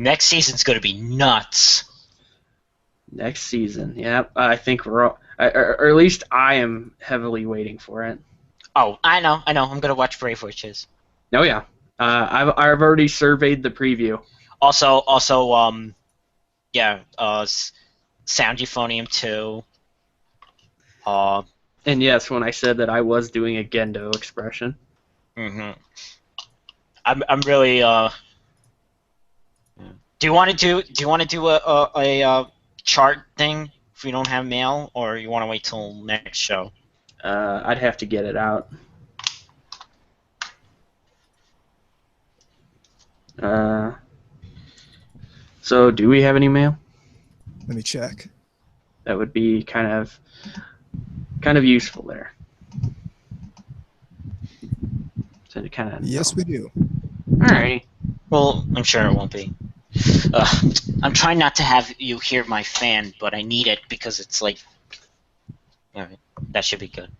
Next season's gonna be nuts. Next season, yeah. I think we're all, or at least I am heavily waiting for it. Oh, I know. I'm gonna watch Brave Witches. Oh yeah, I've already surveyed the preview. Also, yeah, Sound Euphonium 2. And yes, when I said that I was doing a Gendo expression. Mm-hmm. I'm really Do you want to do a chart thing if we don't have mail, or you want to wait till next show? I'd have to get it out. So do we have any mail? Let me check. That would be kind of useful there. So to kind of Yes, we do. Alrighty. Well, I'm sure it won't be. I'm trying not to have you hear my fan, but I need it because it's like... Alright, that should be good.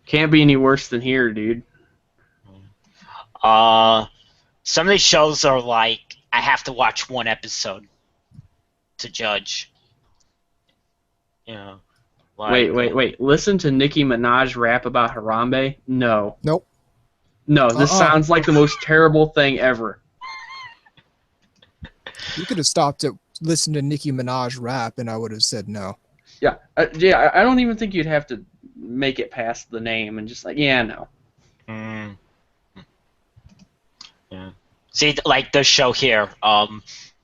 Can't be any worse than here, dude. Some of these shows are like, I have to watch one episode to judge. You know, like, Wait. Listen to Nicki Minaj rap about Harambe? No. Nope. No, this sounds like the most terrible thing ever. You could have stopped at listen to Nicki Minaj rap, and I would have said no. Yeah, I don't even think you'd have to make it past the name and just like, yeah, no. Yeah. See, like this show here,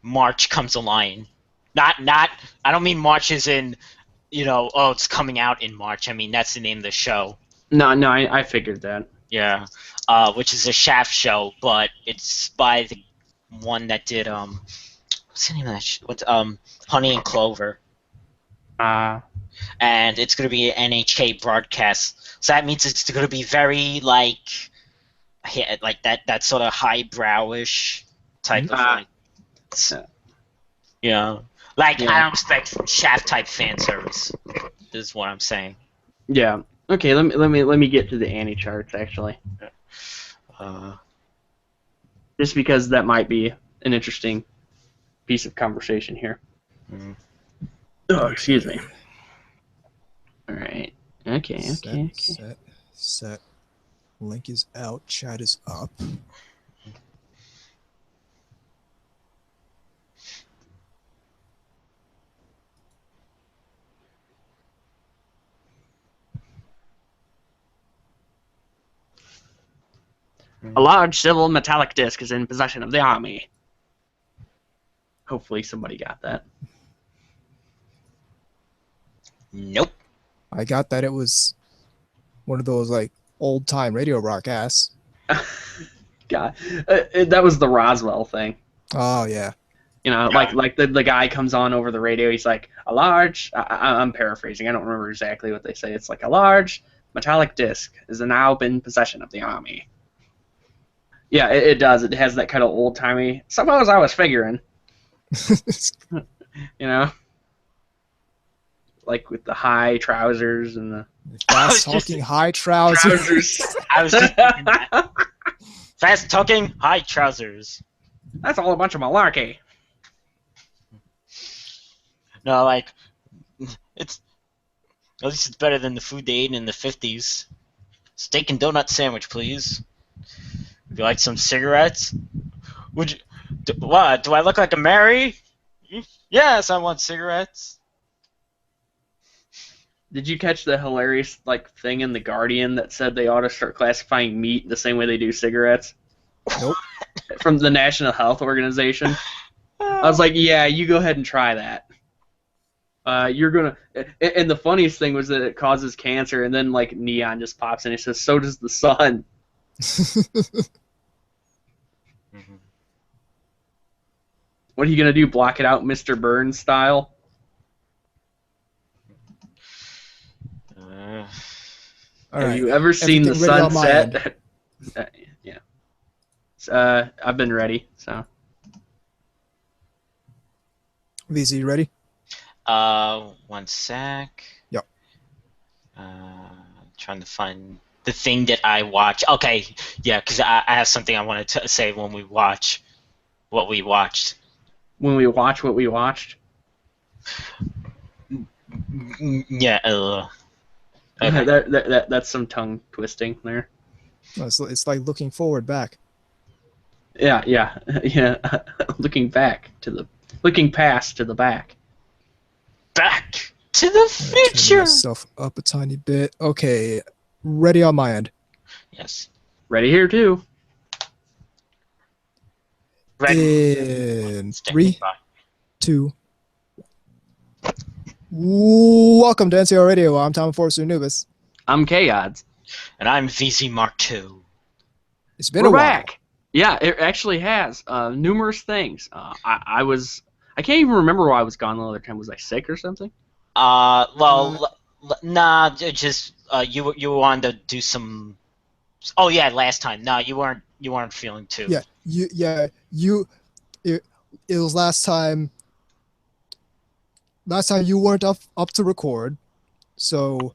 March Comes a Lion. Not. I don't mean March as in, oh, it's coming out in March. I mean that's the name of the show. No, I figured that. Yeah. Which is a Shaft show, but it's by the one that did what's the name of that show? Honey and Clover. And it's gonna be an NHK broadcast, so that means it's gonna be very like that sort of highbrowish type of like, I don't expect Shaft type fan service. Is what I'm saying. Yeah. Okay. Let me get to the Annie charts actually. Just because that might be an interesting piece of conversation here. Oh, excuse me. All right. Okay. Set. Link is out. Chat is up. A large silver metallic disc is in possession of the army. Hopefully somebody got that. Nope. I got that it was one of those like old-time radio broadcasts. God, that was the Roswell thing. Oh yeah. Like the guy comes on over the radio. He's like, a large. I'm paraphrasing. I don't remember exactly what they say. It's like a large metallic disc is now in possession of the army. Yeah, it does. It has that kind of old-timey. Suppose I was figuring. Like with the high trousers and the fast talking high trousers. I was just thinking that. Fast talking high trousers. That's all a bunch of malarkey. No, like at least it's better than the food they ate in the 50s. Steak and donut sandwich, please. Would you like some cigarettes? Would you? What? Do I look like a Mary? Yes, I want cigarettes. Did you catch the hilarious thing in The Guardian that said they ought to start classifying meat the same way they do cigarettes? Nope. From the National Health Organization. I was like, yeah, you go ahead and try that. You're gonna. And the funniest thing was that it causes cancer, and then neon just pops in. It says, "So does the sun." What are you gonna do? Block it out, Mr. Burns style? Have you ever seen the sunset? Yeah. I've been ready. So. VZ, you ready? 1 sec. Yep. Trying to find the thing that I watch. Okay, yeah, because I have something I wanted to say when we watch what we watched. when we watch what we watched. Yeah. Okay. That's some tongue twisting there. It's like looking forward back. Yeah. Looking past to the back. Back to the future. Turn myself up a tiny bit. Okay, ready on my end. Yes. Ready here too. Ready. In 3, 2. Welcome to NTR Radio. I'm Tom Forrester Nubis. I'm K-Odds. And I'm VZ Mark II. It's been a while. Back. Yeah, it actually has. Numerous things. I can't even remember why I was gone the other time. Was I sick or something? Nah. Just you wanted to do some. Oh yeah, last time. No, you weren't feeling too. Yeah. It was last time. Last time you weren't up to record, so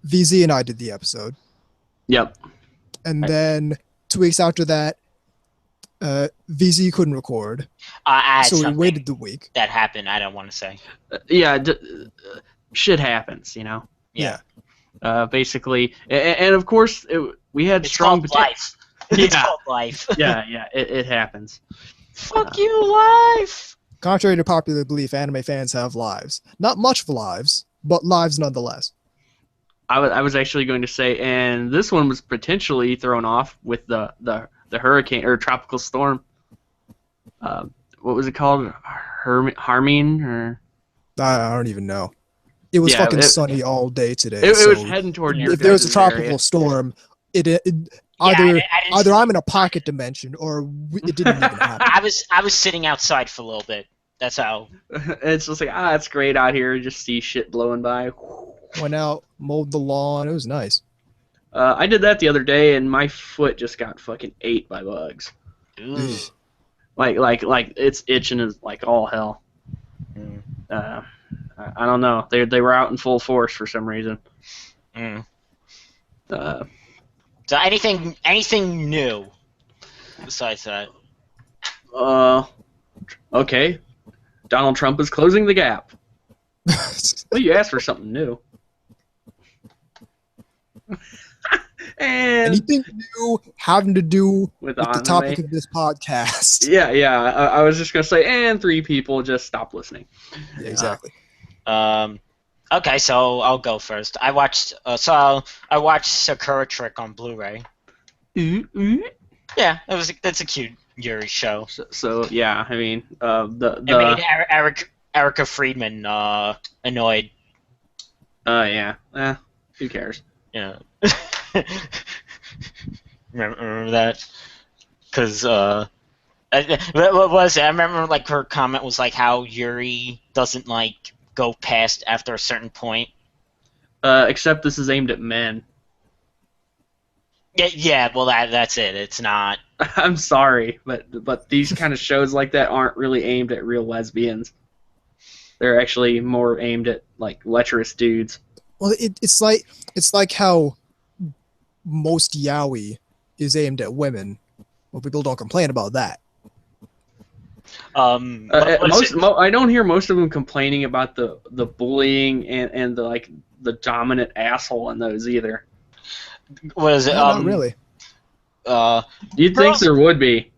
VZ and I did the episode. Yep. And then 2 weeks after that, VZ couldn't record, so we waited the week. That happened. I don't want to say. Shit happens, you know. Yeah. Basically, and of course we had it's strong called life. It's called life. Yeah. It happens. Fuck you, life. Contrary to popular belief, anime fans have lives. Not much of lives, but lives nonetheless. I was actually going to say, and this one was potentially thrown off with the hurricane or tropical storm. What was it called? Harmine or? I don't even know. It was fucking sunny all day today. It was heading toward your. If there was a tropical storm, either I'm in a pocket dimension or it didn't even happen. I was sitting outside for a little bit. That's how. It's just like it's great out here. Just see shit blowing by. Went out, mowed the lawn. It was nice. I did that the other day, and my foot just got fucking ate by bugs. Ooh. Like it's itching as like all hell. I don't know. They were out in full force for some reason. So anything new besides that? Okay. Donald Trump is closing the gap. Well, you asked for something new. And anything new having to do with the topic of this podcast? Yeah. I was just gonna say, and 3 people just stopped listening. Yeah, exactly. Okay, so I'll go first. I watched Sakura Trick on Blu-ray. Yeah, that's a cute Yuri show. So yeah, I mean, it made Erica Friedman annoyed. Yeah. Who cares? Yeah. remember that? Because what was it? I remember like her comment was like how Yuri doesn't like go past after a certain point. Except this is aimed at men. Yeah. Well, that's it. It's not. I'm sorry, but these kind of shows like that aren't really aimed at real lesbians. They're actually more aimed at like lecherous dudes. Well, it's like how most yaoi is aimed at women. Well, people don't complain about that. I don't hear most of them complaining about the bullying and the dominant asshole in those either. What is it? No, not really. You'd think there would be.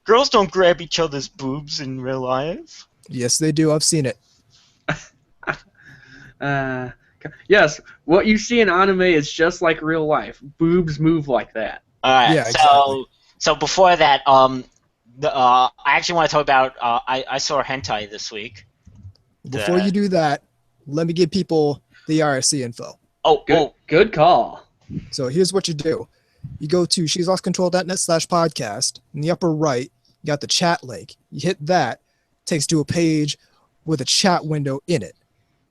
Girls don't grab each other's boobs in real life. Yes, they do. I've seen it. Yes, what you see in anime is just like real life. Boobs move like that. All right. Yeah, exactly. So before that, I actually want to talk about. I saw hentai this week. Before you do that, let me give people the IRC info. Good call. So here's what you do. You go to sheslostcontrol.net/podcast. In the upper right, you got the chat link. You hit that. Takes to a page with a chat window in it.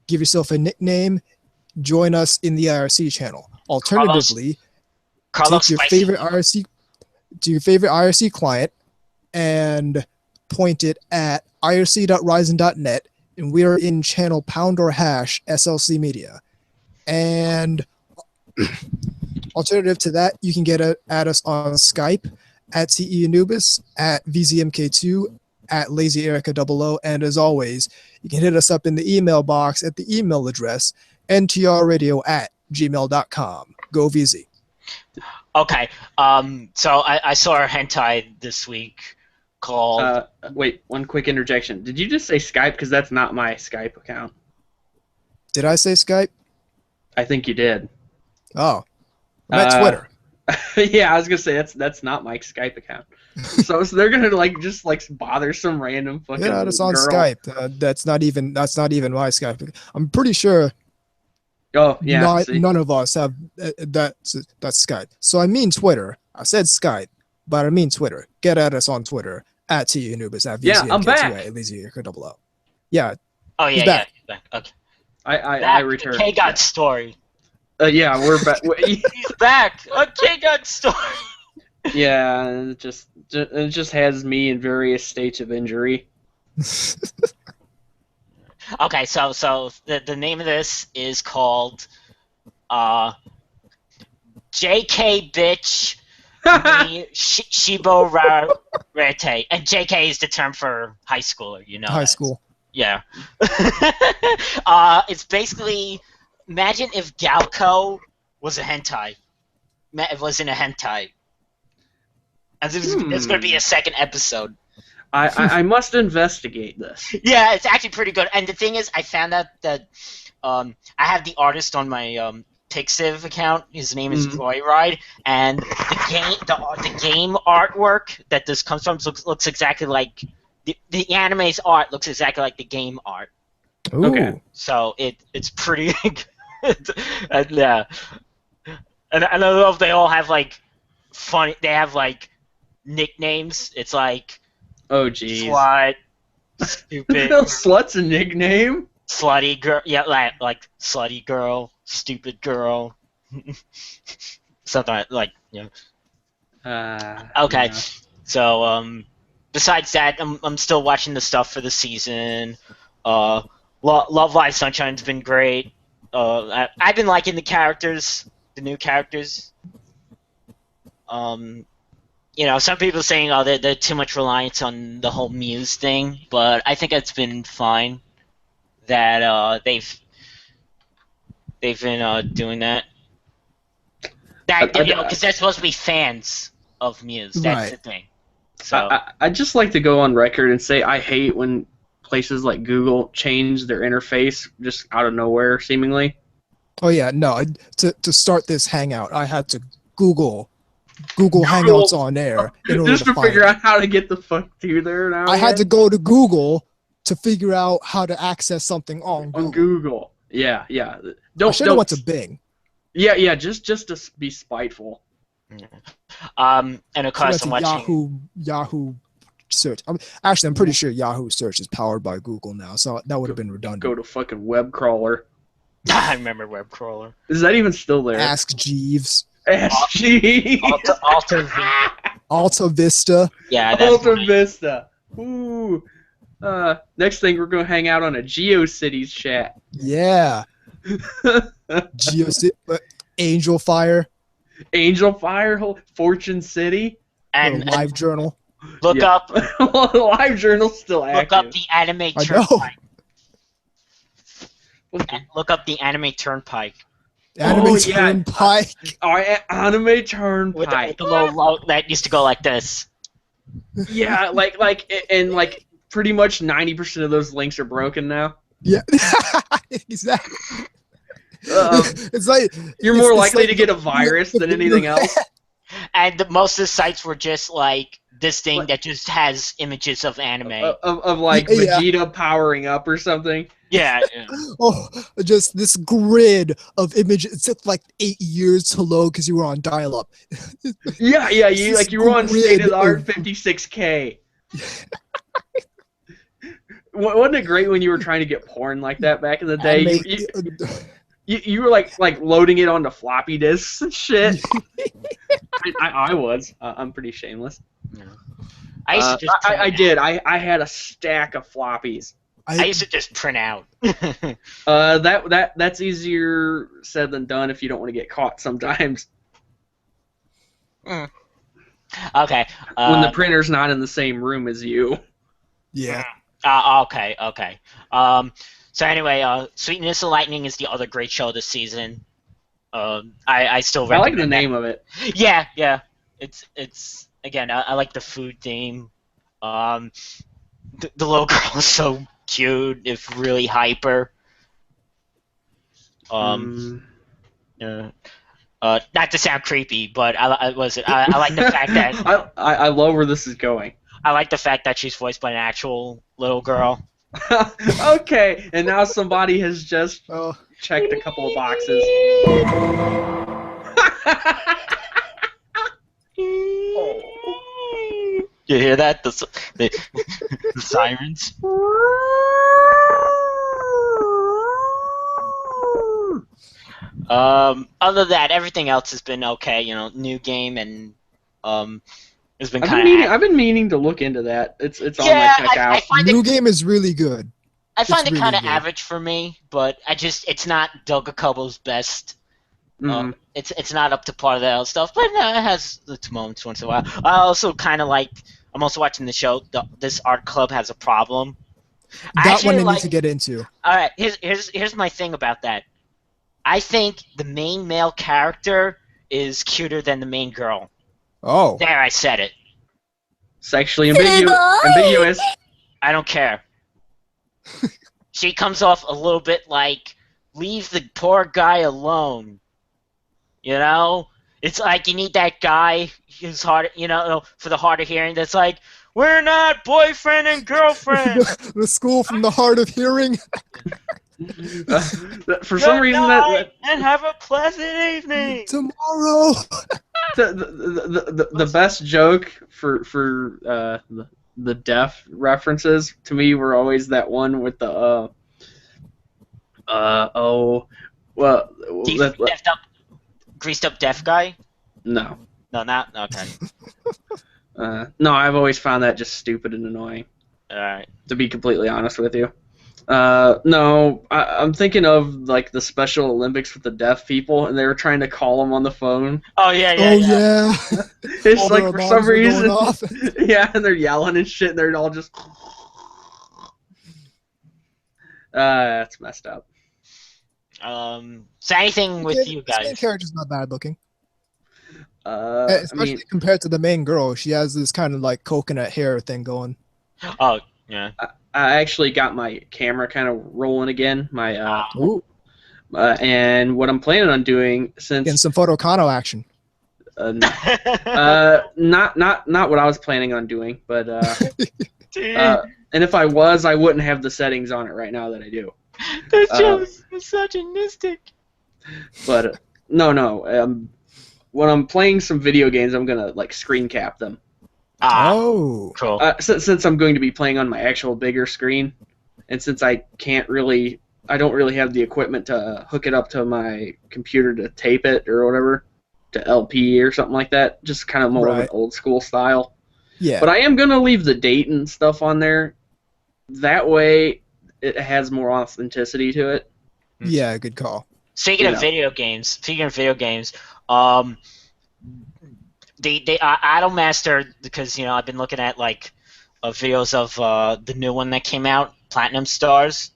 Give yourself a nickname. Join us in the IRC channel. Alternatively, take your favorite IRC client and point it at irc.ryzen.net, and we are in channel #SLC Media. And alternative to that, you can get at us on Skype at TE Anubis, at VZMK2, at LazyErica00. And as always, you can hit us up in the email box at the email address ntrradio@gmail.com. Go VZ. Okay. So I saw a hentai this week called. Wait, one quick interjection. Did you just say Skype? Because that's not my Skype account. Did I say Skype? I think you did. Oh. I meant Twitter. Yeah, I was gonna say that's not my Skype account. So they're gonna just bother some random fucking Yeah, that's on girl. Skype. That's not even my Skype. I'm pretty sure. Oh yeah. None of us have that's Skype. So I mean Twitter. I said Skype, but I mean Twitter. Get at us on Twitter at TUNubis at Yeah, I'm back. LazyErica00. Yeah. Oh yeah, He's back. Yeah. Okay. I returned. K-God story. Yeah, we're back. He's back. A K-God story. Yeah, it just has me in various states of injury. Okay, so the name of this is called JK Bitch Shibo Rarete. And JK is the term for high schooler, you know. High school. Yeah. It's basically, imagine if Galco was a hentai. It was in a hentai. And there's going to be a second episode. I must investigate this. Yeah, it's actually pretty good. And the thing is, I found out that I have the artist on my Pixiv account. His name is Joyride, and the game artwork that this comes from looks exactly like the anime's art looks exactly like the game art. Ooh. Okay. So it's pretty good. And, yeah. And I don't know if they all have like funny. They have like nicknames. It's like. Oh jeez. Slut, stupid. Slut's a nickname. Slutty girl, yeah, like slutty girl, stupid girl, something like you know. Okay, Yeah. so besides that, I'm still watching the stuff for the season. Love Live Sunshine's been great. I've been liking the new characters. You know, some people saying, oh, they're too much reliance on the whole Muse thing, but I think it's been fine that they've been doing that. Because they're supposed to be fans of Muse. That's the thing. So I'd just like to go on record and say I hate when places like Google change their interface just out of nowhere, seemingly. Oh yeah, no. To start this hangout, I had to Google Hangouts on air in order just to figure out how to get the fuck through there now. I had to go to Google to figure out how to access something on Google. On Google. Yeah. I should have went to Bing. Yeah, just to be spiteful. And of course, I'm watching Yahoo search. I'm pretty sure Yahoo search is powered by Google now, so that would have been redundant. Go to fucking web crawler. I remember web crawler. Is that even still there? Ask Jeeves. Ask Jeeves. Alta Vista. Yeah, that's Alta funny. Vista. Ooh. Next thing, we're gonna hang out on a GeoCities chat. Yeah. GeoCities. Angel Fire. Fortune City. And Live Journal. Look up. Live Journal's still active. Look up the Anime Turnpike. Look up the Anime Turnpike. Anime Turnpike. Anime Turnpike. With the little logo that used to go like this. Yeah, like pretty much 90% of those links are broken now. Yeah, exactly. It's like you're more likely to get a virus than anything else. And most of the sites were just like this thing that just has images of anime. Of like Vegeta powering up or something. Yeah. Oh, just this grid of images. It took like 8 years to load because you were on dial-up. Yeah. You were on state-of-the-art 56K. Wasn't it great when you were trying to get porn like that back in the day? You were like loading it onto floppy disks and shit. I was. I'm pretty shameless. Yeah. I did. I had a stack of floppies. I used to just print out. That's easier said than done if you don't want to get caught sometimes. Okay. When the printer's not in the same room as you. Yeah. Okay. So anyway, Sweetness of Lightning is the other great show this season. I still I recommend like the that. name of it. Yeah. It's again, I like the food theme. The little girl is so cute, if really hyper. Not to sound creepy, but I like the fact that I love where this is going. I like the fact that she's voiced by an actual little girl. Okay, and now somebody has just checked a couple of boxes. You hear that? The sirens. Other than that, everything else has been okay. You know, new game and has been kind of. I've been meaning to look into that. It's on my checkout. New game is really good. I find it kind of average for me, but it's not Doga Kobo's best. It's not up to par of the other stuff, but no, it has its moments once in a while. I'm also watching the show. This art club has a problem. That one I need to get into. All right, here's my thing about that. I think the main male character is cuter than the main girl. Oh. There, I said it. Sexually ambiguous. I don't care. She comes off a little bit like, leave the poor guy alone. You know? It's like you need that guy who's hard, for the hard of hearing that's like, we're not boyfriend and girlfriend. The school from the hard of hearing. For some reason and have a pleasant evening. Tomorrow. The best joke for the deaf references to me were always that one with the greased up deaf guy. No, not okay. No, I've always found that just stupid and annoying. All right. To be completely honest with you. No, I'm thinking of like the Special Olympics with the deaf people, and they were trying to call them on the phone. Oh yeah. It's like for some reason, yeah, and they're yelling and shit, and they're all just. That's messed up. So anything with you guys? The main character's not bad looking. Especially compared to the main girl, she has this kind of like coconut hair thing going. Oh yeah. I actually got my camera kind of rolling again. And what I'm planning on doing since getting some photokano action. Not what I was planning on doing, but and if I was, I wouldn't have the settings on it right now that I do. That's just misogynistic. But no. When I'm playing some video games, I'm gonna like screen cap them. Oh, cool. Since I'm going to be playing on my actual bigger screen, and since I don't really have the equipment to hook it up to my computer to tape it or whatever, to LP or something like that, just kind of more of an old school style. Yeah. But I am gonna leave the date and stuff on there. That way, it has more authenticity to it. Yeah, good call. Speaking of video games, the Idolmaster, because I've been looking at like videos of the new one that came out, Platinum Stars.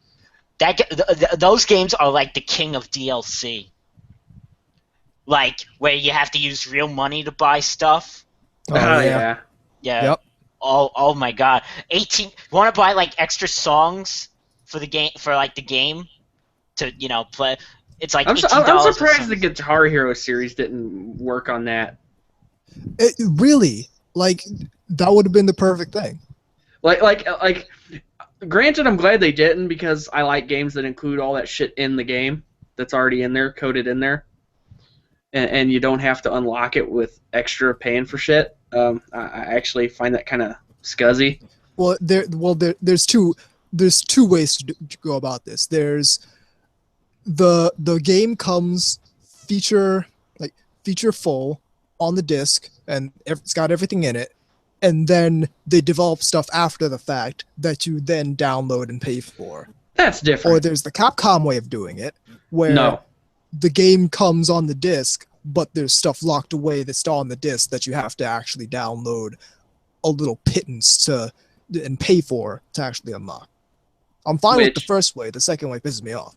Those games are like the king of DLC. Like where you have to use real money to buy stuff. Oh yeah. Yeah. Yep. Oh my God. 18. You want to buy like extra songs for the game to play. It's like I'm surprised the Guitar Hero series didn't work on that. Really, like that would have been the perfect thing. Like, granted, I'm glad they didn't because I like games that include all that shit in the game that's already in there, coded in there, and you don't have to unlock it with extra paying for shit. I actually find that kind of scuzzy. Well, there's two ways to go about this. There's the game comes feature full on the disc, and it's got everything in it, and then they develop stuff after the fact that you then download and pay for. That's different. Or there's the Capcom way of doing it, where the game comes on the disc, but there's stuff locked away that's still on the disc that you have to actually download a little pittance to and pay for to actually unlock. I'm fine with the first way. The second way pisses me off.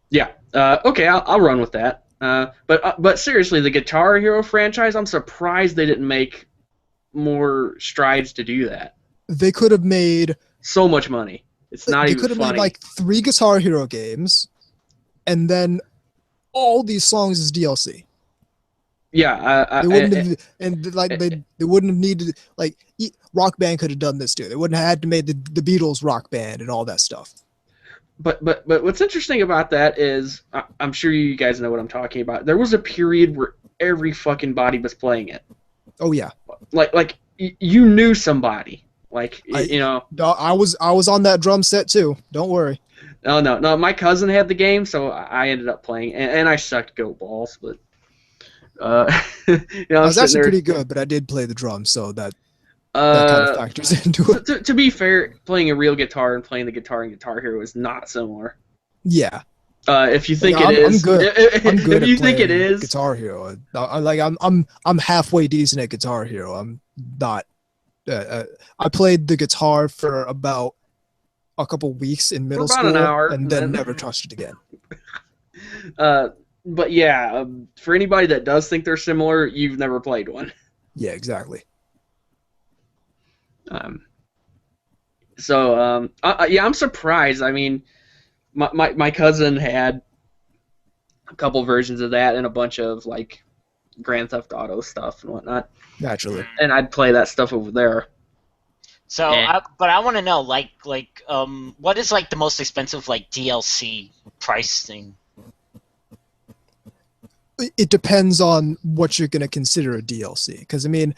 Yeah. Okay, I'll run with that. But seriously, the Guitar Hero franchise, I'm surprised they didn't make more strides to do that. They could have made so much money. It's not even funny. They could have made like 3 Guitar Hero games, and then all these songs as DLC. Yeah, they wouldn't have, they wouldn't have needed, like, Rock Band could have done this too. They wouldn't have had to make the Beatles Rock Band and all that stuff. But what's interesting about that is, I'm sure you guys know what I'm talking about. There was a period where every fucking body was playing it. Oh yeah. Like you knew somebody. Like, you know. I was on that drum set too. Don't worry. No. My cousin had the game, so I ended up playing, and I sucked goat balls. But you know, I was actually pretty good, but I did play the drums, so that kind of factors into it. To be fair, playing a real guitar and playing the guitar in Guitar Hero is not similar. Yeah. If you think it is, I'm good. I'm good. If you think it is, Guitar Hero. I'm halfway decent at Guitar Hero. I'm not. I played the guitar for about a couple weeks in middle school, an hour, and then never touched it again. But yeah, for anybody that does think they're similar, you've never played one. Yeah, exactly. Yeah, I'm surprised. I mean, my cousin had a couple versions of that and a bunch of like Grand Theft Auto stuff and whatnot. Naturally. And I'd play that stuff over there. So, but I want to know, what is like the most expensive like DLC pricing? It depends on what you're going to consider a DLC. Because, I mean,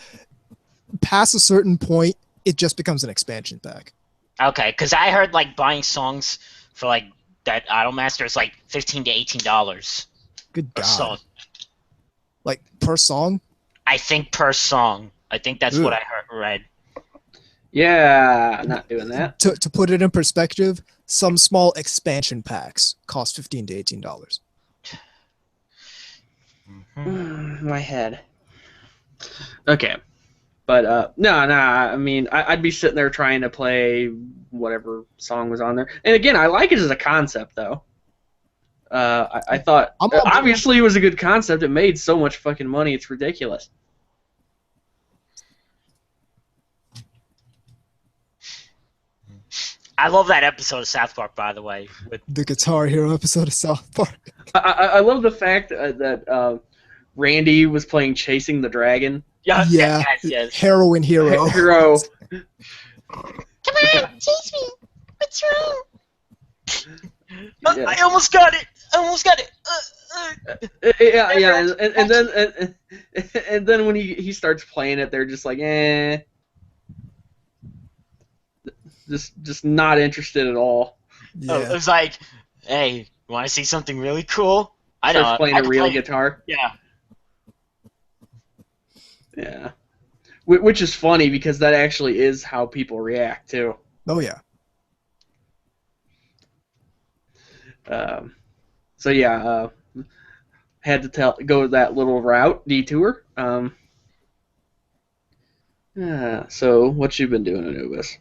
past a certain point, it just becomes an expansion pack. Okay, because I heard like buying songs for like that Idolmaster is like $15 to $18. Good God. Song. Like per song? I think per song. I think that's what I read. Yeah, not doing that. To put it in perspective, some small expansion packs cost $15 to $18. My head. Okay. But, no, I mean, I'd be sitting there trying to play whatever song was on there. And again, I like it as a concept, though. I thought, obviously it was a good concept. It made so much fucking money, it's ridiculous. I love that episode of South Park, by the way. The Guitar Hero episode of South Park. I love the fact that Randy was playing Chasing the Dragon. Yes. Heroin Hero. Hero. Come on, chase me. What's wrong? I almost got it. And then when he starts playing it, they're just like, just not interested at all. Yeah. It was like, hey, you want to see something really cool? I know. Playing a real guitar. Yeah. Yeah. Which is funny because that actually is how people react too. Oh yeah. So yeah, had to go that little route detour. So what you been doing, Anubis?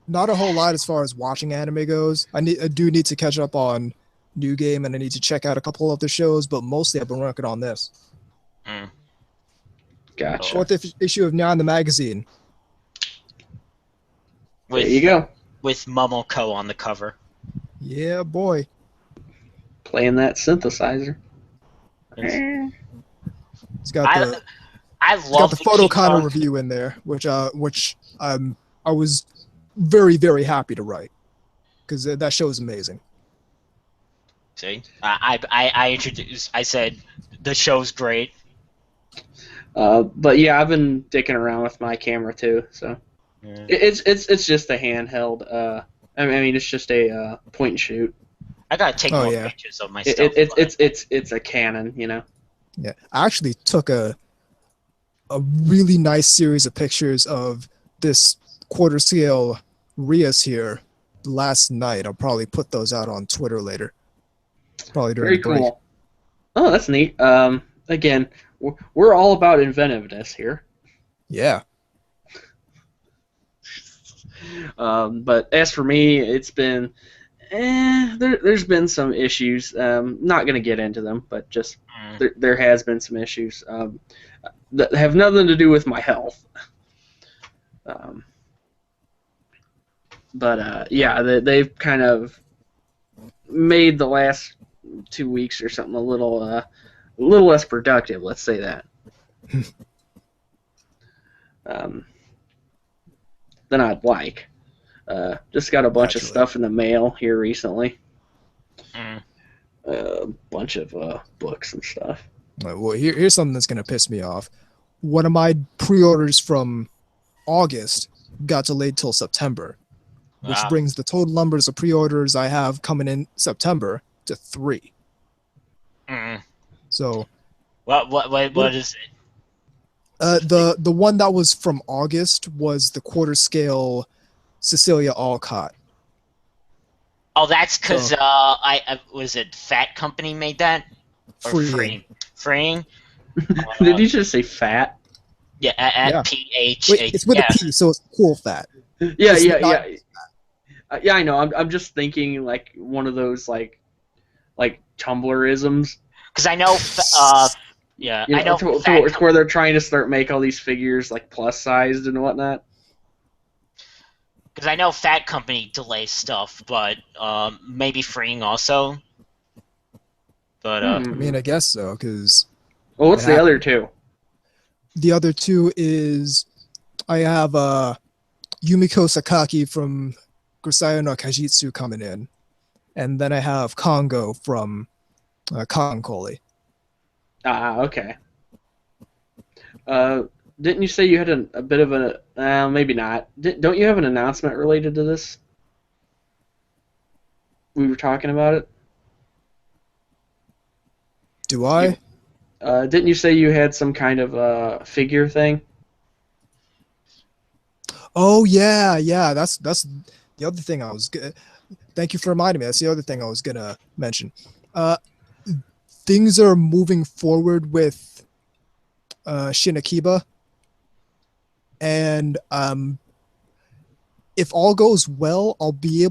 Not a whole lot as far as watching anime goes. I do need to catch up on New Game, and I need to check out a couple of the shows, but mostly I've been working on this. Gotcha. Fourth issue of Nyan the magazine. There you go. With Momoko on the cover. Yeah, boy. Playing that synthesizer. It's got the photo kind of review in there, which I was very, very happy to write, because that show is amazing. See, I introduced. I said the show's great. But yeah, I've been dicking around with my camera too, so it's just a handheld. I mean, it's just a point and shoot. I gotta take more pictures of my stuff. It's a Canon, you know. Yeah, I actually took a really nice series of pictures of this quarter scale Rias here last night. I'll probably put those out on Twitter later. Probably during the break. Cool. Oh, that's neat. Again, we're all about inventiveness here. Yeah. But as for me, it's been there's been some issues. Not gonna get into them, but just there has been some issues that have nothing to do with my health. But yeah, they've kind of made the last 2 weeks or something a little less productive. Let's say that. Than I'd like. Just got a bunch of stuff in the mail here recently. A bunch of books and stuff. Well, here's something that's going to piss me off. One of my pre-orders from August got delayed till September, which brings the total numbers of pre-orders I have coming in September to 3. So, what is it? The one that was from August was the quarter scale Cecilia Alcott. Oh, that's because I was it Fat Company made that? Or Freeing? Did you just say fat? Yeah, at PH. Wait, it's with a P, so it's cool fat. Yeah. Yeah, I know. I'm just thinking like one of those like Tumblr-isms. Because I know, I know. It's where they're trying to make all these figures like plus sized and whatnot. Because I know Fat Company delays stuff, but maybe Freeing also. But I mean, I guess so. Because what's the other two? The other two is I have Yumiko Sakaki from Grisaya no Kajitsu coming in, and then I have Kongo from Konkoli. Okay. Didn't you say you had a bit of a maybe not? Don't you have an announcement related to this? We were talking about it. Do I? Didn't you say you had some kind of figure thing? Oh yeah. That's the other thing I was. Thank you for reminding me. That's the other thing I was gonna mention. Things are moving forward with Shinakiba, and if all goes well, I'll be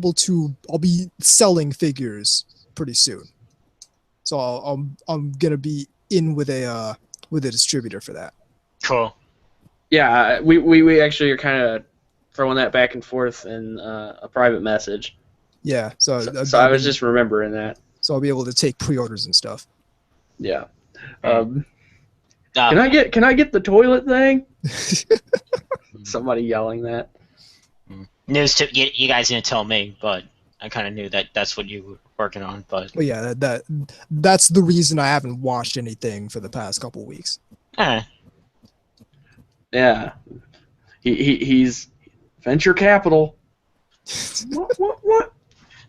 selling figures pretty soon. So I'm gonna be in with a distributor for that. Cool. Yeah, we actually are kind of throwing that back and forth in a private message. Yeah, so I was just remembering that. So I'll be able to take pre-orders and stuff. Yeah. Can I get the toilet thing? Somebody yelling that. News to you guys didn't tell me, but I kind of knew that's what you were working on. But well, yeah, that's the reason I haven't watched anything for the past couple weeks. Yeah. He's venture capital. What?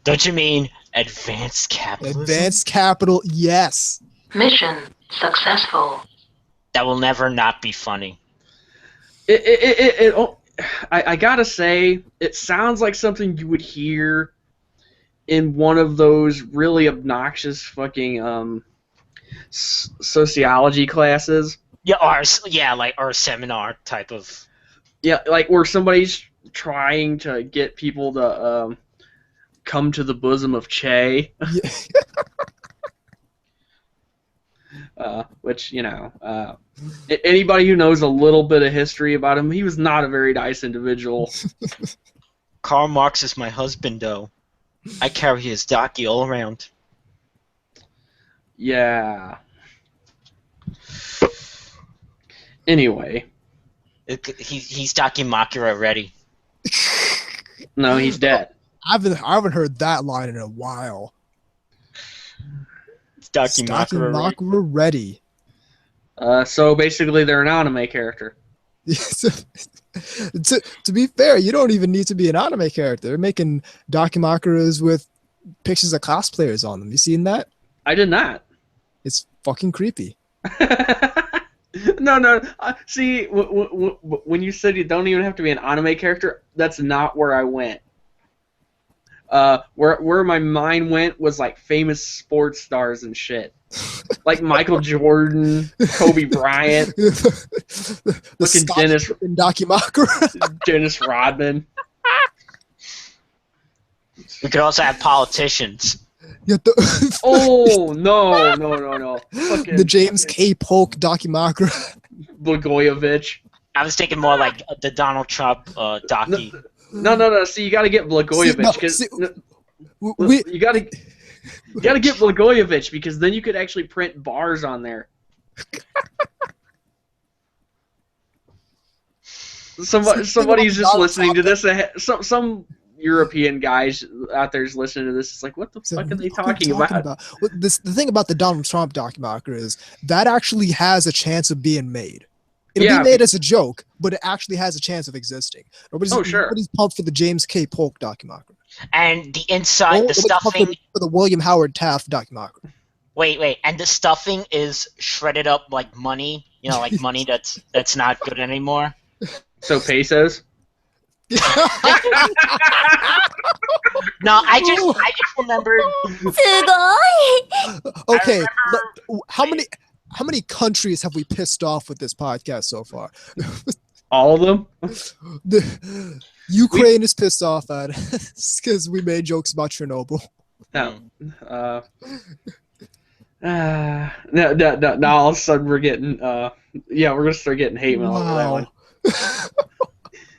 Don't you mean advanced capitalism? Advanced capital, yes. Mission successful. That will never not be funny. I gotta say, it sounds like something you would hear in one of those really obnoxious fucking sociology classes. Yeah, like our seminar type of. Yeah, like where somebody's trying to get people to come to the bosom of Che. Which, anybody who knows a little bit of history about him, he was not a very nice individual. Karl Marx is my husband, though. I carry his docky all around. Yeah. Anyway. He's Dakimakura already. No, he's dead. I haven't heard that line in a while. It's Dakimakura ready. So basically, they're an anime character. To be fair, you don't even need to be an anime character. They're making Dakimakuras with pictures of cosplayers on them. You seen that? I did not. It's fucking creepy. No. See, when you said you don't even have to be an anime character, that's not where I went. Where my mind went was like famous sports stars and shit, like Michael Jordan, Kobe Bryant, the Dennis Dakimakura, Dennis Rodman. We could also have politicians. Oh no! Fucking, the James K. Polk documentary. Blagojevich. I was thinking more like the Donald Trump docu. No. See, you got to get Blagojevich because you got to get Blagojevich because then you could actually print bars on there. Somebody's just listening to this. Some European guys out there is listening to this. It's like, what the fuck are they talking about? Well, the thing about the Donald Trump documentary is that actually has a chance of being made. It'll be made as a joke, but it actually has a chance of existing. Nobody's pumped for the James K. Polk documentary. And the inside, the stuffing for the William Howard Taft documentary. Wait, and the stuffing is shredded up like money. You know, like money that's not good anymore. So pesos. No, I just remembered. Okay, how many countries have we pissed off with this podcast so far? All of them. Ukraine is pissed off at us because we made jokes about Chernobyl. No, now all of a sudden we're getting we're gonna start getting hate mail over that one.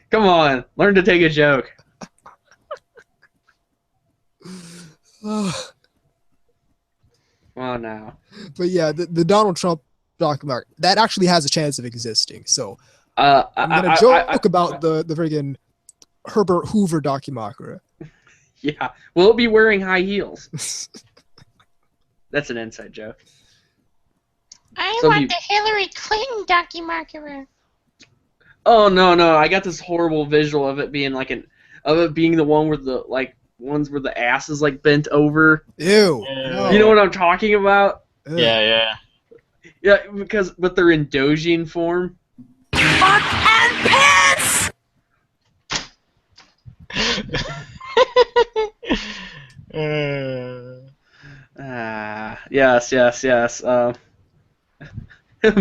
Come on, learn to take a joke. Come on now. But yeah, the Donald Trump documentary that actually has a chance of existing. So I'm gonna joke about the friggin' Herbert Hoover documentary. Yeah, will it be wearing high heels? That's an inside joke. I want the Hillary Clinton documentary. Oh no! I got this horrible visual of it being like being the one where the ones where the ass is like bent over. Ew. You know what I'm talking about? Yeah. Yeah, but they're in Dojian form. Fuck and piss! Yes.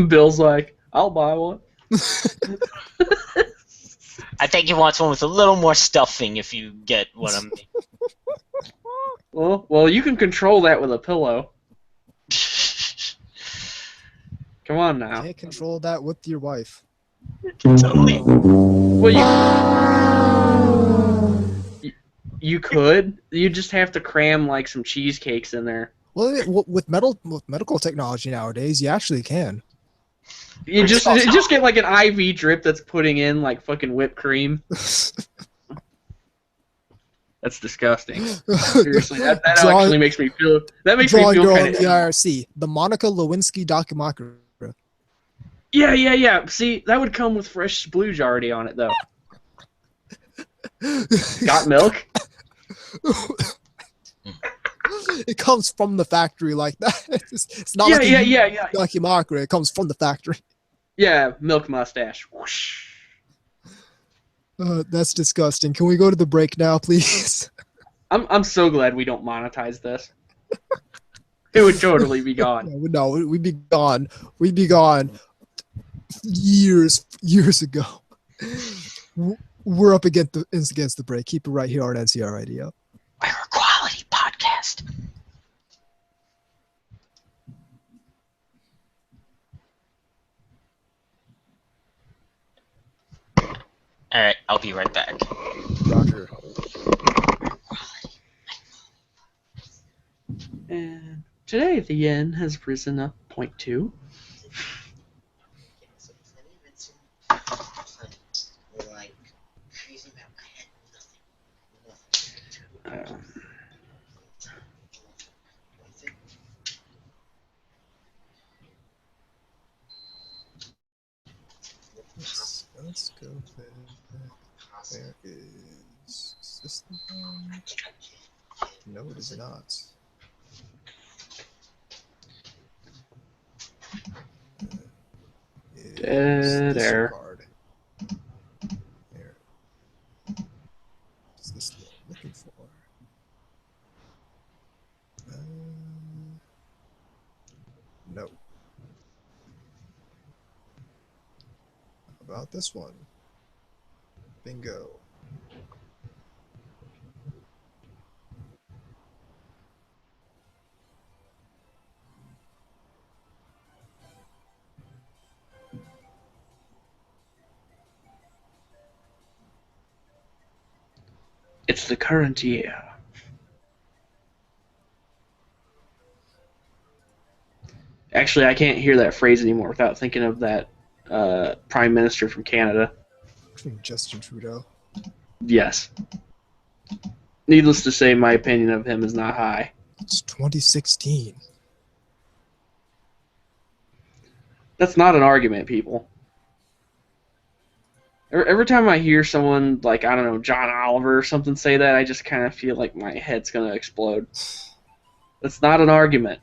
Bill's like, I'll buy one. I think he wants one with a little more stuffing, if you get what I mean. Well, you can control that with a pillow. Come on now. You can't control that with your wife. Totally. Well, you could. You just have to cram like some cheesecakes in there. Well, with medical technology nowadays, you actually can. You just get like an IV drip that's putting in like fucking whipped cream. That's disgusting. Seriously, that actually makes me feel. That makes me feel kind of. The IRC, the Monica Lewinsky documentary. Yeah. See, that would come with fresh splooge already on it, though. Got milk? It comes from the factory like that. It's not like a documentary. It comes from the factory. Yeah, milk mustache. Whoosh. That's disgusting. Can we go to the break now, please? I'm so glad we don't monetize this. It would totally be gone. No, we'd be gone. We'd be gone years ago. We're up against the break. Keep it right here on NTR Radio. We're a quality podcast. All right, I'll be right back. Roger. And today the yen has risen up 0.2. Let's go back. Where is this the one? No, it is not. Dead air. There. What's this looking for? No. How about this one? Bingo. It's the current year. Actually, I can't hear that phrase anymore without thinking of that Prime Minister from Canada. Justin Trudeau. Yes. Needless to say, my opinion of him is not high. It's 2016. That's not an argument, people. Every time I hear someone like, I don't know, John Oliver or something say that, I just kind of feel like my head's going to explode. That's not an argument.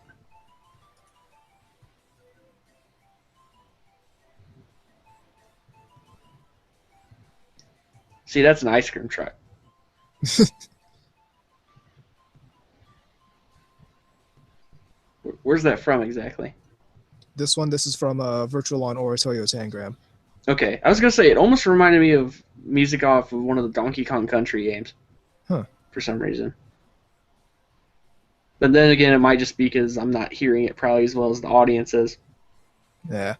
See, that's an ice cream truck. Where's that from exactly? This is from Virtual on Oratorio Tangram. Okay, I was going to say, it almost reminded me of music off of one of the Donkey Kong Country games. Huh. For some reason. But then again, it might just be because I'm not hearing it probably as well as the audience is. Yeah.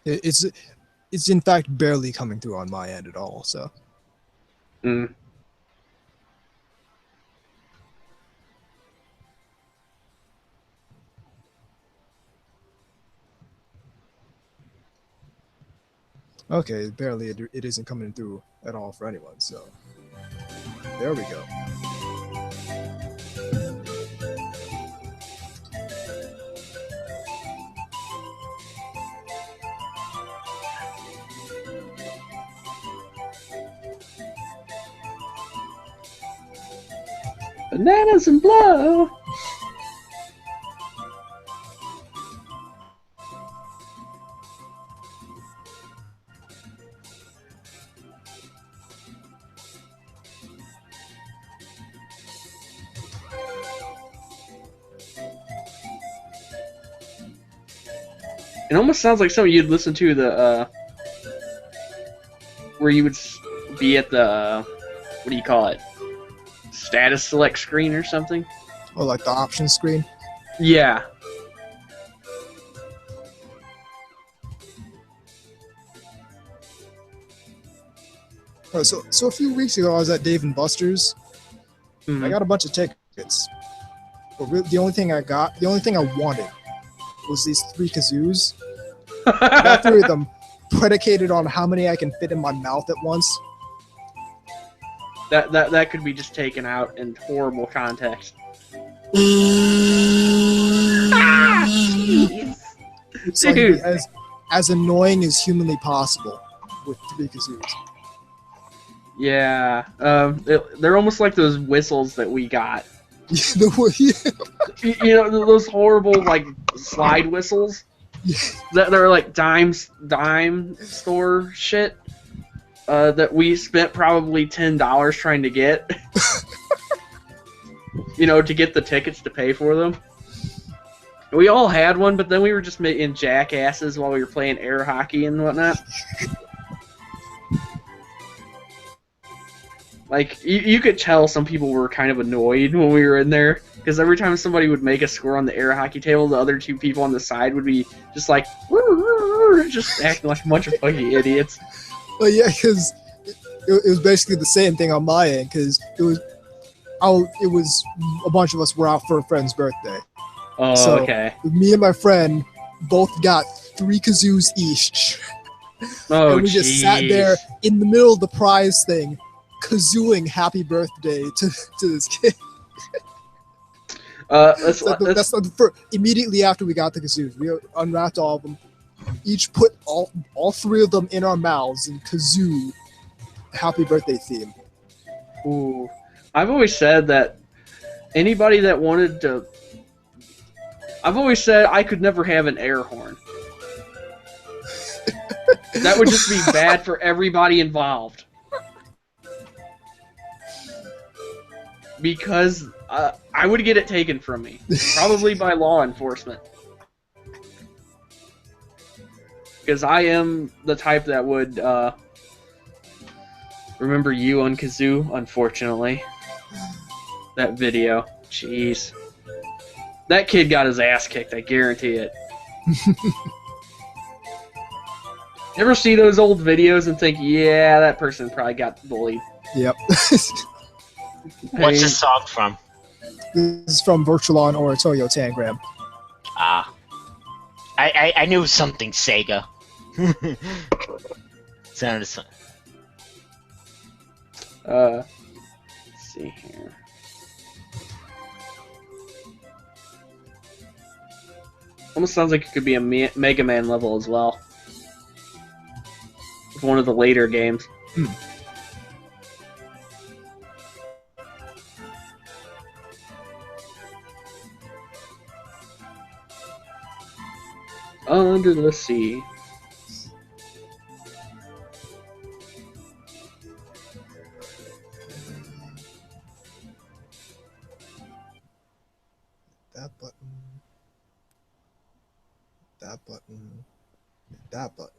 It's in fact barely coming through on my end at all, so. Mm. Okay, barely it isn't coming through at all for anyone, so. There we go. Bananas and blow! It almost sounds like something you'd listen to the, where you would be at the, what do you call it? Status select screen or something? Oh, like the option screen? Yeah. Oh, so a few weeks ago I was at Dave & Buster's. Mm-hmm. I got a bunch of tickets. But really, the only thing I wanted was these 3 kazoos. I got 3 of them, predicated on how many I can fit in my mouth at once. That could be just taken out in horrible context. So I can be as annoying as humanly possible with 3 kazoos. Yeah, they're almost like those whistles that we got. You know, those horrible like slide whistles. That they're like dime store shit. That we spent probably $10 trying to get. You know, to get the tickets to pay for them. We all had one, but then we were just making jackasses while we were playing air hockey and whatnot. Like, you could tell some people were kind of annoyed when we were in there, because every time somebody would make a score on the air hockey table, the other 2 people on the side would be just like, just acting like a bunch of fucking idiots. Well, yeah, because it was basically the same thing on my end, because it was a bunch of us were out for a friend's birthday. Oh, so okay. Me and my friend both got 3 kazoos each. Oh, and we just sat there in the middle of the prize thing, kazooing happy birthday to this kid. Immediately after we got the kazoos, we unwrapped all of them, each put all 3 of them in our mouths and kazoo happy birthday theme. Ooh. I've always said that anybody that wanted to... I've always said I could never have an air horn. That would just be bad for everybody involved. Because I would get it taken from me. Probably by law enforcement. Because I am the type that would remember you on Kazoo, unfortunately. That video. Jeez. That kid got his ass kicked, I guarantee it. You ever see those old videos and think, yeah, that person probably got bullied? Yep. What's the song from? This is from Virtualon Oratorio Tangram. Ah. I knew something Sega. Sounded something. Let's see here. Almost sounds like it could be a Mega Man level as well. With one of the later games. Under the Sea. That button. That button. That button.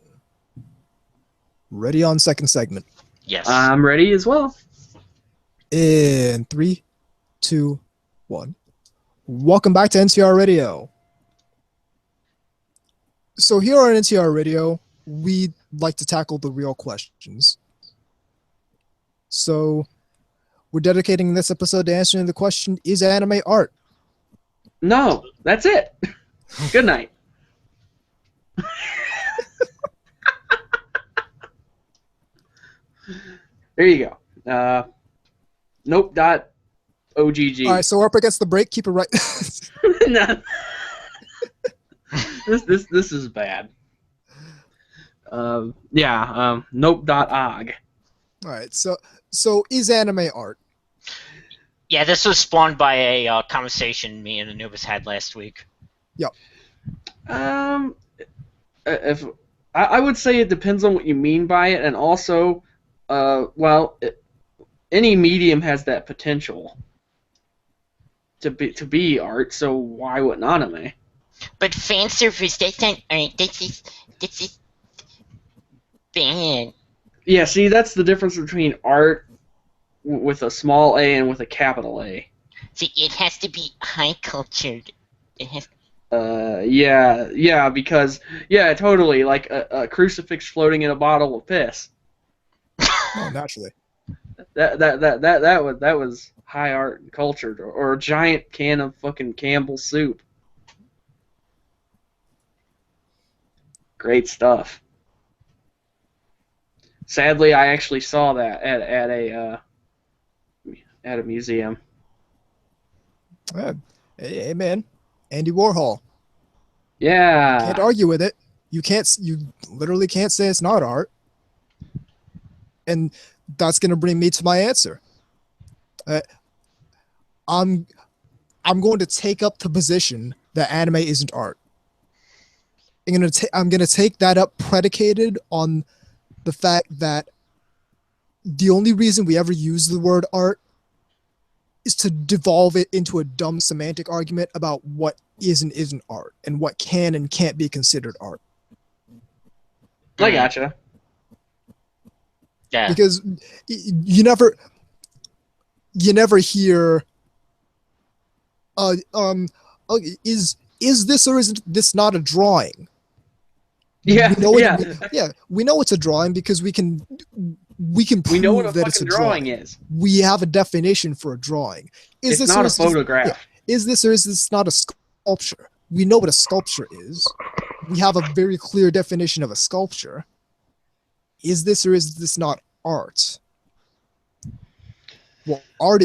Ready on second segment. Yes. I'm ready as well. In 3, 2, 1. Welcome back to NTR Radio. So here on NTR Radio, we like to tackle the real questions. So we're dedicating this episode to answering the question, is anime art? No, that's it. Good night. There you go. Nope.ogg. All right, so we're up against the break. Keep it right. No. This is bad. Nope.ogg. All right, so is anime art? Yeah, this was spawned by a conversation me and Anubis had last week. Yep. If I would say it depends on what you mean by it, and also, any medium has that potential to be art. So why wouldn't anime? But fan service, that's not art. This is bad. Yeah, see, that's the difference between art with a small a and with a capital A. See, it has to be high cultured. It has. Because totally, like a crucifix floating in a bottle of piss. Oh, naturally. That was high art and cultured, or a giant can of fucking Campbell's soup. Great stuff. Sadly, I actually saw that at a museum. Hey man, Andy Warhol. Yeah. Can't argue with it. You literally can't say it's not art. And that's gonna bring me to my answer. I'm going to take up the position that anime isn't art. I'm gonna take that up predicated on the fact that the only reason we ever use the word art is to devolve it into a dumb semantic argument about what is and isn't art and what can and can't be considered art. I gotcha. Yeah. Because you never hear is this or is this not a drawing? Yeah, we know it's a drawing because we can prove know what a that it's a fucking drawing is. We have a definition for a drawing. It's not a photograph. Is this or is this not a sculpture? We know what a sculpture is. We have a very clear definition of a sculpture. Is this or is this not art? Well, art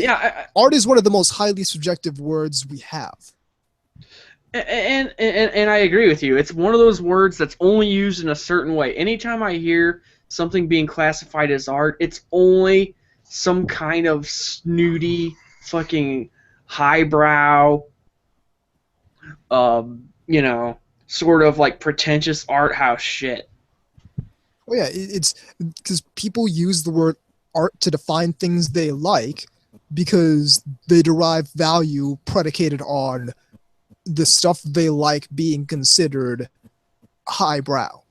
is one of the most highly subjective words we have. And I agree with you. It's one of those words that's only used in a certain way. Anytime I hear something being classified as art, it's only some kind of snooty, fucking highbrow, sort of like pretentious art house shit. Oh yeah, it's because people use the word art to define things they like because they derive value predicated on the stuff they like being considered highbrow.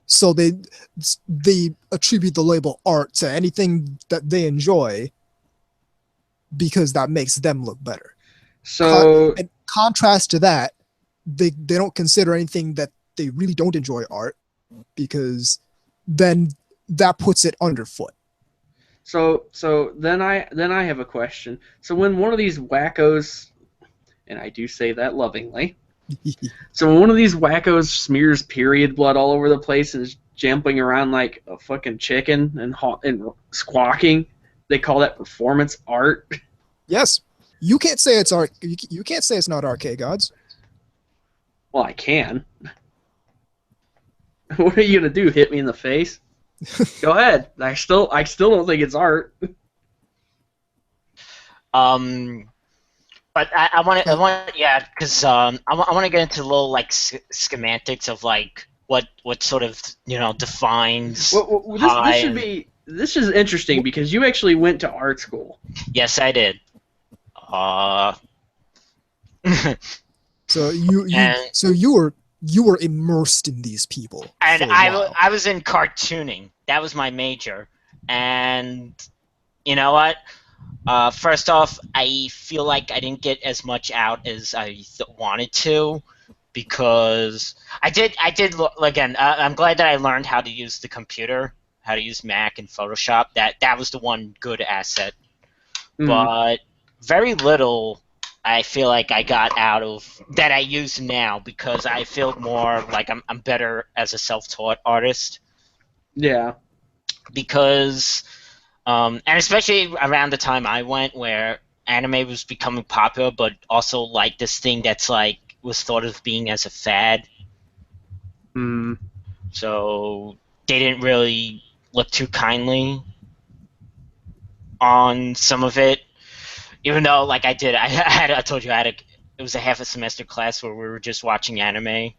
So they attribute the label art to anything that they enjoy because that makes them look better. So in contrast to that, they don't consider anything that they really don't enjoy art because then that puts it underfoot. So then I have a question. So when one of these wackos, and I do say that lovingly, so when one of these wackos smears period blood all over the place and is jumping around like a fucking chicken and squawking, they call that performance art. Yes. You can't say it's art. You can't say it's not arcade gods. Well, I can. What are you gonna do? Hit me in the face? Go ahead. I still don't think it's art. But I want to, yeah, because I want to get into a little like schematics of like what sort of defines. Well, this is interesting because you actually went to art school. Yes, I did. So you were immersed in these people. And I was in cartooning. That was my major. And you know what? First off, I feel like I didn't get as much out as I wanted to, because I did again. I'm glad that I learned how to use the computer, how to use Mac and Photoshop. That was the one good asset. But very little I feel like I got out of that I use now, because I feel more like I'm better as a self-taught artist. Yeah. Because and especially around the time I went, where anime was becoming popular, but also like this thing that's like was thought of being as a fad. So they didn't really look too kindly on some of it. Even though, like I told you it was a half a semester class where we were just watching anime.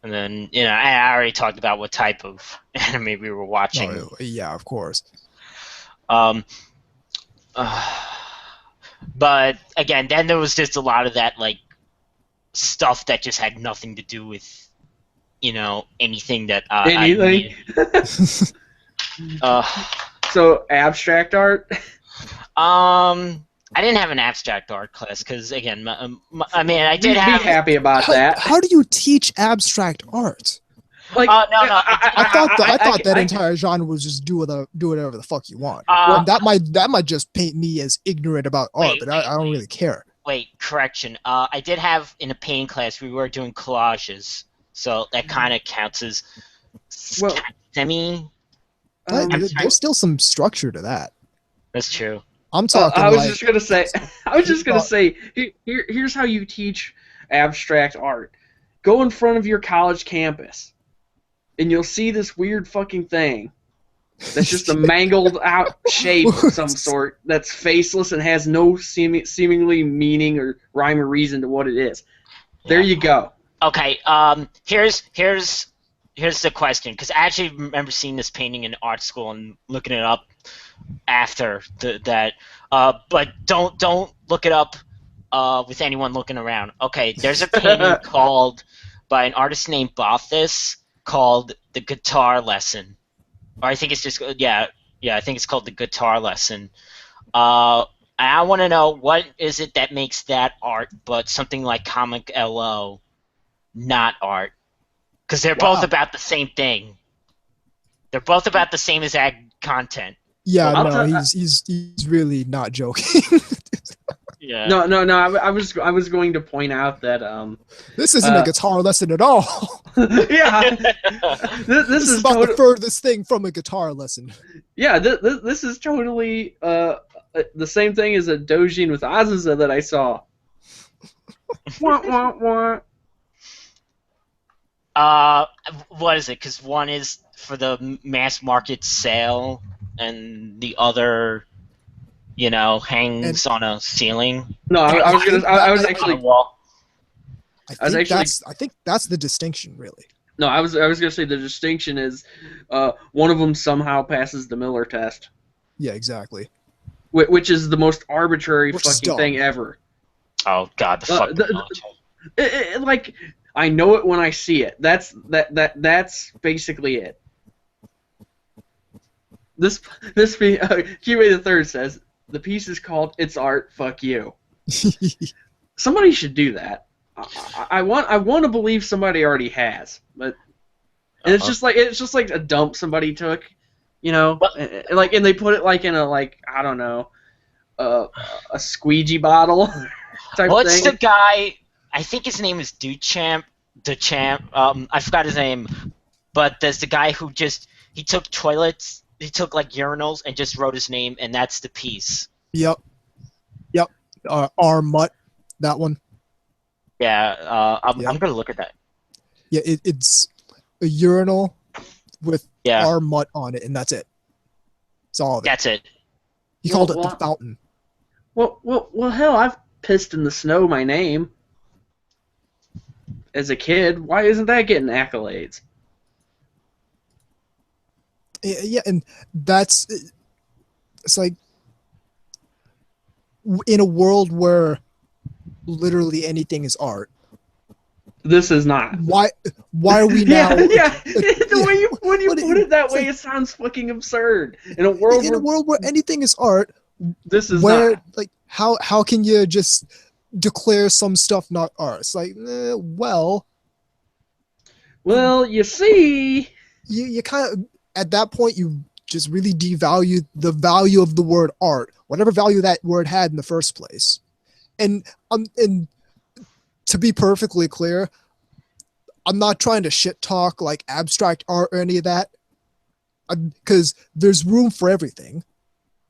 And then, I already talked about what type of anime we were watching. Oh, yeah, of course. But again, then there was just a lot of that like stuff that just had nothing to do with, anything that anything. So abstract art. I didn't have an abstract art class because, again, I did have. Be happy about that. How do you teach abstract art? Like, no. I thought that entire genre was just do whatever the fuck you want. And that might just paint me as ignorant about art, but I don't really care. Wait, correction. I did have in a painting class we were doing collages, so that kind of counts as semi. There's still some structure to that. That's true. I'm talking. I was just gonna say. Here's how you teach abstract art. Go in front of your college campus, and you'll see this weird fucking thing. That's just a mangled out shape of some sort that's faceless and has no seemingly meaning or rhyme or reason to what it is. There you go. Okay. Here's the question, because I actually remember seeing this painting in art school and looking it up after that. But don't look it up with anyone looking around. Okay, there's a painting called by an artist named Bothis called The Guitar Lesson. Or I think it's just I think it's called The Guitar Lesson. I want to know, what is it that makes that art, but something like Comic LO not art? Because they're both about the same thing. They're both about the same exact content. Yeah, no, he's really not joking. Yeah. No. I was going to point out that this isn't a guitar lesson at all. Yeah. This is about the furthest thing from a guitar lesson. Yeah, this is totally the same thing as a doujin with Azusa that I saw. Wah, wah, wah. What is it? Because one is for the mass market sale, and the other, hangs on a ceiling. No, I was actually. On a wall. I think that's the distinction, really. No, I was gonna say the distinction is, one of them somehow passes the Miller test. Yeah, exactly. Which is the most arbitrary fucking thing ever. Oh God, the fuck. Like, I know it when I see it. That's basically it. This QA the Third says the piece is called "It's Art, Fuck You." Somebody should do that. I want to believe somebody already has, but and it's just like a dump somebody took, and they put it like in a I don't know, a squeegee bottle type What's thing. the guy? I think his name is Duchamp. I forgot his name, but there's the guy who he took toilets, he took like urinals, and just wrote his name, and that's the piece. Yep. R Mutt, that one. Yeah, I'm gonna look at that. Yeah, it's a urinal with R Mutt on it, and that's it. That's all of it. That's it. He called it the fountain. Well, hell, I've pissed in the snow my name as a kid. Why isn't that getting accolades? Yeah, and it's like in a world where literally anything is art. This is not. Why are we now? When you put it that way, it sounds fucking absurd. In a world where anything is art, this is where not. Like how can you just declare some stuff not art? It's like well, you see, you kind of at that point you just really devalue the value of the word art, whatever value that word had in the first place, and to be perfectly clear, I'm not trying to shit talk like abstract art or any of that, because there's room for everything.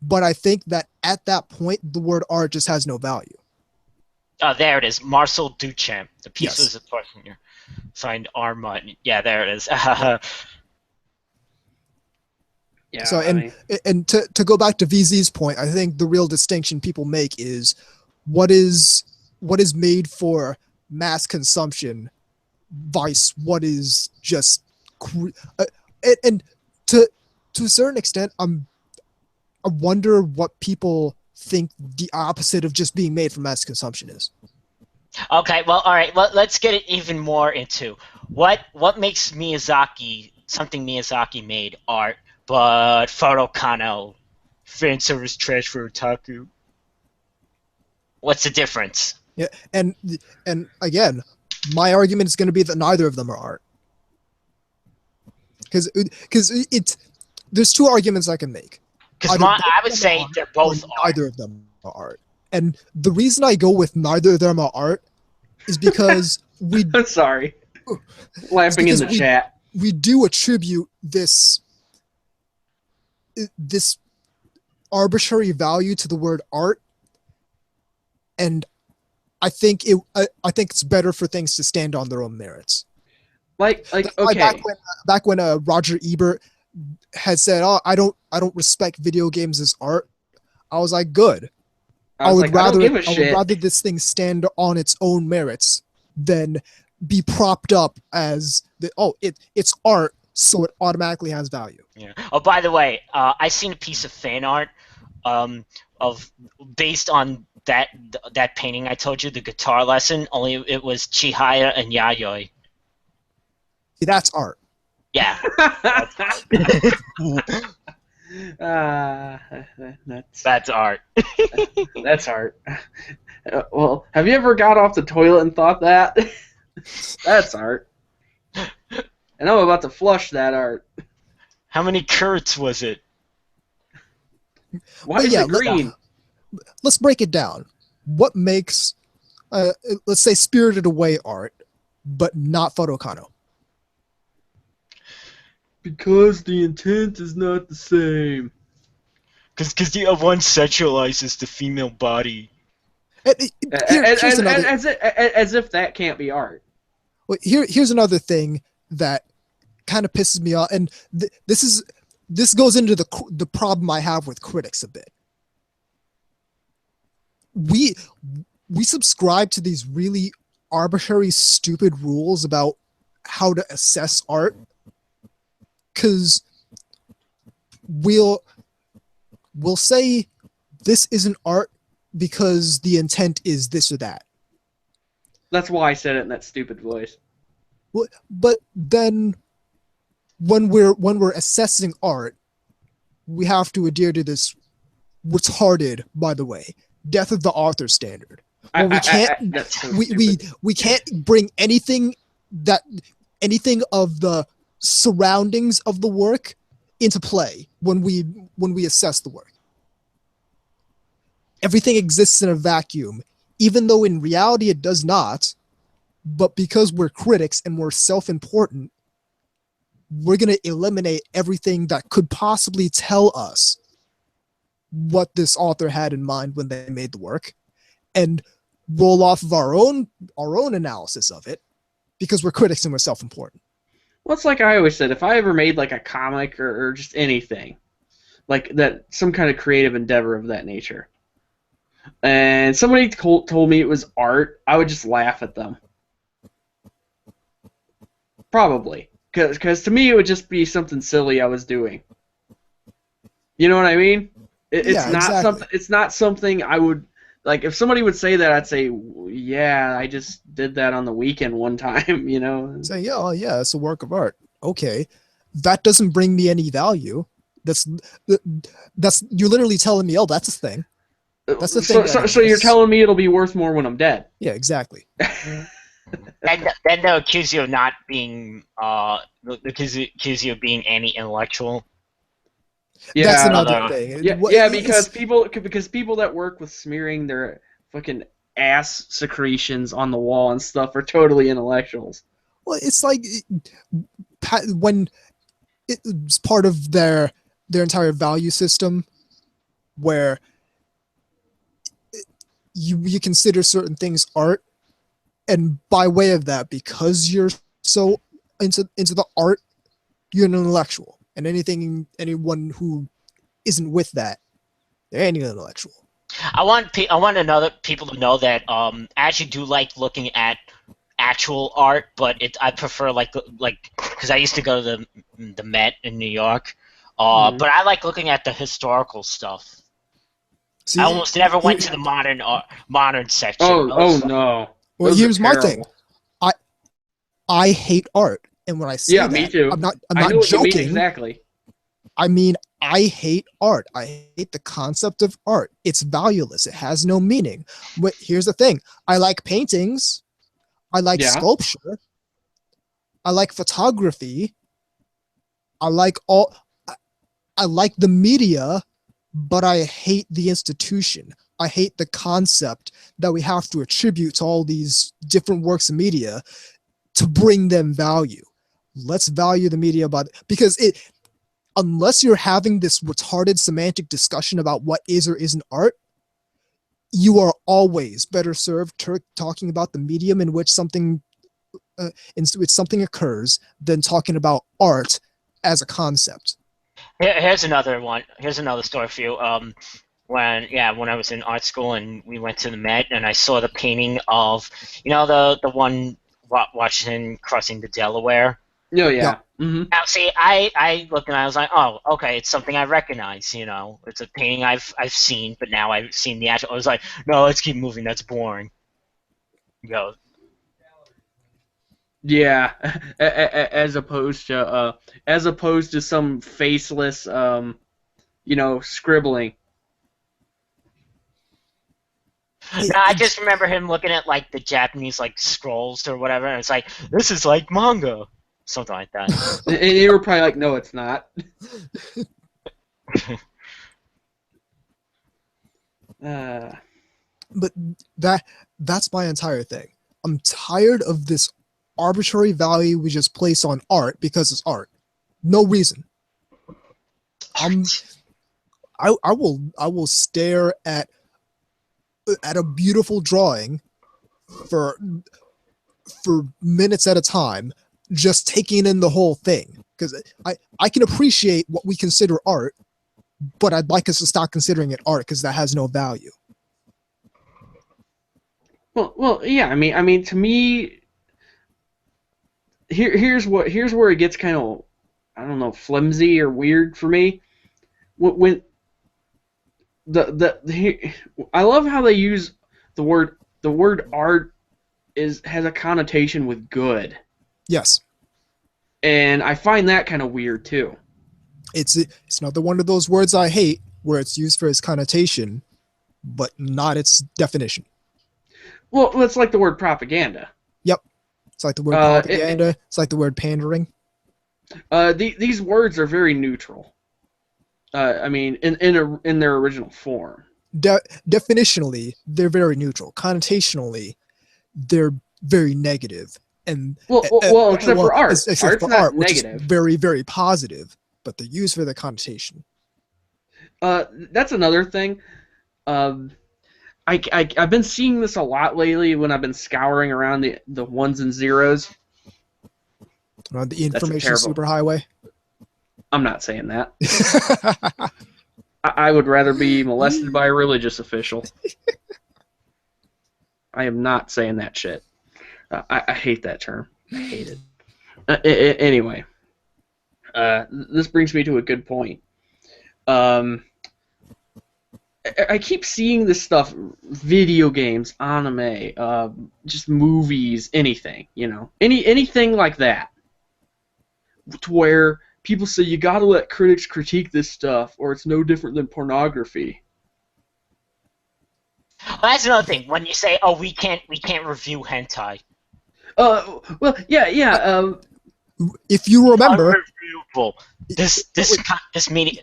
But I think that at that point, the word art just has no value. Oh, there it is. Marcel Duchamp. The piece was a question here. Signed R Mutt. Yeah, there it is. Yeah. So and to go back to VZ's point, I think the real distinction people make is what is made for mass consumption, vice what is just and to a certain extent, I wonder what people think the opposite of just being made for mass consumption is. Okay, well, all right. Let's get it even more into what makes something Miyazaki made art, but Photokano, fan service trash for otaku. What's the difference? Yeah, and again, my argument is going to be that neither of them are art. Because there's two arguments I can make. Because I would say they're both art. Neither of them are art. And the reason I go with neither of them are art is because I'm sorry. Laughing in the chat. We do attribute this arbitrary value to the word art, and I think it's better for things to stand on their own merits. Like okay. Back when Roger Ebert had said, "Oh, I don't respect video games as art," I was like, "Good." I would rather this thing stand on its own merits than be propped up as it's art, so it automatically has value. Yeah. Oh, by the way, I seen a piece of fan art based on that painting I told you, the guitar lesson. Only it was Chihaya and Yayoi. See, that's art. Yeah. That's art. That's art. Well, have you ever got off the toilet and thought that? That's art. And I'm about to flush that art. How many curts was it? Why is it green? Let's break it down. What makes, let's say, Spirited Away art, but not Photokano? Because the intent is not the same. Because the one sexualizes the female body. As if that can't be art. Well, here's another thing that kind of pisses me off, and this goes into the problem I have with critics a bit. We subscribe to these really arbitrary, stupid rules about how to assess art, because we'll say this isn't art because the intent is this or that. That's why I said it in that stupid voice. Well, but then when we're assessing art, we have to adhere to this retarded, by the way, death of the author standard. Well, we can't bring anything of the surroundings of the work into play when we assess the work. Everything exists in a vacuum, even though in reality it does not. But because we're critics and we're self-important, we're going to eliminate everything that could possibly tell us what this author had in mind when they made the work, and roll off of our own analysis of it, because we're critics and we're self-important. Well, it's like I always said, if I ever made like a comic or just anything, like that, some kind of creative endeavor of that nature, and somebody told me it was art, I would just laugh at them. Probably. Because to me it would just be something silly I was doing. You know what I mean? It's not something I would... Like, if somebody would say that, I'd say, yeah, I just did that on the weekend one time, you know? Say, yeah, it's a work of art. Okay. That doesn't bring me any value. That's you're literally telling me, that's a thing. That's the thing. So you're telling me it'll be worth more when I'm dead? Yeah, exactly. Then they'll accuse you of not being, accuse you of being anti-intellectual. Yeah, that's another thing. Yeah, because people that work with smearing their fucking ass secretions on the wall and stuff are totally intellectuals. Well, it's like when it's part of their entire value system, where you consider certain things art, and by way of that, because you're so into the art, you're an intellectual. And anyone who isn't with that, they're any intellectual. I want people to know that I actually do like looking at actual art, but I prefer like because I used to go to the Met in New York, but I like looking at the historical stuff. See, I almost never went to the modern section. Oh no. Well, here's my thing. I hate art. And when I say that, me too. I'm not joking. You mean exactly. I mean, I hate art. I hate the concept of art. It's valueless. It has no meaning. But here's the thing. I like paintings. I like sculpture. I like photography. I like the media, but I hate the institution. I hate the concept that we have to attribute to all these different works of media to bring them value. Let's value the media because unless you're having this retarded semantic discussion about what is or isn't art, you are always better served talking about the medium in which something occurs than talking about art as a concept. Here's another one. Here's another story for you. When I was in art school and we went to the Met and I saw the painting of, the one Washington crossing the Delaware. Oh, yeah. Mm-hmm. Now, see, I looked and I was like, oh, okay, it's something I recognize, It's a painting I've seen, but now I've seen the actual... I was like, no, let's keep moving, that's boring. Go. Yeah, as opposed to some faceless, scribbling. No, I just remember him looking at, like, the Japanese, like, scrolls or whatever, and it's like, this is like manga. Something like that. And they were probably like, no, it's not. But that's my entire thing. I'm tired of this arbitrary value we just place on art because it's art. No reason. I will stare at a beautiful drawing for minutes at a time, just taking in the whole thing, because I can appreciate what we consider art, but I'd like us to stop considering it art because that has no value. Well, yeah. I mean, to me, here's where it gets kind of, I don't know, flimsy or weird for me. When I love how they use the word art has a connotation with good. Yes. And I find that kind of weird too. It's another one of those words I hate where it's used for its connotation, but not its definition. Well, it's like the word propaganda. Yep. It's like the word propaganda. It's like the word pandering. These words are very neutral. I mean, in their original form. Definitionally, they're very neutral. Connotationally, they're very negative. And well, except for art. Except Art's for not art, which negative. is very, very positive, but they're used for the connotation. That's another thing. I've been seeing this a lot lately when I've been scouring around the ones and zeros. On the information superhighway. I'm not saying that. I would rather be molested by a religious official. I am not saying that shit. I hate that term. I hate it. Anyway, this brings me to a good point. I keep seeing this stuff, video games, anime, just movies, anything, anything like that, to where people say you gotta let critics critique this stuff, or it's no different than pornography. Well, that's another thing. When you say, "Oh, we can't review hentai." Well, yeah. If you remember, unreviewable. This meeting.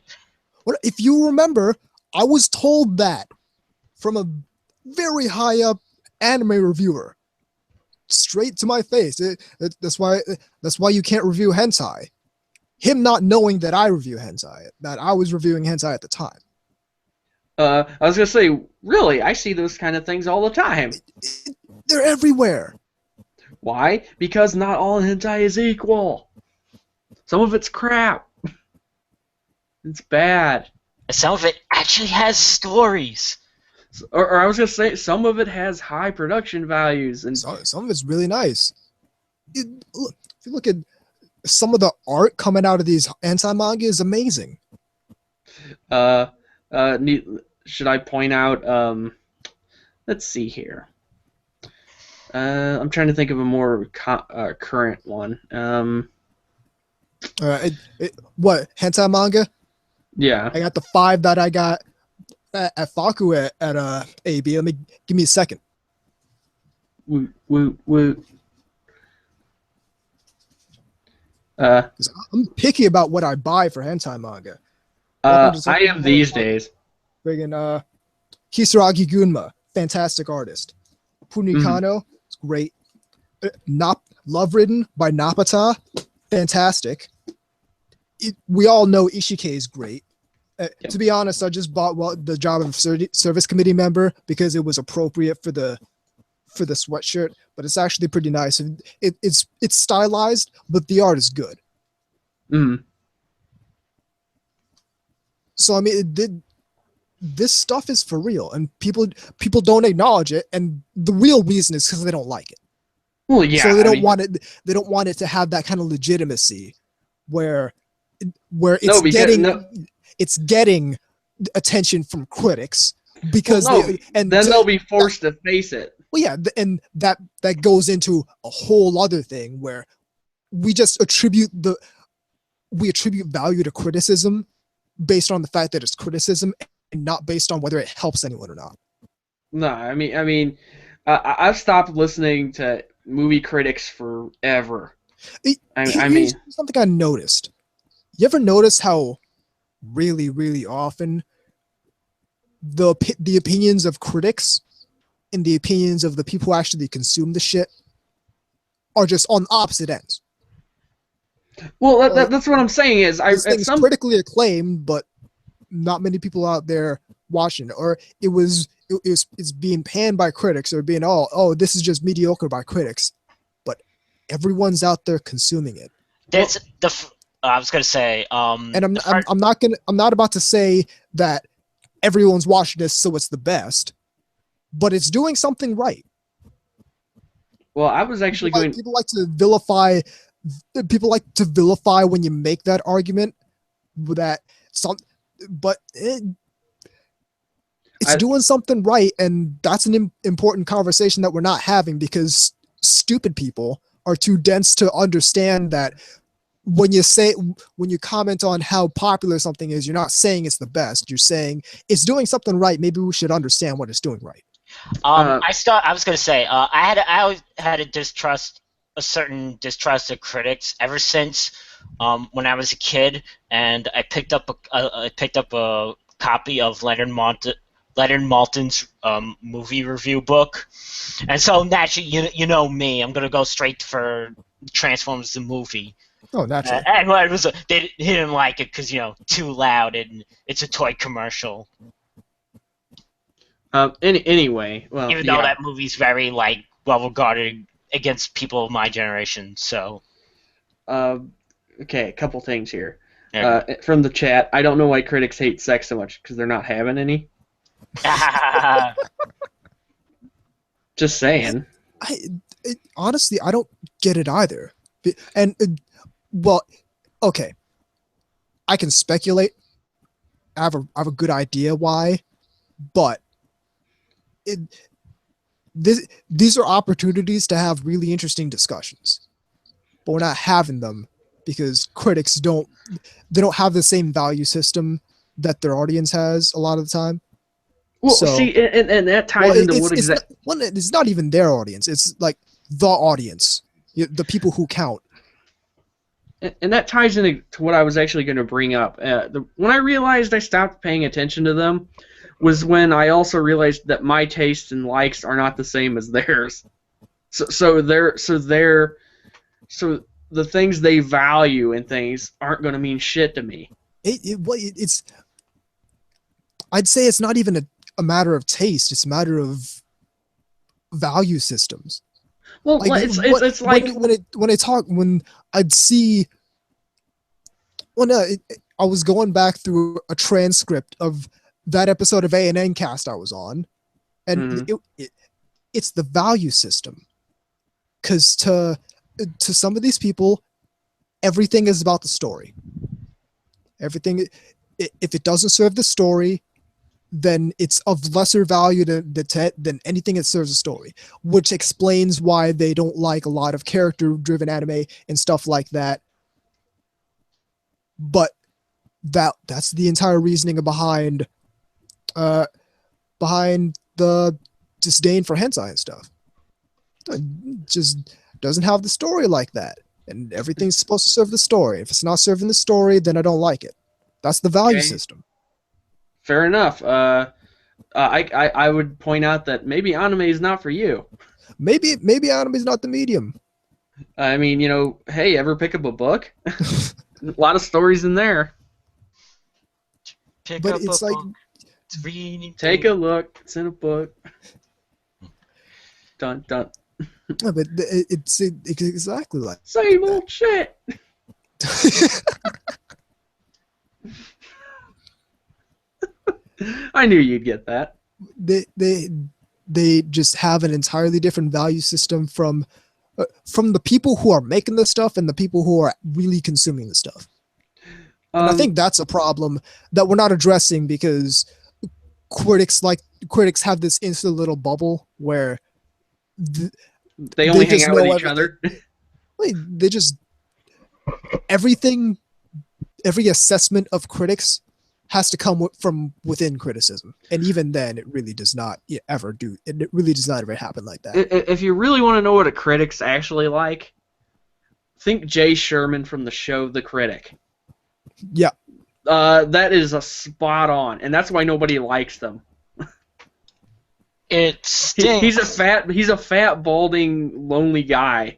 If you remember, I was told that from a very high up anime reviewer, straight to my face. That's why you can't review hentai. Him not knowing that I review hentai, that I was reviewing hentai at the time. I was gonna say, really, I see those kind of things all the time. They're everywhere. Why? Because not all hentai is equal. Some of it's crap. It's bad. Some of it actually has stories. Or I was gonna say, some of it has high production values, and some of it's really nice. If you look at some of the art coming out of these anti-manga, is amazing. Should I point out? Let's see here. I'm trying to think of a more current one. What hentai manga? Yeah. I got the 5 that I got at Faku at AB. Give me a second. Woo. I'm picky about what I buy for hentai manga. I am these days. Friggin' Kisaragi Gunma, fantastic artist. Punikano, it's great. Love Ridden by Napata, fantastic. We all know Ishike is great. To be honest, I just bought the job of service committee member because it was appropriate for the sweatshirt, but it's actually pretty nice. It's stylized, but the art is good. So I mean, this stuff is for real, and people don't acknowledge it, and the real reason is because they don't like it. Well, yeah. So they don't want it. They don't want it to have that kind of legitimacy, where it's getting attention from critics because they'll be forced to face it. Well, yeah, and that goes into a whole other thing where we just attribute value to criticism based on the fact that it's criticism and not based on whether it helps anyone or not. No, I mean, I've stopped listening to movie critics forever. Here's something I noticed. You ever notice how really, really often the opinions of critics and the opinions of the people who actually consume the shit are just on opposite ends? Well, that's what I'm saying is it's critically acclaimed, but not many people out there watching it, or it's being panned by critics, or being this is just mediocre by critics, but everyone's out there consuming it. I was gonna say, and I'm not about to say that everyone's watching this so it's the best, but it's doing something right. Well, I was actually people like to vilify. People like to vilify when you make that argument. But it's doing something right, and that's an important conversation that we're not having because stupid people are too dense to understand that. When you comment on how popular something is, you're not saying it's the best. You're saying it's doing something right. Maybe we should understand what it's doing right. I was gonna say I always had a certain distrust of critics ever since when I was a kid, and I picked up a copy of Leonard Maltin's movie review book, and so naturally, you know me, I'm gonna go straight for Transformers the movie. Oh, naturally. And what it was, he didn't like it because too loud and it's a toy commercial. Anyway, well, Even though that movie's very well regarded against people of my generation, so. Okay, a couple things here. From the chat, I don't know why critics hate sex so much because they're not having any. Just saying. Honestly, I don't get it either. And well, okay, I can speculate. I have a good idea why, but these are opportunities to have really interesting discussions, but we're not having them because critics don't have the same value system that their audience has a lot of the time. Well, see, and that ties into what exactly. It's not even their audience. It's like the audience, the people who count. And that ties into what I was actually going to bring up. When I realized I stopped paying attention to them was when I also realized that my tastes and likes are not the same as theirs. So the things they value in things aren't going to mean shit to me. I'd say it's not even a matter of taste. It's a matter of value systems. Well, it's like when I'd see when I was going back through a transcript of that episode of A&N Cast I was on, and it's the value system. Because to some of these people, everything is about the story. Everything, if it doesn't serve the story, then it's of lesser value than anything that serves a story, which explains why they don't like a lot of character-driven anime and stuff like that. But that's the entire reasoning behind the disdain for hentai and stuff. It just doesn't have the story like that, and everything's supposed to serve the story. If it's not serving the story, then I don't like it. That's the value system. Fair enough. I would point out that maybe anime is not for you. Maybe anime is not the medium. I mean, hey, ever pick up a book? A lot of stories in there. Take but it's like, take a look. It's in a book. Dun dun. No, but it's exactly like same old shit. I knew you'd get that. They just have an entirely different value system from the people who are making the stuff and the people who are really consuming the stuff. And I think that's a problem that we're not addressing because critics have this instant little bubble where they only hang out with each other. They just every assessment of critics has to come from within criticism, and even then, it really does not ever do. It really does not ever happen like that. If you really want to know what a critic's actually like, think Jay Sherman from the show The Critic. Yeah. That is a spot on, and that's why nobody likes them. It stinks. He's a fat, balding, lonely guy.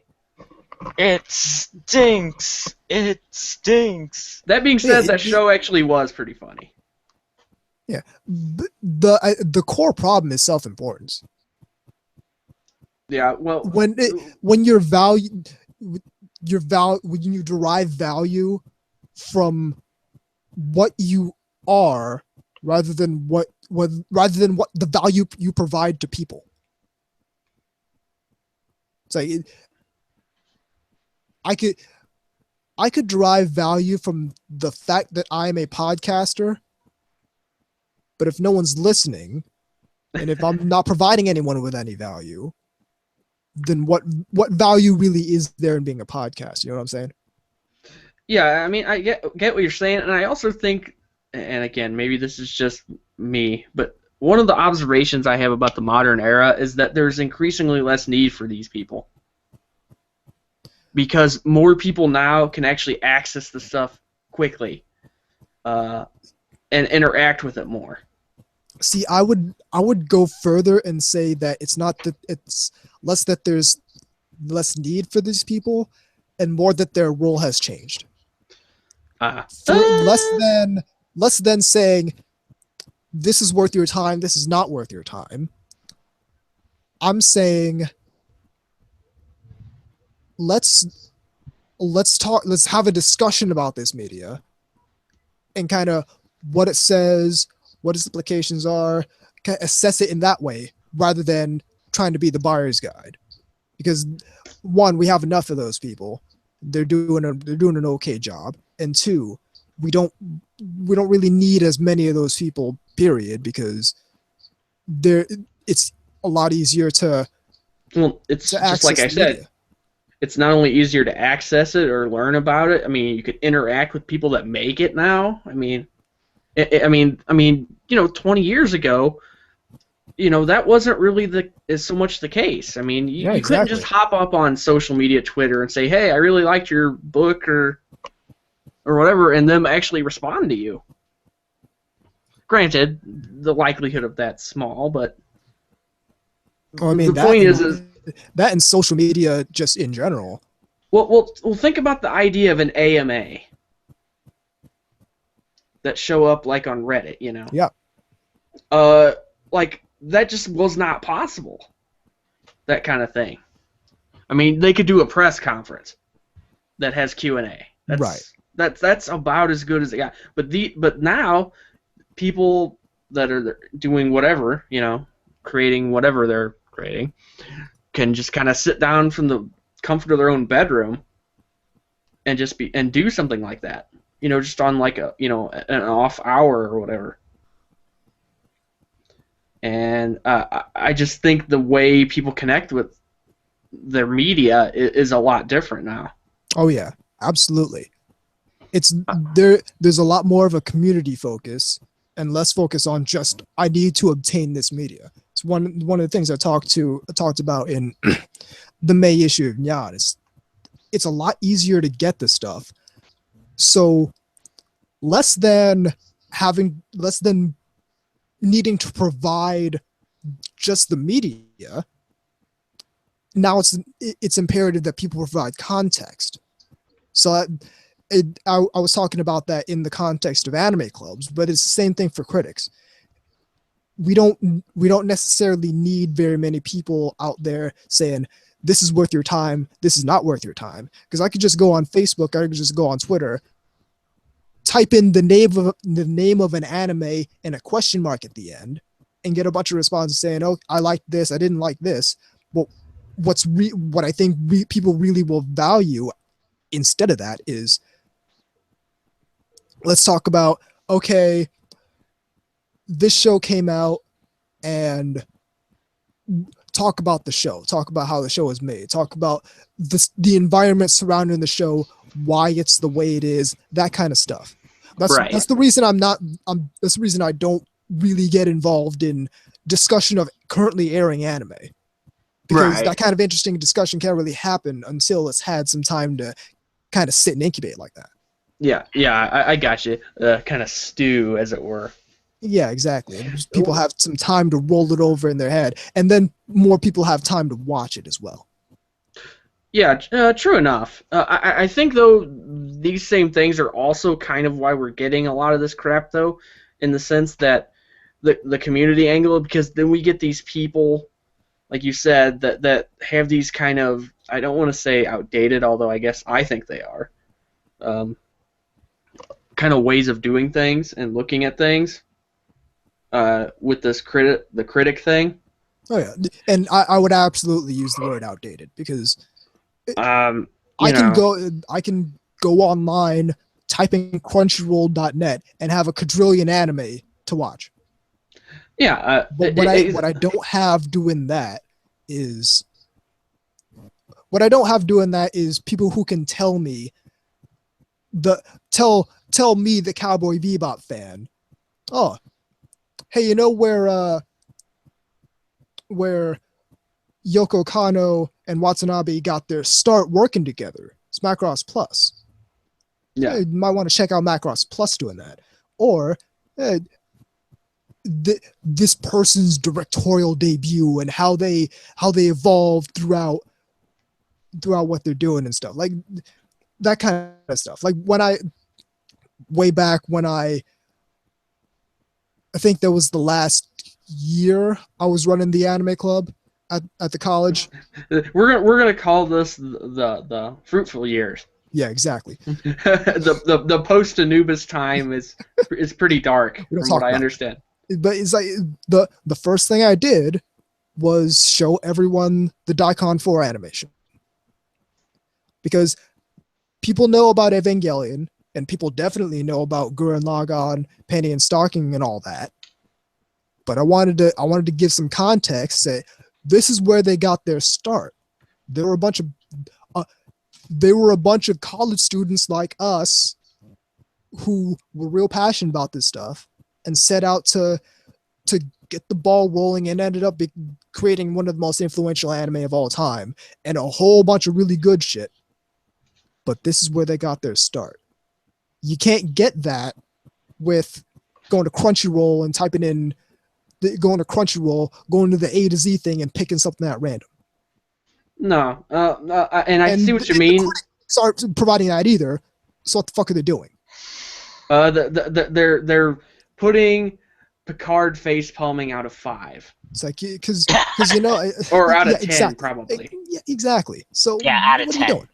It stinks. It stinks. That being said, that show actually was pretty funny. Yeah, the core problem is self-importance. Yeah, well, when you derive value from what you are rather than what the value you provide to people. It's like I could derive value from the fact that I'm a podcaster, but if no one's listening, and if I'm not providing anyone with any value, then what value really is there in being a podcast? You know what I'm saying? Yeah, I mean, I get what you're saying, and I also think, and again, maybe this is just me, but one of the observations I have about the modern era is that there's increasingly less need for these people. because more people now can actually access the stuff quickly and interact with it more. See, I would go further and say that it's not that it's less that there's less need for these people, and more that their role has changed. Less than saying this is worth your time, this is not worth your time. I'm saying let's have a discussion about this media and kind of what it says, what its implications are, kind of assess it in that way rather than trying to be the buyer's guide. Because one, we have enough of those people. They're doing an okay job. And two, we don't really need as many of those people, period, because it's a lot easier to it's just like I said, media. It's not only easier to access it or learn about it. I mean, you could interact with people that make it now. I mean, 20 years ago, that wasn't really so much the case. I mean, you couldn't just hop up on social media, Twitter, and say, "Hey, I really liked your book," or whatever, and them actually respond to you. Granted, the likelihood of that's small, but the point is that and social media just in general. Well, think about the idea of an AMA that show up like on Reddit, Yeah. Like that just was not possible. That kind of thing. I mean, they could do a press conference that has Q&A. Right. That's about as good as it got. But now people that are doing whatever, creating whatever they're creating, can just kind of sit down from the comfort of their own bedroom and do something like that. Just on like an off hour or whatever. And I just think the way people connect with their media is a lot different now. Oh yeah, absolutely. There's a lot more of a community focus and less focus on just I need to obtain this media. It's one of the things I talked about in the May issue of Nyan. It's a lot easier to get this stuff. So less than needing to provide just the media, now it's imperative that people provide context. So I was talking about that in the context of anime clubs, but it's the same thing for critics. We don't necessarily need very many people out there saying this is worth your time, this is not worth your time. Because I could just go on Facebook, I could just go on Twitter, type in the name of an anime and a question mark at the end, and get a bunch of responses saying, "Oh, I liked this, I didn't like this." But what I think people really will value instead of that is, let's talk about, okay, this show came out, and talk about the show, talk about how the show is made, talk about the environment surrounding the show, why it's the way it is, that kind of stuff. That's the reason that's the reason I don't really get involved in discussion of currently airing anime, because that kind of interesting discussion can't really happen until it's had some time to kind of sit and incubate like that. Yeah, I got you. Kind of stew, as it were. Yeah, exactly. People have some time to roll it over in their head, and then more people have time to watch it as well. Yeah, true enough. I think, though, these same things are also kind of why we're getting a lot of this crap, though, in the sense that the community angle, because then we get these people, like you said, that have these kind of, I don't want to say outdated, although I guess I think they are, kind of ways of doing things and looking at things with this the critic thing. Oh, yeah. And I would absolutely use the word outdated, because I can go online, type in crunchyroll.net, and have a quadrillion anime to watch. Yeah. But what I don't have doing that is people who can tell me tell me, the Cowboy Bebop fan, oh, hey, where Yoko Kanno and Watanabe got their start working together. It's Macross Plus. Yeah. You might want to check out Macross Plus doing that. Or this person's directorial debut and how they evolved throughout what they're doing and stuff. Like that kind of stuff. Like way back when I think that was the last year I was running the anime club at the college. We're gonna call this the fruitful years. Yeah, exactly. the post Anubis time is pretty dark from what I understand. But it's like the first thing I did was show everyone the Daikon 4 animation. Because people know about Evangelion, and people definitely know about Gurren Lagann, Penny and Stocking and all that. But I wanted to give some context, say this is where they got their start. There were a bunch of college students like us who were real passionate about this stuff and set out to get the ball rolling and ended up creating one of the most influential anime of all time and a whole bunch of really good shit. But this is where they got their start. You can't get that with going to Crunchyroll and typing in, going to Crunchyroll, going to the A to Z thing and picking something at random. No, and I see what you mean. Aren't providing that either. So what the fuck are they doing? They're putting Picard face palming out of 5. It's like because you know, or out of 10 exactly. probably. Yeah, exactly. So out of what 10. Are you doing?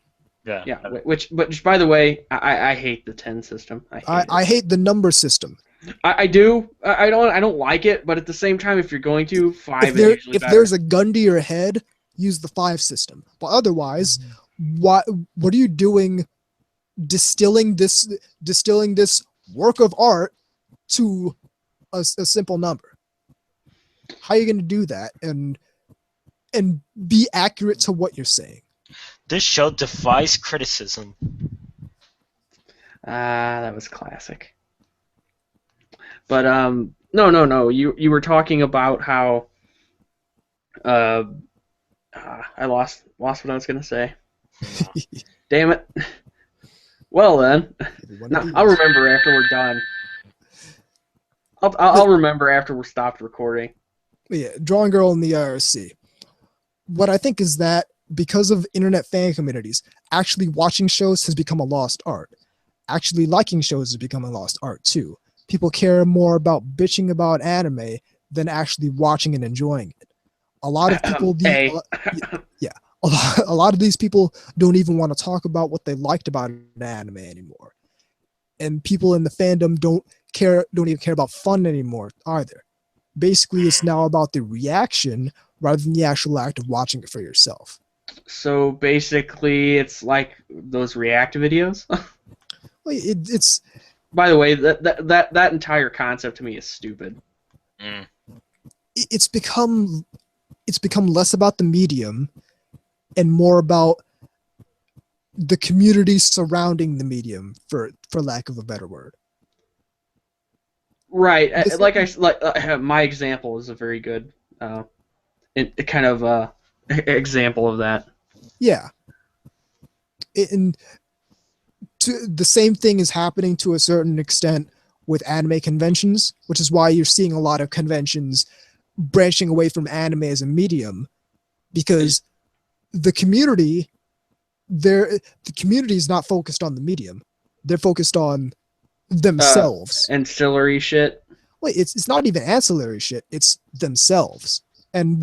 Yeah. Which by the way, I hate the 10 system. I hate the number system. I do. I don't like it, but at the same time, if you're going to 5, if there's a gun to your head, use the 5 system. But otherwise, what are you doing? Distilling this work of art to a simple number. How are you going to do that and be accurate to what you're saying? This show defies criticism. That was classic. But no. You were talking about how I lost what I was gonna say. Damn it. Well then, no, I'll remember after we're done. I'll remember after we're stopped recording. Yeah, Drawing Girl in the IRC. What I think is that because of internet fan communities, actually watching shows has become a lost art. Actually liking shows has become a lost art too. People care more about bitching about anime than actually watching and enjoying it. A lot of people, a lot of these people don't even want to talk about what they liked about an anime anymore. And people in the fandom don't even care about fun anymore either. Basically, it's now about the reaction rather than the actual act of watching it for yourself. So basically, it's like those React videos. Well, it's. By the way, that entire concept to me is stupid. It's become less about the medium and more about the community surrounding the medium, for lack of a better word. Right. My example is a very good kind of example of that. Yeah. The same thing is happening to a certain extent with anime conventions, which is why you're seeing a lot of conventions branching away from anime as a medium, because the community is not focused on the medium. They're focused on themselves. Ancillary shit. Wait, it's not even ancillary shit. It's themselves. And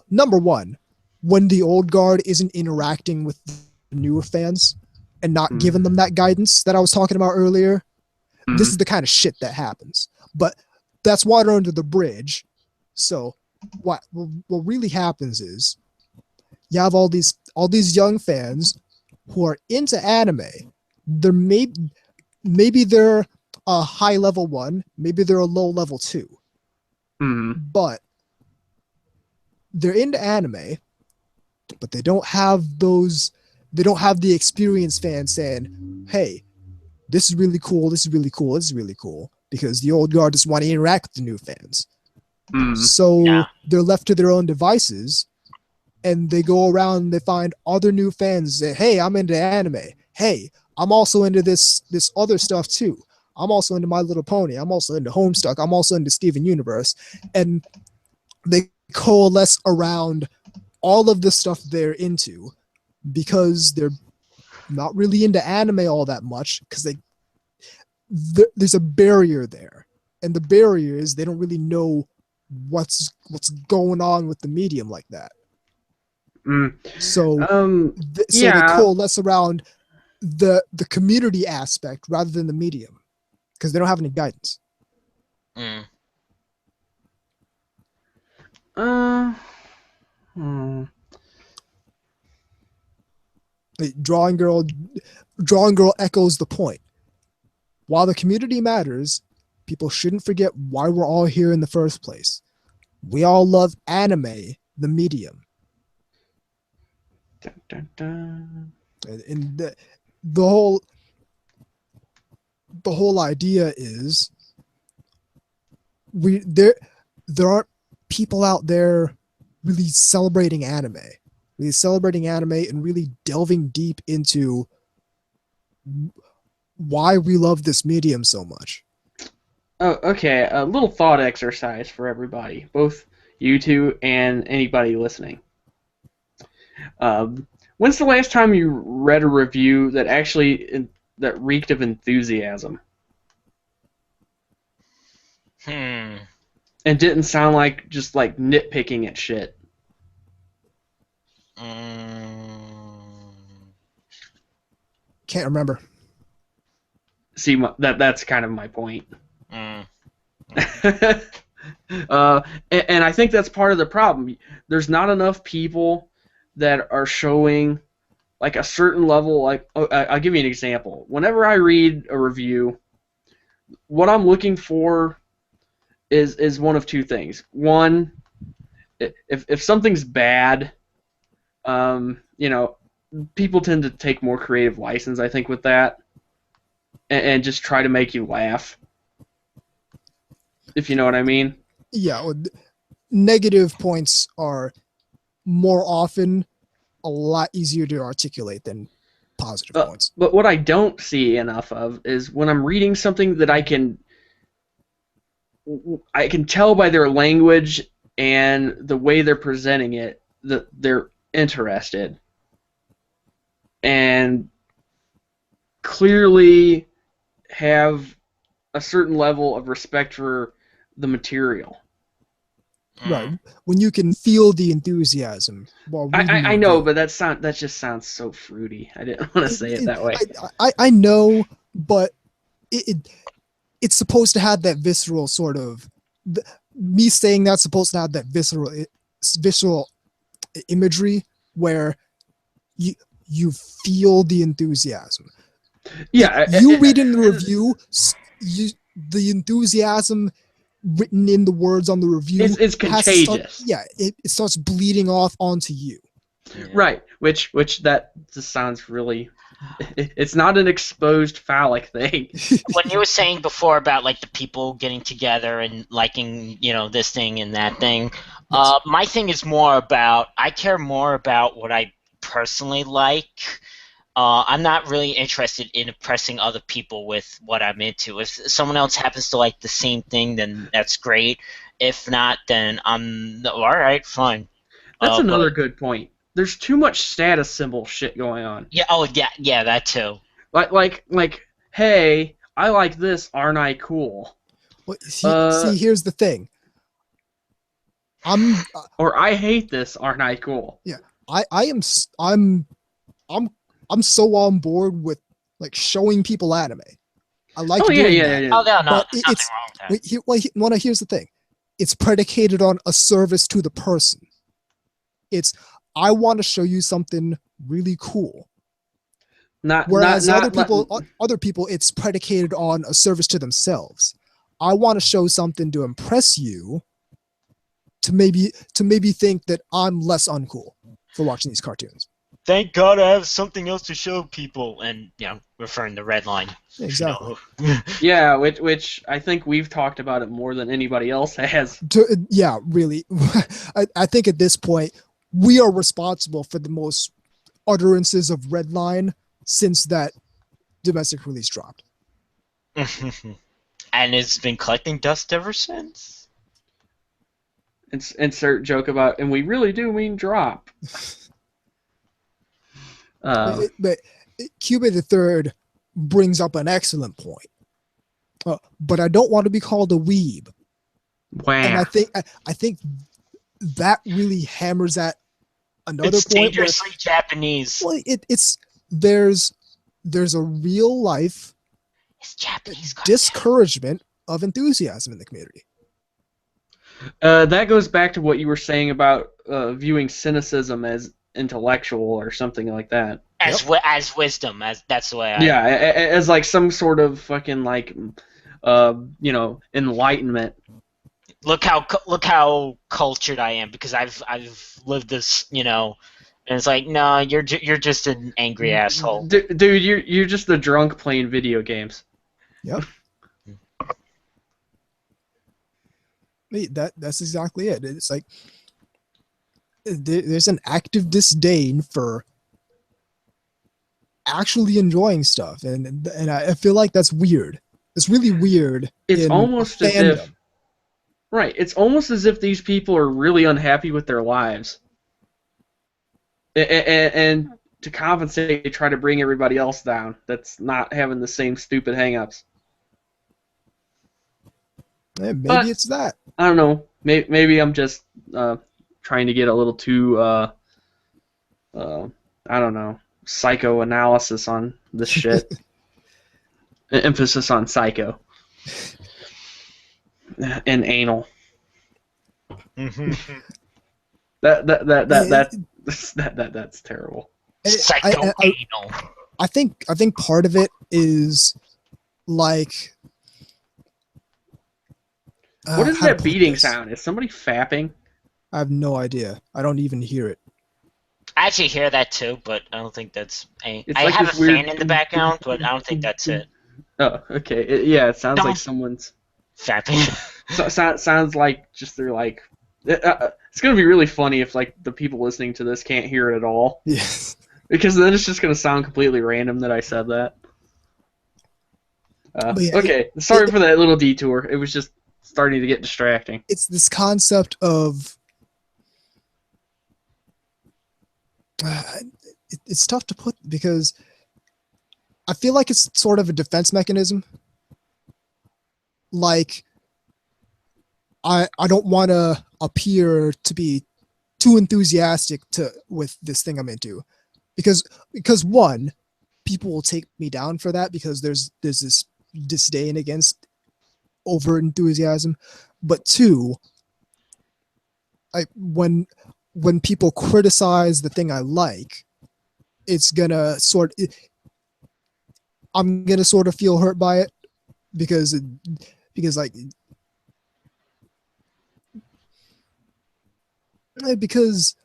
number one, when the old guard isn't interacting with the newer fans and not giving them that guidance that I was talking about earlier, this is the kind of shit that happens. But that's water under the bridge. So what really happens is you have all these young fans who are into anime. They're maybe they're a high level 1, maybe they're a low level 2. But they're into anime, but they don't have the experienced fans saying, hey, this is really cool, this is really cool, this is really cool, because the old guard doesn't want to interact with the new fans. So they're left to their own devices, and they go around and they find other new fans. Say, hey, I'm into anime. Hey, I'm also into this other stuff too. I'm also into My Little Pony. I'm also into Homestuck. I'm also into Steven Universe. And they coalesce around all of the stuff they're into because they're not really into anime all that much because there's a barrier there. And the barrier is they don't really know what's going on with the medium like that. So they coalesce around the community aspect rather than the medium because they don't have any guidance. Drawing Girl echoes the point. While the community matters, people shouldn't forget why we're all here in the first place. We all love anime, the medium. Dun, dun, dun. And the whole idea is there aren't people out there really celebrating anime and really delving deep into why we love this medium so much. Oh, okay. A little thought exercise for everybody, both you two and anybody listening. When's the last time you read a review that actually that reeked of enthusiasm? And didn't sound like just like nitpicking at shit. Can't remember. See, that's kind of my point. And I think that's part of the problem. There's not enough people that are showing like a certain level. Like, I'll give you an example. Whenever I read a review, what I'm looking for is one of two things. One, if something's bad, people tend to take more creative license, I think, with that, and just try to make you laugh. If you know what I mean. Yeah, well, negative points are more often a lot easier to articulate than positive points. But what I don't see enough of is when I'm reading something that I can tell by their language and the way they're presenting it that they're interested and clearly have a certain level of respect for the material. Right. When you can feel the enthusiasm while reading I know, but that just sounds so fruity. I didn't want to say it that way. I know, but it's supposed to have that visceral sort of me saying that's supposed to have that visceral imagery where you feel the enthusiasm. Yeah, you read in the review, the enthusiasm written in the words on the review is contagious. It starts bleeding off onto you. Right, which that just sounds really. It's not an exposed phallic thing. When you were saying before about like the people getting together and liking, this thing and that thing, yes. My thing is more about I care more about what I personally like. I'm not really interested in impressing other people with what I'm into. If someone else happens to like the same thing, then that's great. If not, then I'm all right, fine. That's another good point. There's too much status symbol shit going on. Yeah. Oh, yeah, that too. Like, hey, I like this. Aren't I cool? Well, see, here's the thing. Or I hate this. Aren't I cool? Yeah, I'm so on board with like showing people anime. I like doing that. Oh, no, nothing wrong with that. Here's the thing. It's predicated on a service to the person. I want to show you something really cool. Whereas other people, it's predicated on a service to themselves. I want to show something to impress you, to maybe think that I'm less uncool for watching these cartoons. Thank God I have something else to show people, and referring to Redline. Exactly. Yeah, which I think we've talked about it more than anybody else has. Yeah, really. I think at this point, we are responsible for the most utterances of Redline since that domestic release dropped. And it's been collecting dust ever since. Insert joke about, and we really do mean drop. But Cuba the Third brings up an excellent point. But I don't want to be called a weeb. Wow. And I think that really hammers at another It's point. dangerously Japanese. Well, there's a real life It's Japanese discouragement of enthusiasm in the community. That goes back to what you were saying about viewing cynicism as intellectual or something like that. As wisdom, that's the way I... Yeah, as like some sort of fucking like, enlightenment. Look how cultured I am because I've lived this, and it's like, no, you're just an angry asshole. Dude, you're just a drunk playing video games. Yep. That's exactly it. It's like there's an active disdain for actually enjoying stuff, and I feel like that's weird. It's really weird. It's almost as if, right? It's almost as if these people are really unhappy with their lives, and to compensate, they try to bring everybody else down that's not having the same stupid hang-ups. Maybe it's that. I don't know. Maybe I'm just trying to get a little too, I don't know, psychoanalysis on this shit. Emphasis on psycho. And anal. That's terrible. Psycho-anal. I think part of it is like... what is that beating sound? Is somebody fapping? I have no idea. I don't even hear it. I actually hear that too, but I don't think that's I like have a this weird... fan in the background, but I don't think that's it. Oh, okay. It sounds like someone's fapping. Sounds like just they're like... it's going to be really funny if like the people listening to this can't hear it at all. Yes. Because then it's just going to sound completely random that I said that. Okay, sorry for that little detour. It was just starting to get distracting. It's this concept of... it's tough to put because I feel like it's sort of a defense mechanism. Like, I don't want to appear to be too enthusiastic with this thing I'm into, because one, people will take me down for that because there's this disdain against over enthusiasm, but two, when people criticize the thing I like, I'm gonna sort of feel hurt by it because like because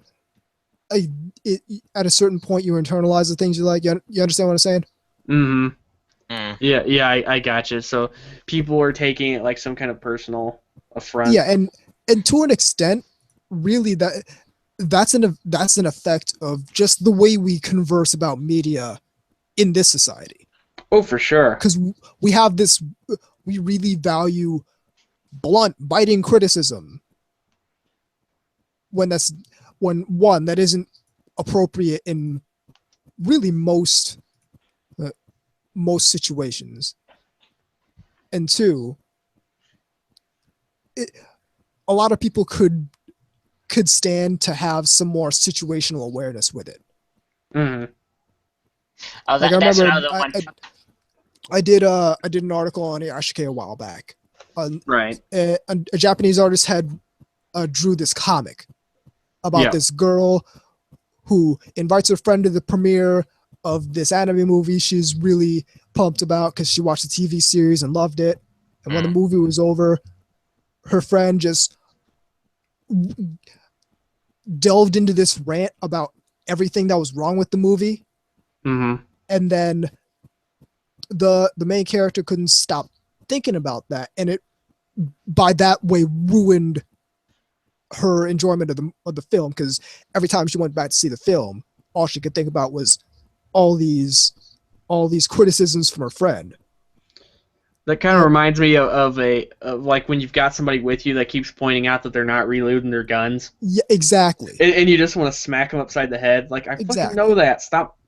at a certain point you internalize the things you like. You understand what I'm saying? Mm-hmm. Yeah, I gotcha. So people are taking it like some kind of personal affront. Yeah, and to an extent, really that's an effect of just the way we converse about media in this society. Oh, for sure. Because we really value blunt, biting criticism when that isn't appropriate in really most situations. And two, a lot of people could stand to have some more situational awareness with it. Mm-hmm. Oh, like I that's remember another one. I did an article on Ashike a while back. Right. A Japanese artist had drew this comic about this girl who invites her friend to the premiere of this anime movie she's really pumped about because she watched the TV series and loved it. And when the movie was over, her friend just delved into this rant about everything that was wrong with the movie. Mm-hmm. And then the main character couldn't stop thinking about that, and it by that way ruined her enjoyment of the film, because every time she went back to see the film, all she could think about was all these criticisms from her friend. That kind of reminds me of like when you've got somebody with you that keeps pointing out that they're not reloading their guns. Yeah, exactly. And you just want to smack them upside the head. Like, I fucking know that. Stop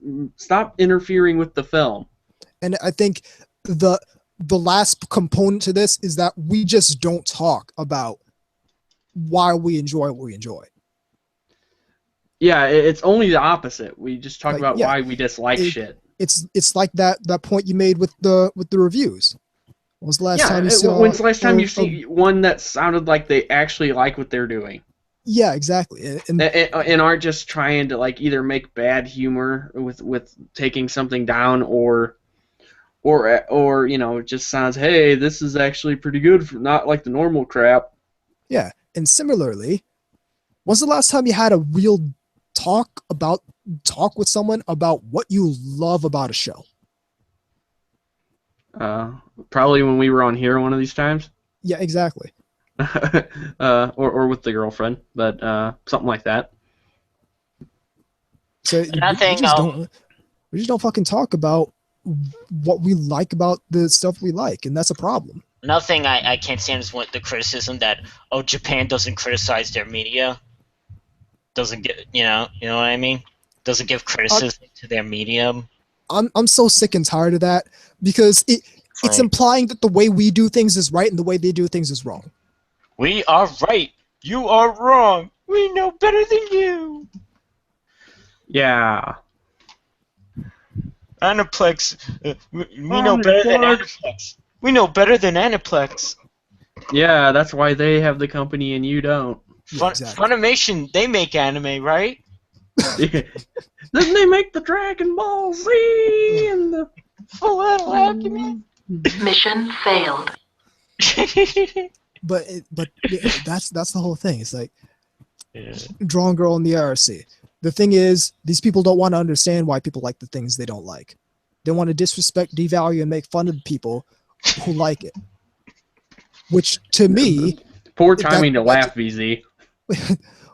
interfering with the film. And I think the last component to this is that we just don't talk about why we enjoy what we enjoy. Yeah, it's only the opposite. We just talk about why we dislike shit. It's like that point you made with the reviews. When was the last time you saw? When's the last time you see one that sounded like they actually like what they're doing? Yeah, exactly. And aren't just trying to like either make bad humor with taking something down or you know, it just sounds, hey, this is actually pretty good for not like the normal crap. Yeah, and similarly, when's the last time you had a real talk with someone about what you love about a show? Probably when we were on here one of these times. Yeah, exactly. Or with the girlfriend, but something like that. So we just don't fucking talk about what we like about the stuff we like, and that's a problem. Another thing I can't stand is the criticism that Japan doesn't criticize their media, doesn't get you know what I mean, doesn't give criticism to their medium. I'm so sick and tired of that, because it's implying that the way we do things is right and the way they do things is wrong. We are right. You are wrong. We know better than you. Yeah. Aniplex. We know better than Aniplex. We know better than Aniplex. Yeah, that's why they have the company and you don't. Funimation, they make anime, right? Then they make the Dragon Ball Z and the Full Metal Alchemist. Mission failed. But that's the whole thing. It's like Drawn Girl in the IRC. The thing is, these people don't want to understand why people like the things they don't like. They want to disrespect, devalue, and make fun of people who like it. Which, to me... Poor timing to laugh, VZ.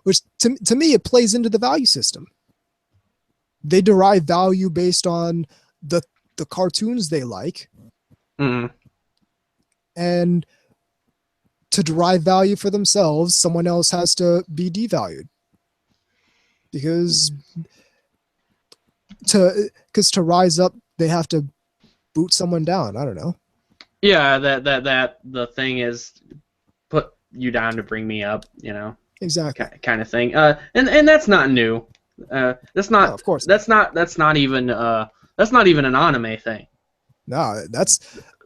Which, to me, it plays into the value system. They derive value based on the cartoons they like. Mm. And to derive value for themselves, someone else has to be devalued. Because to rise up, they have to boot someone down. I don't know. Yeah, that the thing is put you down to bring me up, you know. Exactly. Kind of thing. And that's not new. That's not. No, of course. That's not even an anime thing. No, that's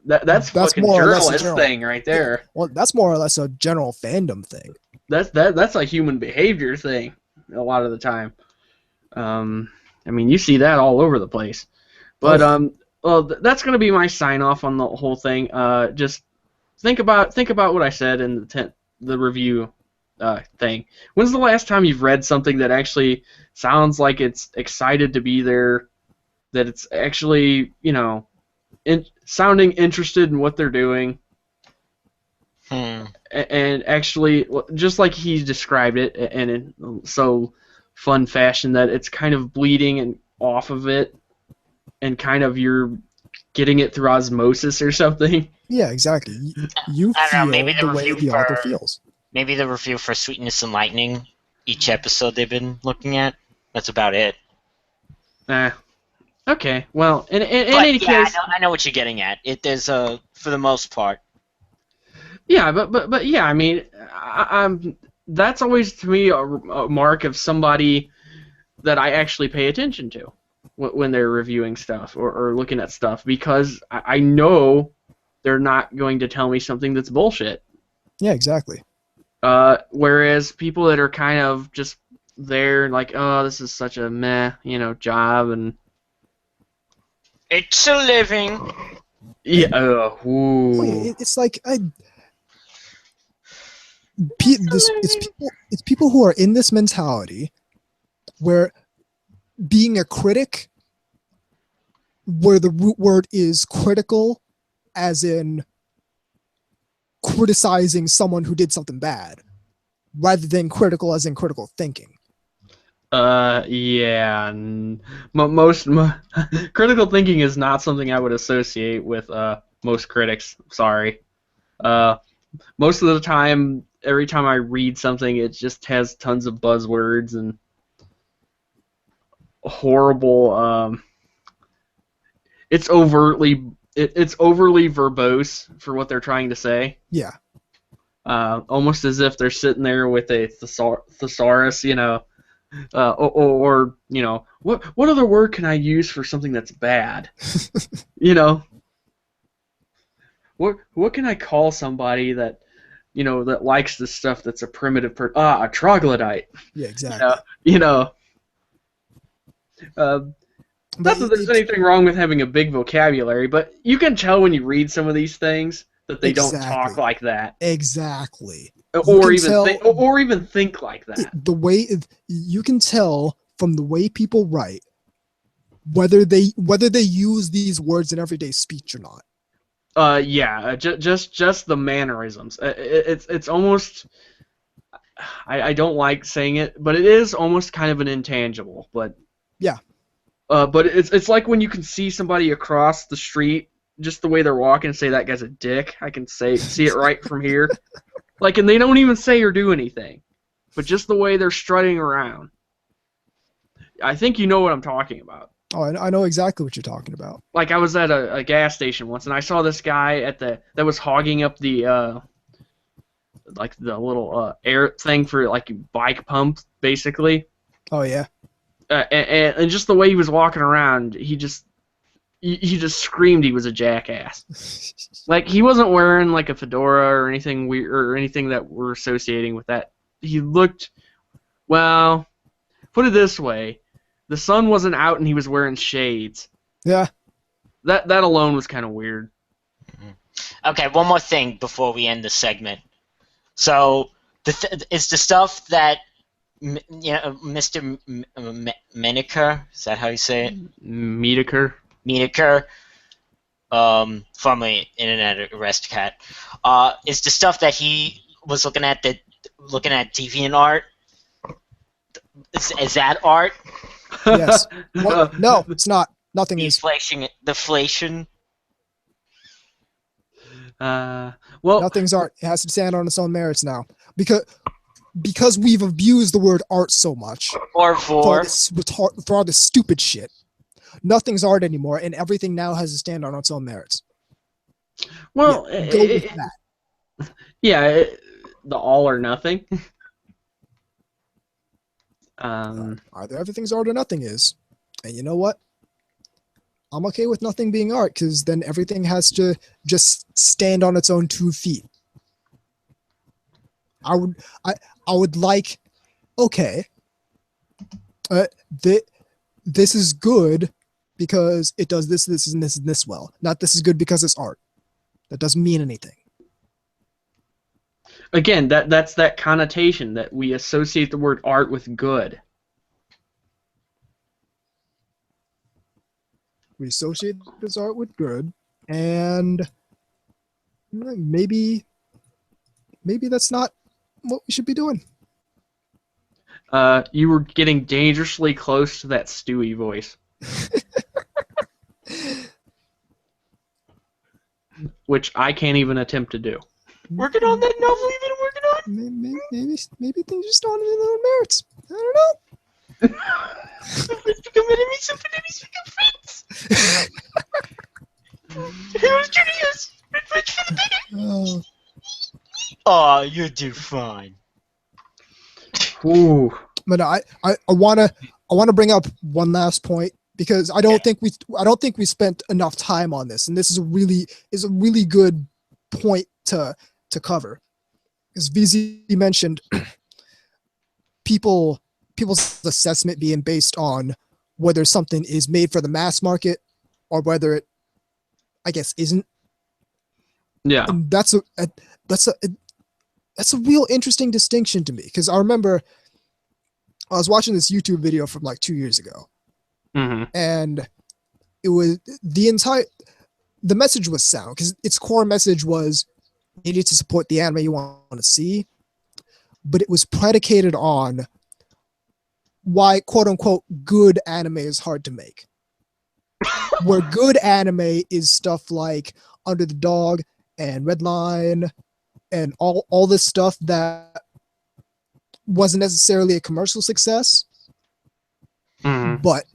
fucking more or less journalist thing right there. Well, that's more or less a general fandom thing. That's a human behavior thing a lot of the time. I mean, you see that all over the place. But well, that's gonna be my sign off on the whole thing. Just think about what I said in the review thing. When's the last time you've read something that actually sounds like it's excited to be there, that it's actually, you know, sounding interested in what they're doing, and actually, just like he described it, and in so fun fashion that it's kind of bleeding and off of it, and kind of you're getting it through osmosis or something. Yeah, exactly. You feel the way the author feels. Maybe the review for Sweetness and Lightning, each episode they've been looking at. That's about it. Okay. Well, in any case, I know what you're getting at. There's for the most part. Yeah, but yeah, I mean, that's always to me a mark of somebody that I actually pay attention to when they're reviewing stuff or looking at stuff, because I know they're not going to tell me something that's bullshit. Yeah, exactly. Whereas people that are kind of just there, like, oh, this is such a meh, you know, job, and it's a living. Yeah. It's like it's people who are in this mentality where being a critic where the root word is critical, as in criticizing someone who did something bad, rather than critical as in critical thinking. Yeah. Most critical thinking is not something I would associate with most critics. Sorry. Most of the time, every time I read something, it just has tons of buzzwords and horrible. It's overtly verbose for what they're trying to say. Yeah. Almost as if they're sitting there with a thesaurus, you know, or you know, what other word can I use for something that's bad? You know, what can I call somebody that, you know, that likes this stuff that's a primitive a troglodyte. Yeah, exactly. You know. Not that there's anything wrong with having a big vocabulary, but you can tell when you read some of these things that they don't talk like that. Exactly. Or even think like that. The way you can tell from the way people write whether they use these words in everyday speech or not. Yeah, just the mannerisms. It's almost. I don't like saying it, but it is almost kind of an intangible. But yeah. But it's like when you can see somebody across the street, just the way they're walking, and say that guy's a dick. I can see it right from here, like, and they don't even say or do anything, but just the way they're strutting around. I think you know what I'm talking about. Oh, I know exactly what you're talking about. Like, I was at a gas station once, and I saw this guy that was hogging up the like the little air thing for like bike pump, basically. Oh yeah. And just the way he was walking around, he just screamed he was a jackass. Like, he wasn't wearing like a fedora or anything weird or anything that we're associating with that. He looked, well, put it this way, the sun wasn't out and he was wearing shades. Yeah. That alone was kind of weird. Okay, one more thing before we end the segment. So, it's the stuff that, you know, Mr. Menaker, is that how you say it? Menaker, formerly Internet Arrest Cat, is the stuff that he was looking at deviant art. Is that art? Yes. No, it's not. Nothing is. Deflation. Well, nothing's art. It has to stand on its own merits now, because we've abused the word art so much. Or for all this stupid shit. Nothing's art anymore, and everything now has to stand on its own merits. Well, yeah, go with that. Yeah, the all or nothing. Either everything's art or nothing is. And you know what? I'm okay with nothing being art, because then everything has to just stand on its own 2 feet. I would like, okay, this is good because it does this, this, and this, and this well. Not this is good because it's art. That doesn't mean anything. Again, that's that connotation that we associate the word art with good. We associate this art with good, and maybe that's not what we should be doing. You were getting dangerously close to that Stewie voice. Which I can't even attempt to do. Working on that novel you've been working on? Maybe things just aren't in their merits. I don't know. Somebody's become enemies, somebody's become friends. Heroes Juniors! Revenge for the bigot! Oh, you do fine. Ooh. But I wanna bring up one last point, because I don't think we spent enough time on this, and this is a really good point to cover. As VZ mentioned, people's assessment being based on whether something is made for the mass market or whether it, I guess, isn't. Yeah. And that's a real interesting distinction to me, because I remember I was watching this YouTube video from like 2 years ago, mm-hmm. and was the message was sound because its core message was you need to support the anime you want to see, but it was predicated on why quote unquote good anime is hard to make. Where good anime is stuff like Under the Dog and Redline and all this stuff that wasn't necessarily a commercial success, but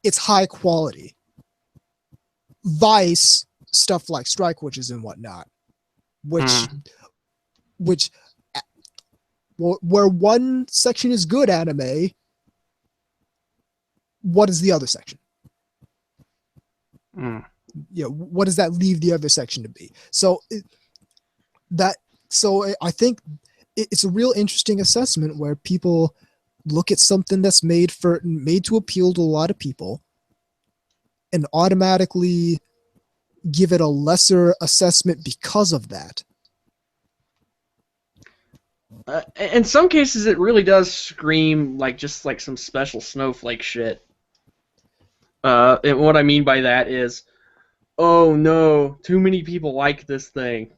it's high quality. Vice stuff like Strike Witches and whatnot, which where one section is good anime, what is the other section? What does that leave the other section to be? So I think it's a real interesting assessment where people look at something that's made to appeal to a lot of people and automatically give it a lesser assessment because of that. In some cases, it really does scream just like some special snowflake shit. And what I mean by that is, oh no, too many people like this thing.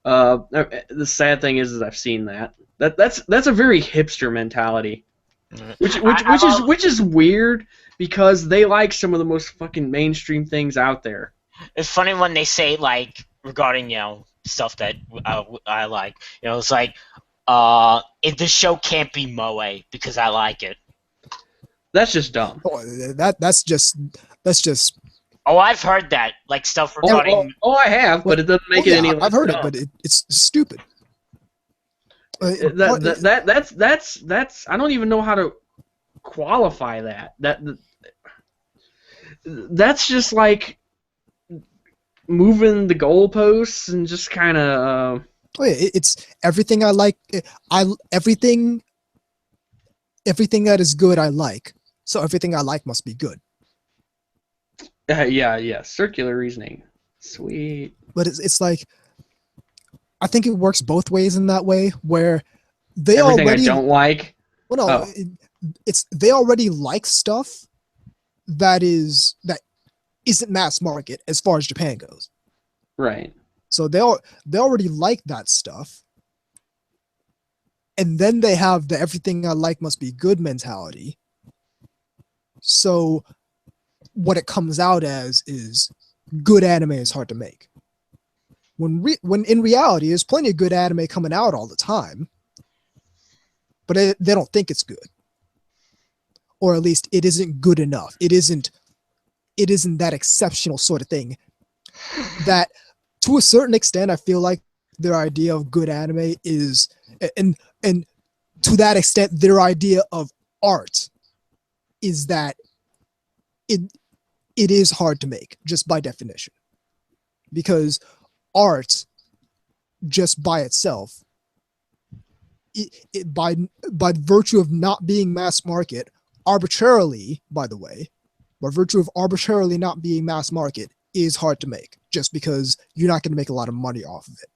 The sad thing is I've seen that. That's a very hipster mentality, which is weird because they like some of the most fucking mainstream things out there. It's funny when they say like regarding stuff that I like. It's like the show can't be moe because I like it. That's just dumb. Oh, that's just. Oh, I've heard that stuff regarding. I have, but it doesn't make it any less I've heard dumb. it, but it's stupid. That's I don't even know how to qualify that. That's just like moving the goalposts and just kind of. It's everything I like. Everything that is good I like. So everything I like must be good. Yeah. Circular reasoning. Sweet. But it's like, I think it works both ways in that way, where they everything already I don't like. Well, no, they already like stuff that isn't mass market as far as Japan goes. Right. So they already like that stuff, and then they have the everything I like must be good mentality. So what it comes out as is good anime is hard to make. When in reality, there's plenty of good anime coming out all the time, but they don't think it's good, or at least it isn't good enough. It isn't that exceptional sort of thing. That to a certain extent, I feel like their idea of good anime is, and to that extent, their idea of art is that it is hard to make just by definition, because art just by itself, by virtue of not being mass market arbitrarily, by the way, by virtue of arbitrarily not being mass market, is hard to make just because you're not going to make a lot of money off of it.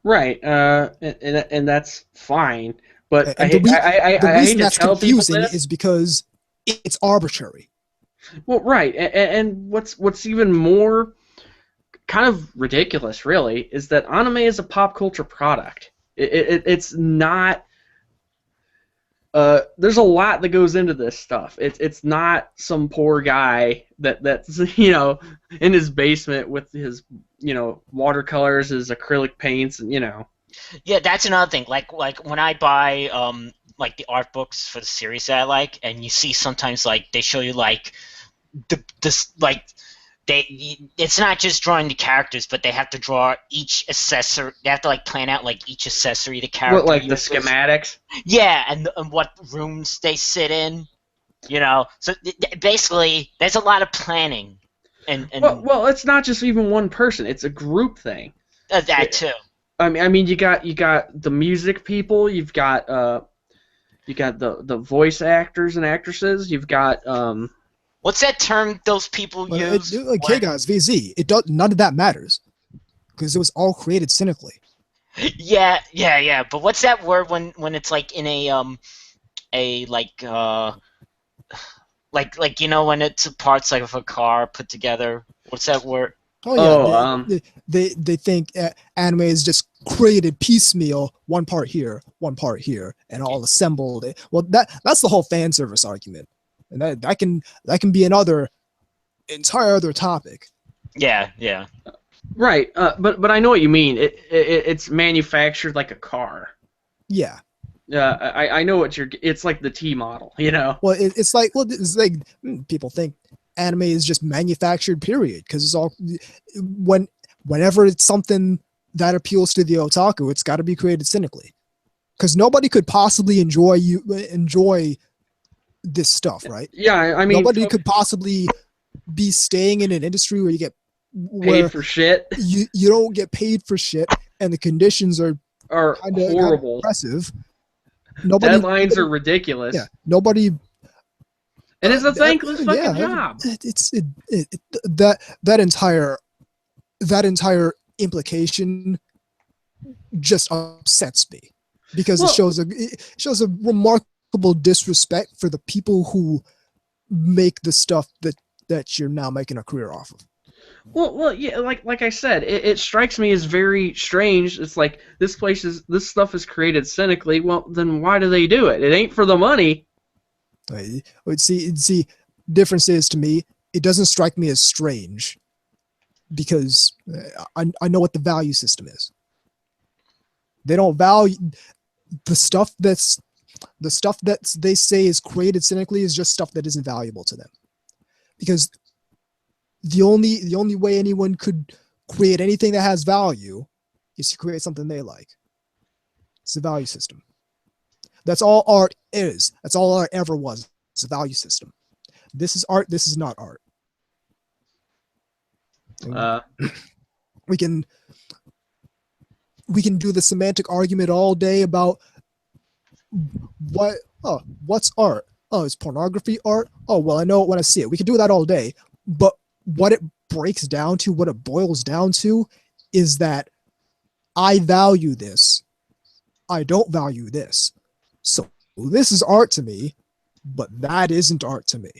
Right, and that's fine. But the reason that's confusing that is because it's arbitrary. Well, right, and what's even more kind of ridiculous, really, is that anime is a pop culture product. It's not. There's a lot that goes into this stuff. It's not some poor guy that's in his basement with his watercolors, his acrylic paints, and Yeah, that's another thing. Like when I buy the art books for the series that I like, and you see sometimes they show you it's not just drawing the characters, but they have to draw each accessory. They have to plan out each accessory the character. What, uses. The schematics? Yeah, and what rooms they sit in. So basically, there's a lot of planning. And well, it's not just even one person; it's a group thing. That too. I mean, you got the music people, you've got the voice actors and actresses, you've got What's that term those people use? Okay, guys, VZ. None of that matters because it was all created cynically. Yeah. But what's that word when it's in like you know when it's parts like of a car put together. What's that word? Oh yeah, they think anime is just created piecemeal, one part here, and all assembled. Well, that's the whole fan service argument, and that can be another entire other topic. Yeah. Right, but I know what you mean. It's manufactured like a car. Yeah. I know what you're. It's like the T model, you know. Well, it's like people think anime is just manufactured, period, because it's all whenever it's something that appeals to the otaku, it's got to be created cynically, because nobody could possibly enjoy this stuff, right? Yeah, I mean, nobody could possibly be staying in an industry where you get paid for shit. You don't get paid for shit, and the conditions are horrible, oppressive. Deadlines are ridiculous. Yeah, nobody. And it's a thankless fucking job. That entire implication just upsets me, because it shows a remarkable disrespect for the people who make the stuff that you're now making a career off of. Well, yeah, like I said, it strikes me as very strange. It's like this stuff is created cynically. Well, then why do they do it? It ain't for the money. See, difference is, to me, it doesn't strike me as strange, because I know what the value system is. They don't value the stuff that they say is created cynically is just stuff that isn't valuable to them, because the only way anyone could create anything that has value is to create something they like. It's the value system. That's all art is. That's all art ever was. It's a value system. This is art. This is not art. We can do the semantic argument all day about what's art. Oh, is pornography art? Oh, well, I know it when I see it. We can do that all day. But what it breaks down to, what it boils down to, is that I value this. I don't value this. So this is art to me, but that isn't art to me.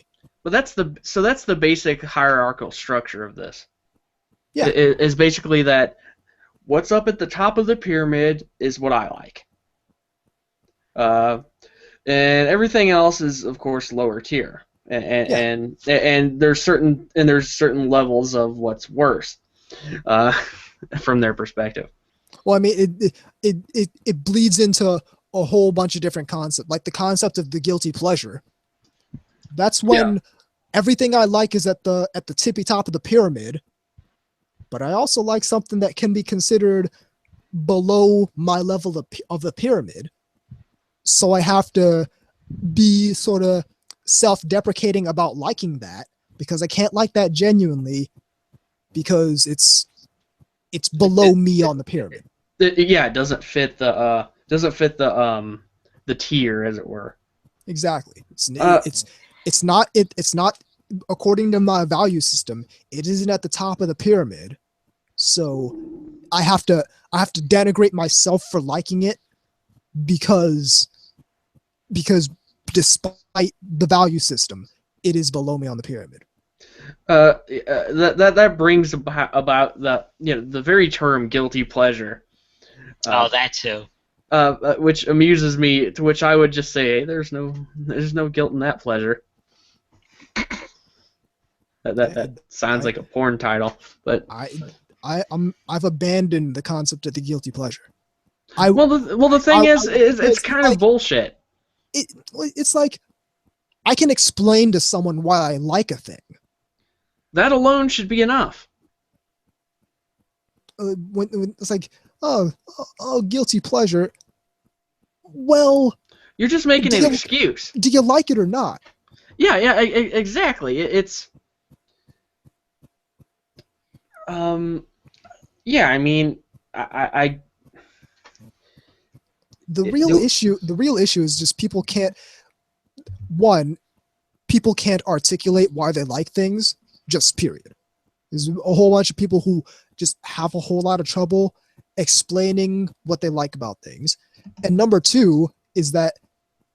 But that's the basic hierarchical structure of this. Yeah, it is basically that what's up at the top of the pyramid is what I like, and everything else is, of course, lower tier. And there's certain levels of what's worse, from their perspective. Well, I mean, it bleeds into a whole bunch of different concepts, like the concept of the guilty pleasure. That's when everything I like is at the tippy top of the pyramid, but I also like something that can be considered below my level of the pyramid. So I have to be sort of self-deprecating about liking that, because I can't like that genuinely, because it's below me on the pyramid. It doesn't fit the tier, as it were. Exactly. It's not according to my value system. It isn't at the top of the pyramid, so I have to denigrate myself for liking it, because despite the value system, it is below me on the pyramid. That brings about the very term guilty pleasure. That too. Which amuses me. To which I would just say, there's no guilt in that pleasure. That sounds like a porn title, but I've abandoned the concept of the guilty pleasure. The thing is it's kind of bullshit. It's like, I can explain to someone why I like a thing. That alone should be enough. When it's like, oh, guilty pleasure. Well, you're just making an excuse. Do you like it or not? Yeah, exactly. It's yeah. I mean, I The real issue is just people can't articulate why they like things, just period. There's a whole bunch of people who just have a whole lot of trouble explaining what they like about things. And number two is that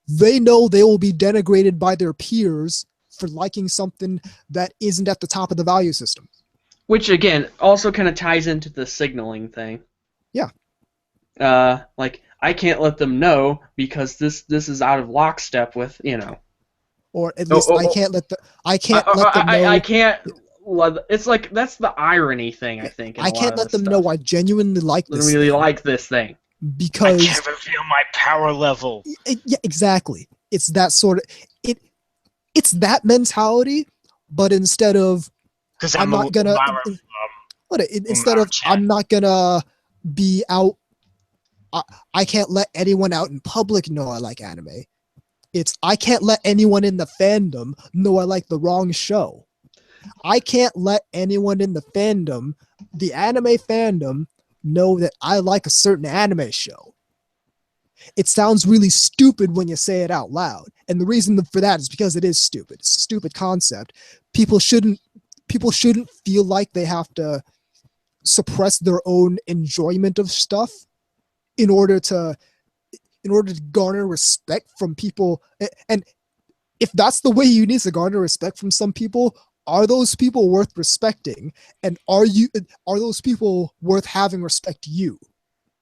they know they will be denigrated by their peers for liking something that isn't at the top of the value system. Which again also kind of ties into the signaling thing. Yeah. Like I can't let them know because this is out of lockstep with, you know. Or at least I can't let them know. I can't. It's like that's the irony thing. I think I can't let them know I genuinely like this. Really like this thing because I can't reveal my power level. Yeah, exactly. It's that sort of It's that mentality, but instead of I'm not gonna be out. I can't let anyone out in public know I like anime. It's I can't let anyone in the fandom know I like the wrong show. I can't let anyone in the fandom, the anime fandom, know that I like a certain anime show. It sounds really stupid when you say it out loud. And the reason for that is because it is stupid. It's a stupid concept. People shouldn't feel like they have to suppress their own enjoyment of stuff in order to garner respect from people. And if that's the way you need to garner respect from some people, are those people worth respecting? And are those people worth having respect you?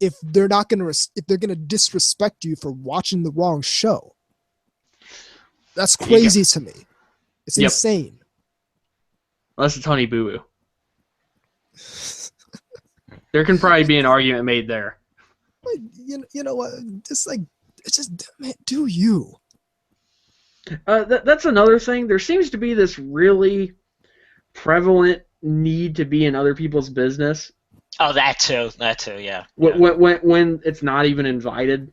If they're gonna disrespect you for watching the wrong show, that's crazy to me. It's insane. Unless it's Honey Boo Boo, there can probably be an argument made there. You know what? Man, do you? That's another thing. There seems to be this really prevalent need to be in other people's business. Oh, that too, yeah. When it's not even invited.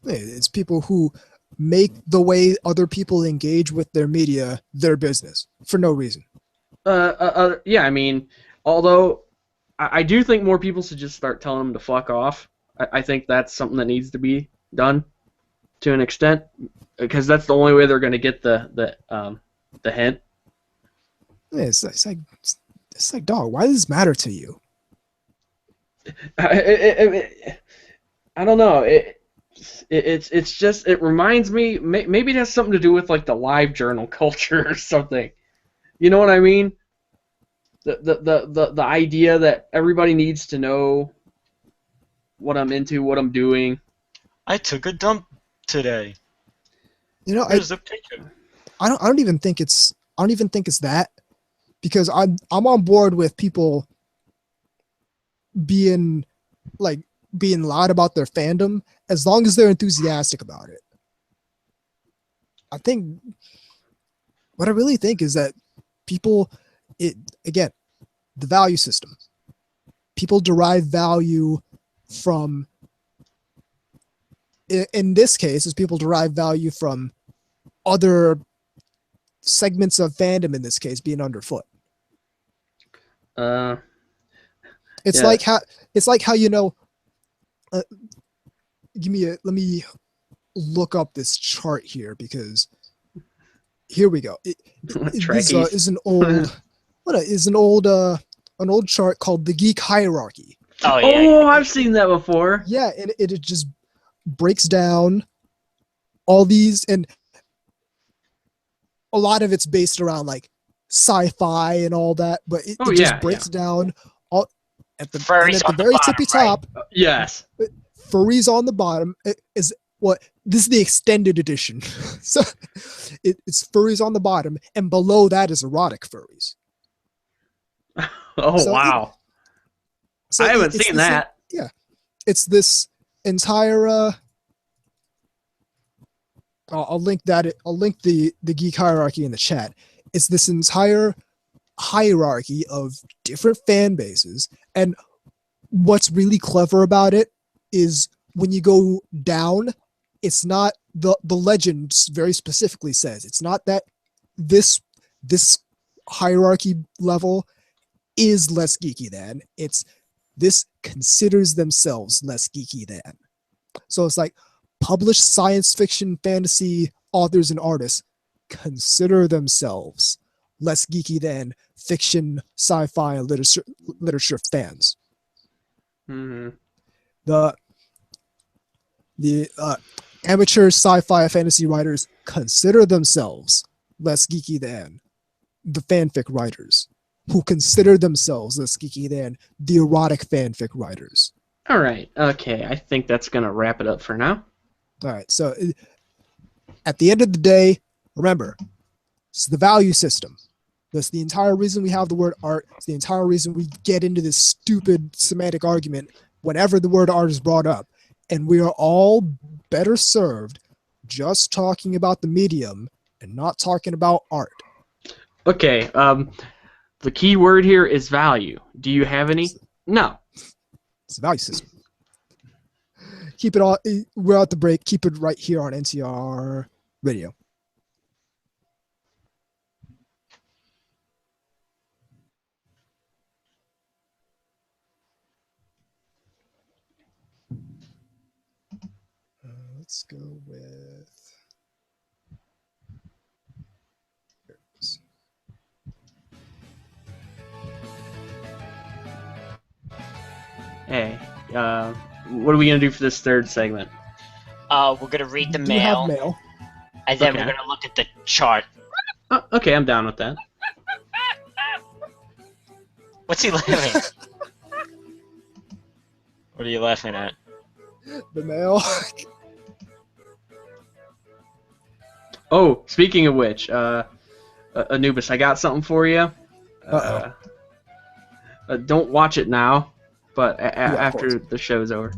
It's people who make the way other people engage with their media their business for no reason. Yeah, I mean, although I do think more people should just start telling them to fuck off. I think that's something that needs to be done to an extent, because that's the only way they're going to get the hint. Yeah, it's like, dog, why does this matter to you? I don't know. It's just, it reminds me, maybe it has something to do with like the live journal culture or something. You know what I mean? The idea that everybody needs to know what I'm into, what I'm doing. I took a dump today. You know, Here's a picture. I don't even think it's that, because I'm on board with people being loud about their fandom as long as they're enthusiastic about it. I think what I really think is that the value system. People derive value from, in this case, is people derive value from other segments of fandom, in this case being underfoot. It's like how let me look up this chart here, because here we go. This is an old chart called the Geek Hierarchy. Oh yeah. Oh, I've seen that before. Yeah, and it just breaks down all these, and a lot of it's based around like sci-fi and all that, but it just breaks down all at the very tippy top. Yes. Furries on the bottom is what this is the extended edition. So it's furries on the bottom, and below that is erotic furries. Oh, wow. I haven't seen that. Yeah. It's this entire I'll link the Geek Hierarchy in the chat. It's this entire hierarchy of different fan bases, and what's really clever about it is when you go down, it's not the legend very specifically says it's not that this hierarchy level is less geeky than, it's this considers themselves less geeky than. So it's like published science fiction fantasy authors and artists consider themselves less geeky than fiction, sci-fi, and literature fans. Mm-hmm. amateur sci-fi fantasy writers consider themselves less geeky than the fanfic writers, who consider themselves less geeky than the erotic fanfic writers. All right. Okay. I think that's going to wrap it up for now. All right. So at the end of the day, remember, it's the value system. That's the entire reason we have the word art. It's the entire reason we get into this stupid semantic argument whenever the word art is brought up. And we are all better served just talking about the medium and not talking about art. Okay. The key word here is value. Do you have any? No. It's the value system. Keep it all. We're at the break. Keep it right here on NTR Radio. Let's go with. Here it is. Hey, what are we gonna do for this third segment? We're gonna read the Do you have mail, mail? and then Okay. we're gonna look at the chart. Oh, okay, I'm down with that. What's he laughing at? What are you laughing at? The mail. Oh, speaking of which, Anubis, I got something for you. Don't watch it now, but after course. the show's over.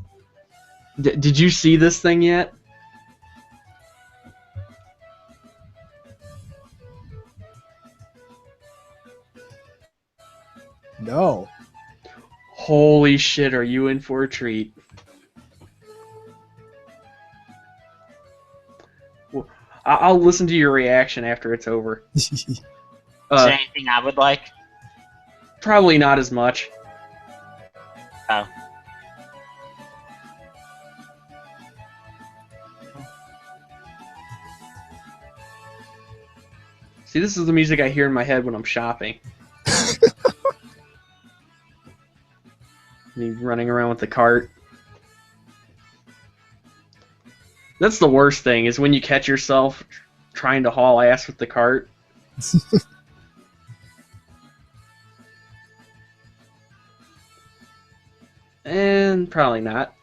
Did you see this thing yet? No. Holy shit, are you in for a treat? Well, I'll listen to your reaction after it's over. Is there anything I would like? Probably not as much. Oh. See, this is the music I hear in my head when I'm shopping. Me running around with the cart. That's the worst thing, is when you catch yourself trying to haul ass with the cart. And probably not.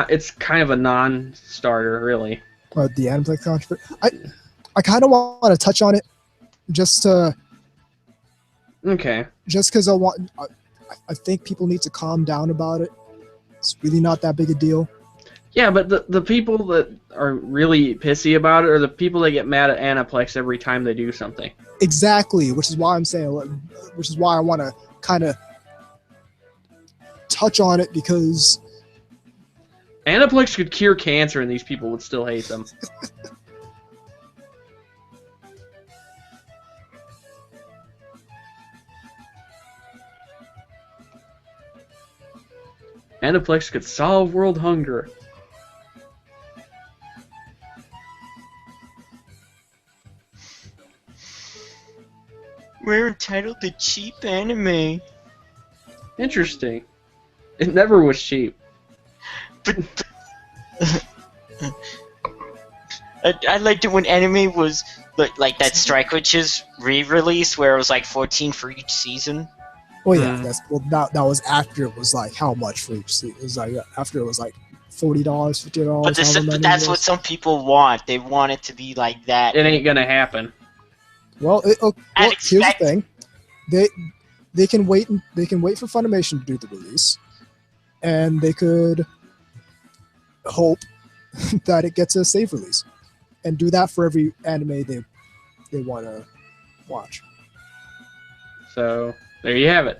It's kind of a non-starter, really. The Aniplex controversy. I kind of want to touch on it, just Okay. because I think people need to calm down about it. It's really not that big a deal. Yeah, but the people that are really pissy about it are the people that get mad at Aniplex every time they do something. Exactly, which is why I'm saying, which is why I want to kind of touch on it, because Aniplex could cure cancer and these people would still hate them. Aniplex could solve world hunger. We're entitled to cheap anime. Interesting. It never was cheap. But I liked it when anime was like that Strike Witches re-release where it was like 14 for each season. Oh yeah, that was after it was like how much for each season? It was like after it was like $40, $50. But that's what some people want. They want it to be like that. It ain't gonna happen. Well, here's the thing: they can wait for Funimation to do the release, and they could hope that it gets a safe release, and do that for every anime they want to watch. So there you have it.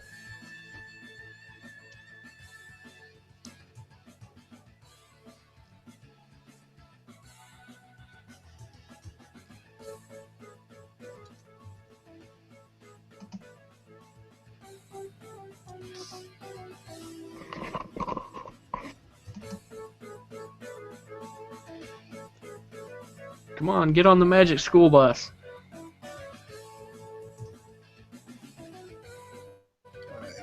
Come on, get on the Magic School Bus. Alright,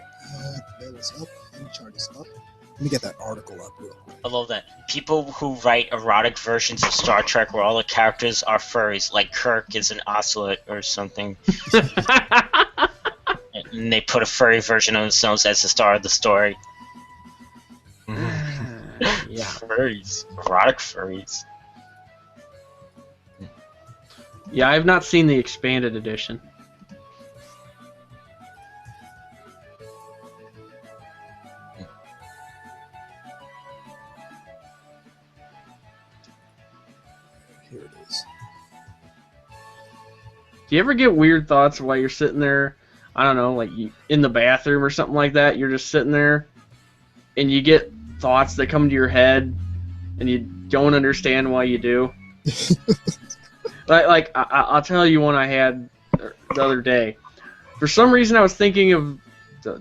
the mail is up, and the chart is up. Let me get that article up real quick. I love that. People who write erotic versions of Star Trek where all the characters are furries, like Kirk is an ocelot or something. And they put a furry version of themselves as the star of the story. Yeah. Furries. Erotic furries. Yeah, I've not seen the expanded edition. Here it is. Do you ever get weird thoughts while you're sitting there, I don't know, like in the bathroom or something like that? You're just sitting there, and you get thoughts that come to your head, and you don't understand why you do. I'll tell you one I had the other day. For some reason, I was thinking of.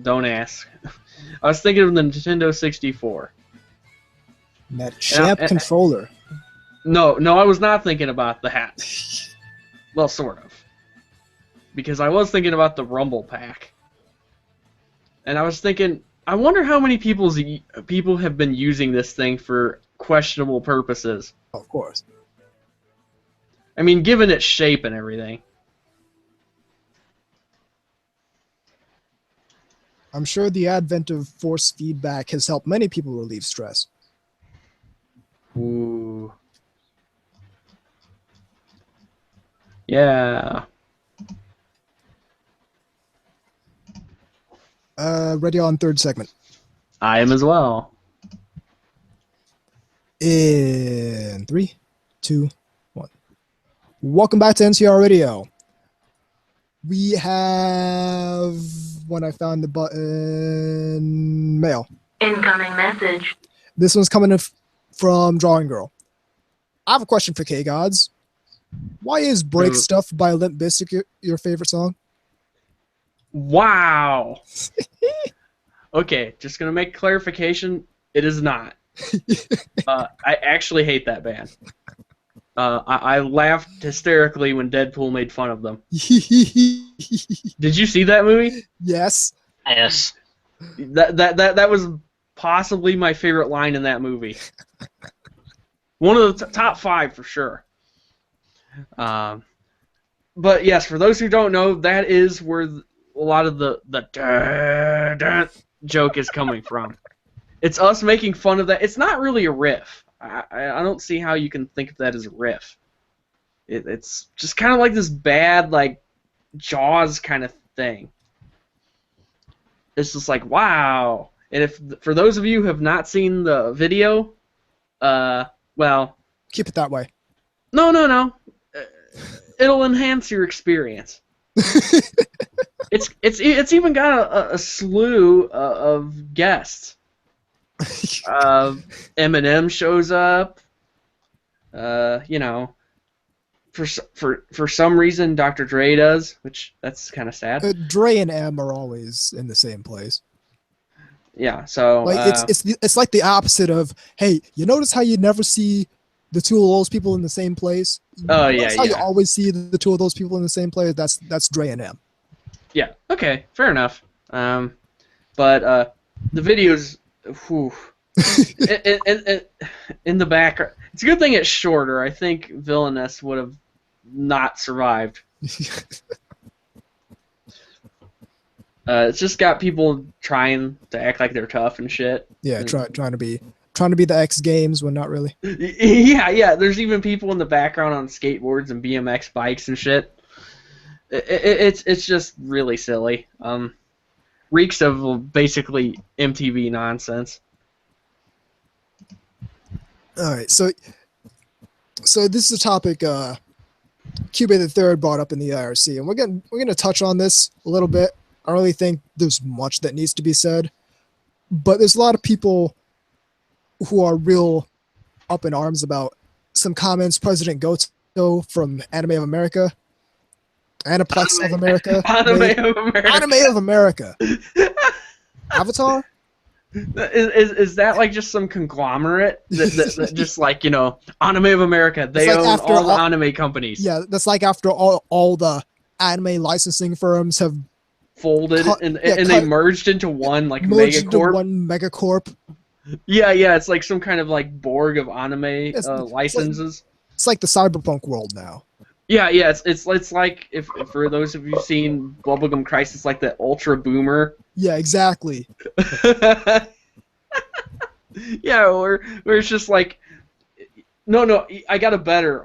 Don't ask. I was thinking of the Nintendo 64. That champ controller. No, I was not thinking about that. Well, sort of. Because I was thinking about the Rumble Pack. And I was thinking, I wonder how many people have been using this thing for questionable purposes. Of course. I mean, given its shape and everything. I'm sure the advent of force feedback has helped many people relieve stress. Ooh. Yeah. Ready on third segment. I am as well. In 3, 2, 1. Welcome back to NTR Radio. We have, when I found the button, mail. Incoming message. This one's coming from Drawing Girl. I have a question for K-Gods. Why is Break Stuff by Limp Bizkit your favorite song? Wow. Okay, just gonna make clarification. It is not. I actually hate that band. I laughed hysterically when Deadpool made fun of them. Did you see that movie? Yes. Yes. That was possibly my favorite line in that movie. One of the top 5 for sure. But yes, for those who don't know, that is where a lot of the joke is coming from. It's us making fun of that. It's not really a riff. I don't see how you can think of that as a riff. It's just kind of like this bad, like, Jaws kind of thing. It's just like, wow. And if for those of you who have not seen the video, well... Keep it that way. No. It'll enhance your experience. It's even got a slew of guests. Eminem shows up. You know, for some reason Dr. Dre does, which that's kind of sad. Dre and M are always in the same place. Yeah, so like it's like the opposite of, hey, you notice how you never see the two of those people in the same place? Oh yeah, that's how you always see the two of those people in the same place. That's Dre and M. Yeah. Okay. Fair enough. But the videos, whew, in the background, it's a good thing it's shorter. I think Villainous would have not survived. It's just got people trying to act like they're tough and shit. Yeah, trying to be the X Games when not really. Yeah. There's even people in the background on skateboards and BMX bikes and shit. It's just really silly. Reeks of basically MTV nonsense. All right, so this is a topic Cuba the Third brought up in the IRC, and we're gonna touch on this a little bit. I don't really think there's much that needs to be said, but there's a lot of people who are real up in arms about some comments President Goto from Anime of America. Aniplex of America. Anime of America. Avatar? Is that like just some conglomerate that just like, you know, Anime of America, they like own all the anime companies. Yeah, that's like after all the anime licensing firms have folded and they merged into one like megacorp. One megacorp. Yeah, it's like some kind of like Borg of anime licenses. It's like the cyberpunk world now. Yeah, it's like if for those of you who've seen Bubblegum Crisis, like the Ultra Boomer. Yeah, exactly. Yeah, where it's just like, no, I got a better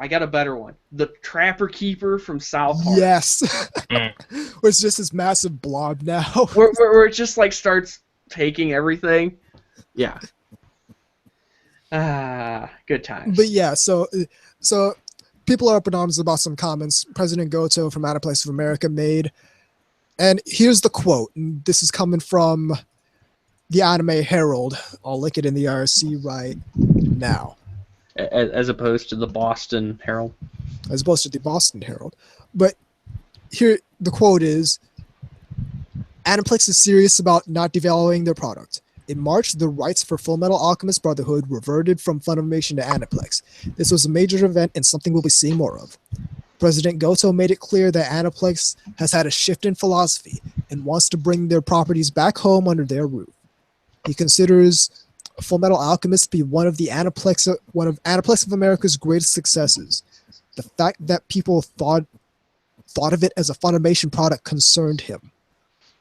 one. The Trapper Keeper from South Park. Yes. Where it's just this massive blob now. where it just like starts taking everything. Yeah. Good times. But yeah, so people are up in arms about some comments President Goto from Out of Place of America made. And here's the quote. And this is coming from the Anime Herald. I'll link it in the RC right now. As opposed to the Boston Herald. As opposed to the Boston Herald. But here, the quote is, Aniplex is serious about not devaluing their product. In March, the rights for Full Metal Alchemist Brotherhood reverted from Funimation to Aniplex. This was a major event and something we'll be seeing more of. President Goto made it clear that Aniplex has had a shift in philosophy and wants to bring their properties back home under their roof. He considers Full Metal Alchemist to be one of Aniplex of America's greatest successes. The fact that people thought of it as a Funimation product concerned him.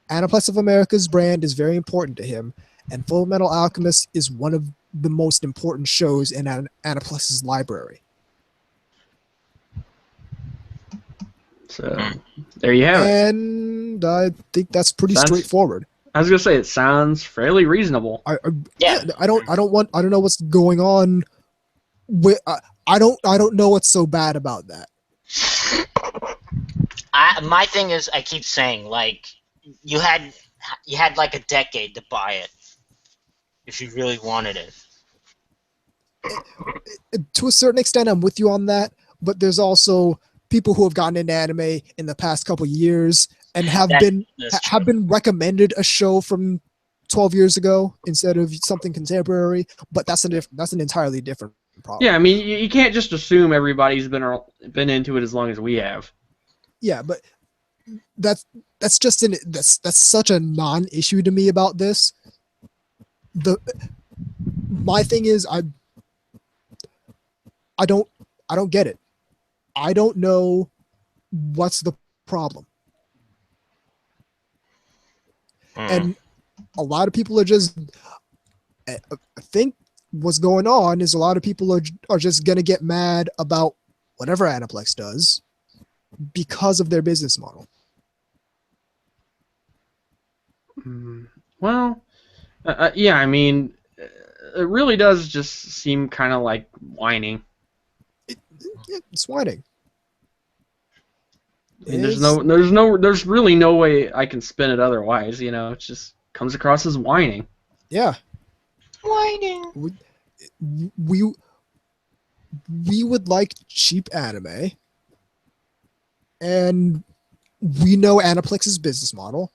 Aniplex of America's brand is very important to him, and Full Metal Alchemist is one of the most important shows in Aniplex's library. So, there you have it. And I think that's pretty straightforward. I was gonna say it sounds fairly reasonable. I don't know what's going on. I don't know what's so bad about that. My thing is, I keep saying, like, you had like a decade to buy it if you really wanted it. To a certain extent, I'm with you on that, but there's also people who have gotten into anime in the past couple years and have been recommended a show from 12 years ago instead of something contemporary, but that's an entirely different problem. Yeah, I mean, you can't just assume everybody's been into it as long as we have. Yeah, but that's such a non-issue to me about this. My thing is I don't get it. I don't know what's the problem. And a lot of people are just, I think what's going on is a lot of people are just going to get mad about whatever Aniplex does because of their business model. Well, yeah, I mean, it really does just seem kind of like whining. It's whining. I mean, there's really no way I can spin it otherwise. You know, it just comes across as whining. Yeah. Whining. We would like cheap anime, and we know Aniplex's business model,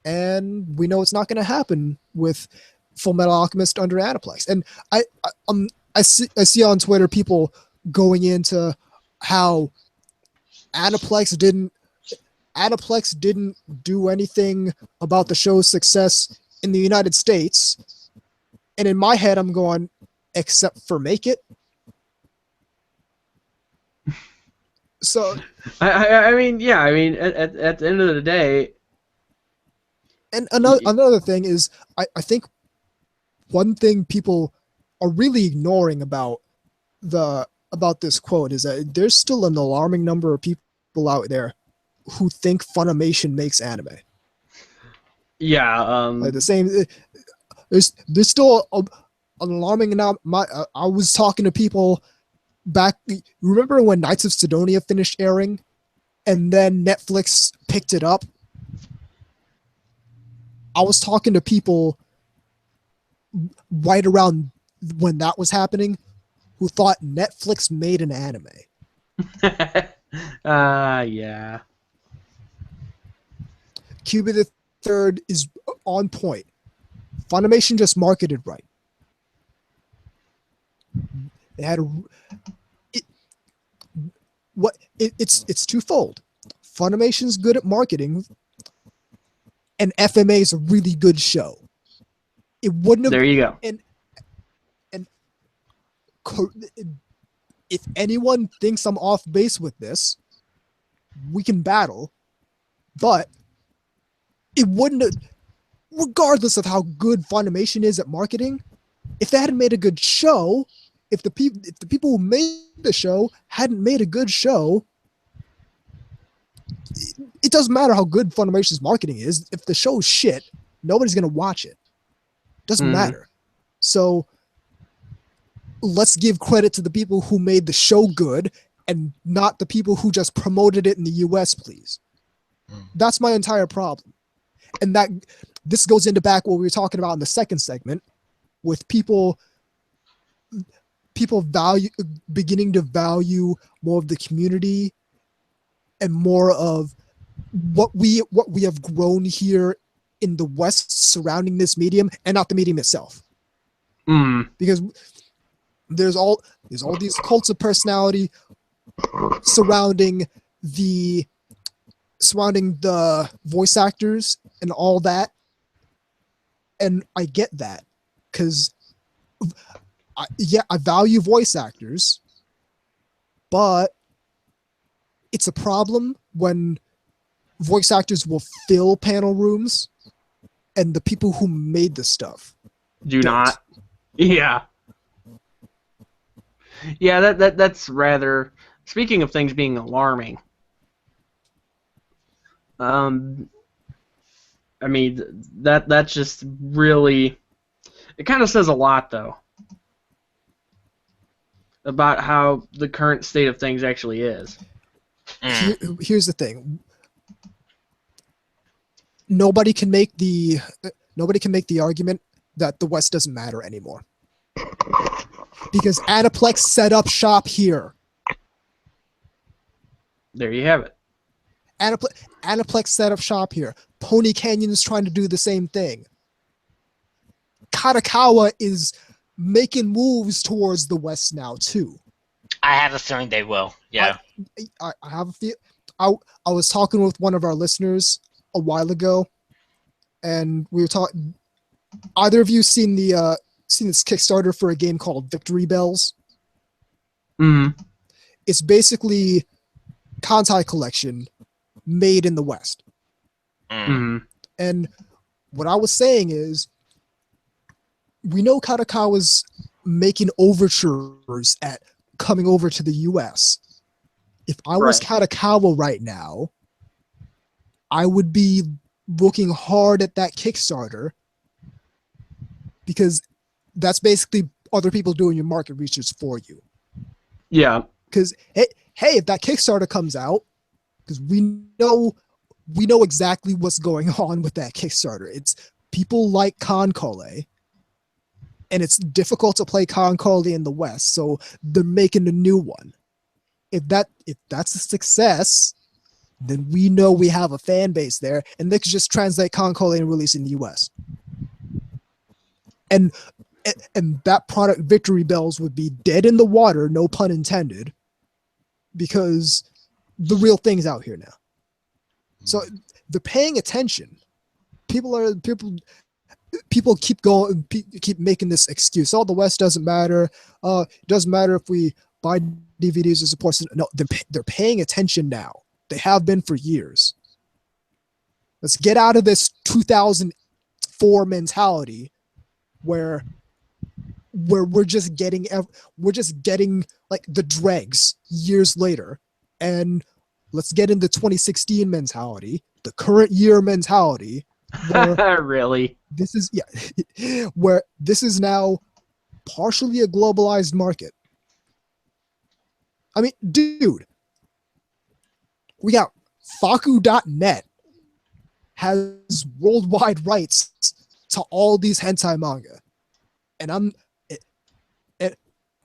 and we know it's not going to happen with Full Metal Alchemist under Aniplex. And I see on Twitter people going into how Aniplex didn't do anything about the show's success in the United States. And in my head, I'm going, except for make it. So I mean, yeah, I mean, at the end of the day. And another thing is, I think one thing people are really ignoring about this quote is that there's still an alarming number of people out there who think Funimation makes anime. Yeah. Like the same. There's still an alarming amount. I was talking to people back. Remember when Knights of Sidonia finished airing, and then Netflix picked it up? I was talking to people right around when that was happening who thought Netflix made an anime. Yeah. Cuba the Third is on point. Funimation just marketed right. They had it's twofold. Funimation's good at marketing, and FMA is a really good show. It wouldn't have. There you go. if anyone thinks I'm off base with this, we can battle. But it wouldn't, regardless of how good Funimation is at marketing, if they hadn't made a good show, if the people who made the show hadn't made a good show, it doesn't matter how good Funimation's marketing is. If the show's shit, nobody's gonna watch it. Doesn't matter. So let's give credit to the people who made the show good and not the people who just promoted it in the US, please. That's my entire problem. And this goes into back what we were talking about in the second segment with people beginning to value more of the community and more of what we have grown here in the West surrounding this medium and not the medium itself. Because there's all these cults of personality surrounding the voice actors and all that, and I get that because I value voice actors, but it's a problem when voice actors will fill panel rooms and the people who made the stuff do not. Yeah, that's rather, speaking of things being alarming, I mean, that's just really, it kind of says a lot, though, about how the current state of things actually is. Here's the thing. Nobody can make the argument that the West doesn't matter anymore. Because Aniplex set up shop here. There you have it. Aniplex set up shop here. Pony Canyon is trying to do the same thing. Kadokawa is making moves towards the West now too. I have a feeling they will. Yeah. I have a feel. I was talking with one of our listeners a while ago, and we were talking. Either of you seen this Kickstarter for a game called Victory Bells? It's basically Kantai Collection made in the West. And what I was saying is, we know Kadokawa's making overtures at coming over to the US. If I was Kadokawa right now, I would be looking hard at that Kickstarter, because that's basically other people doing your market research for you. Yeah. Because hey, if that Kickstarter comes out, because we know exactly what's going on with that Kickstarter. It's people like Concole, and it's difficult to play Concole in the West, so they're making a new one. If that's a success, then we know we have a fan base there, and they could just translate Concole and release in the US. And that product, Victory Bells, would be dead in the water, no pun intended, because the real thing's out here now. So they're paying attention. People keep making this excuse. Oh, the West doesn't matter. It doesn't matter if we buy DVDs or support. No, they're paying attention now. They have been for years. Let's get out of this 2004 mentality where we're just getting like the dregs years later, and let's get into 2016 mentality, the current year mentality. Really? This is where this is now partially a globalized market. I mean, dude, we got Faku.net has worldwide rights to all these hentai manga, and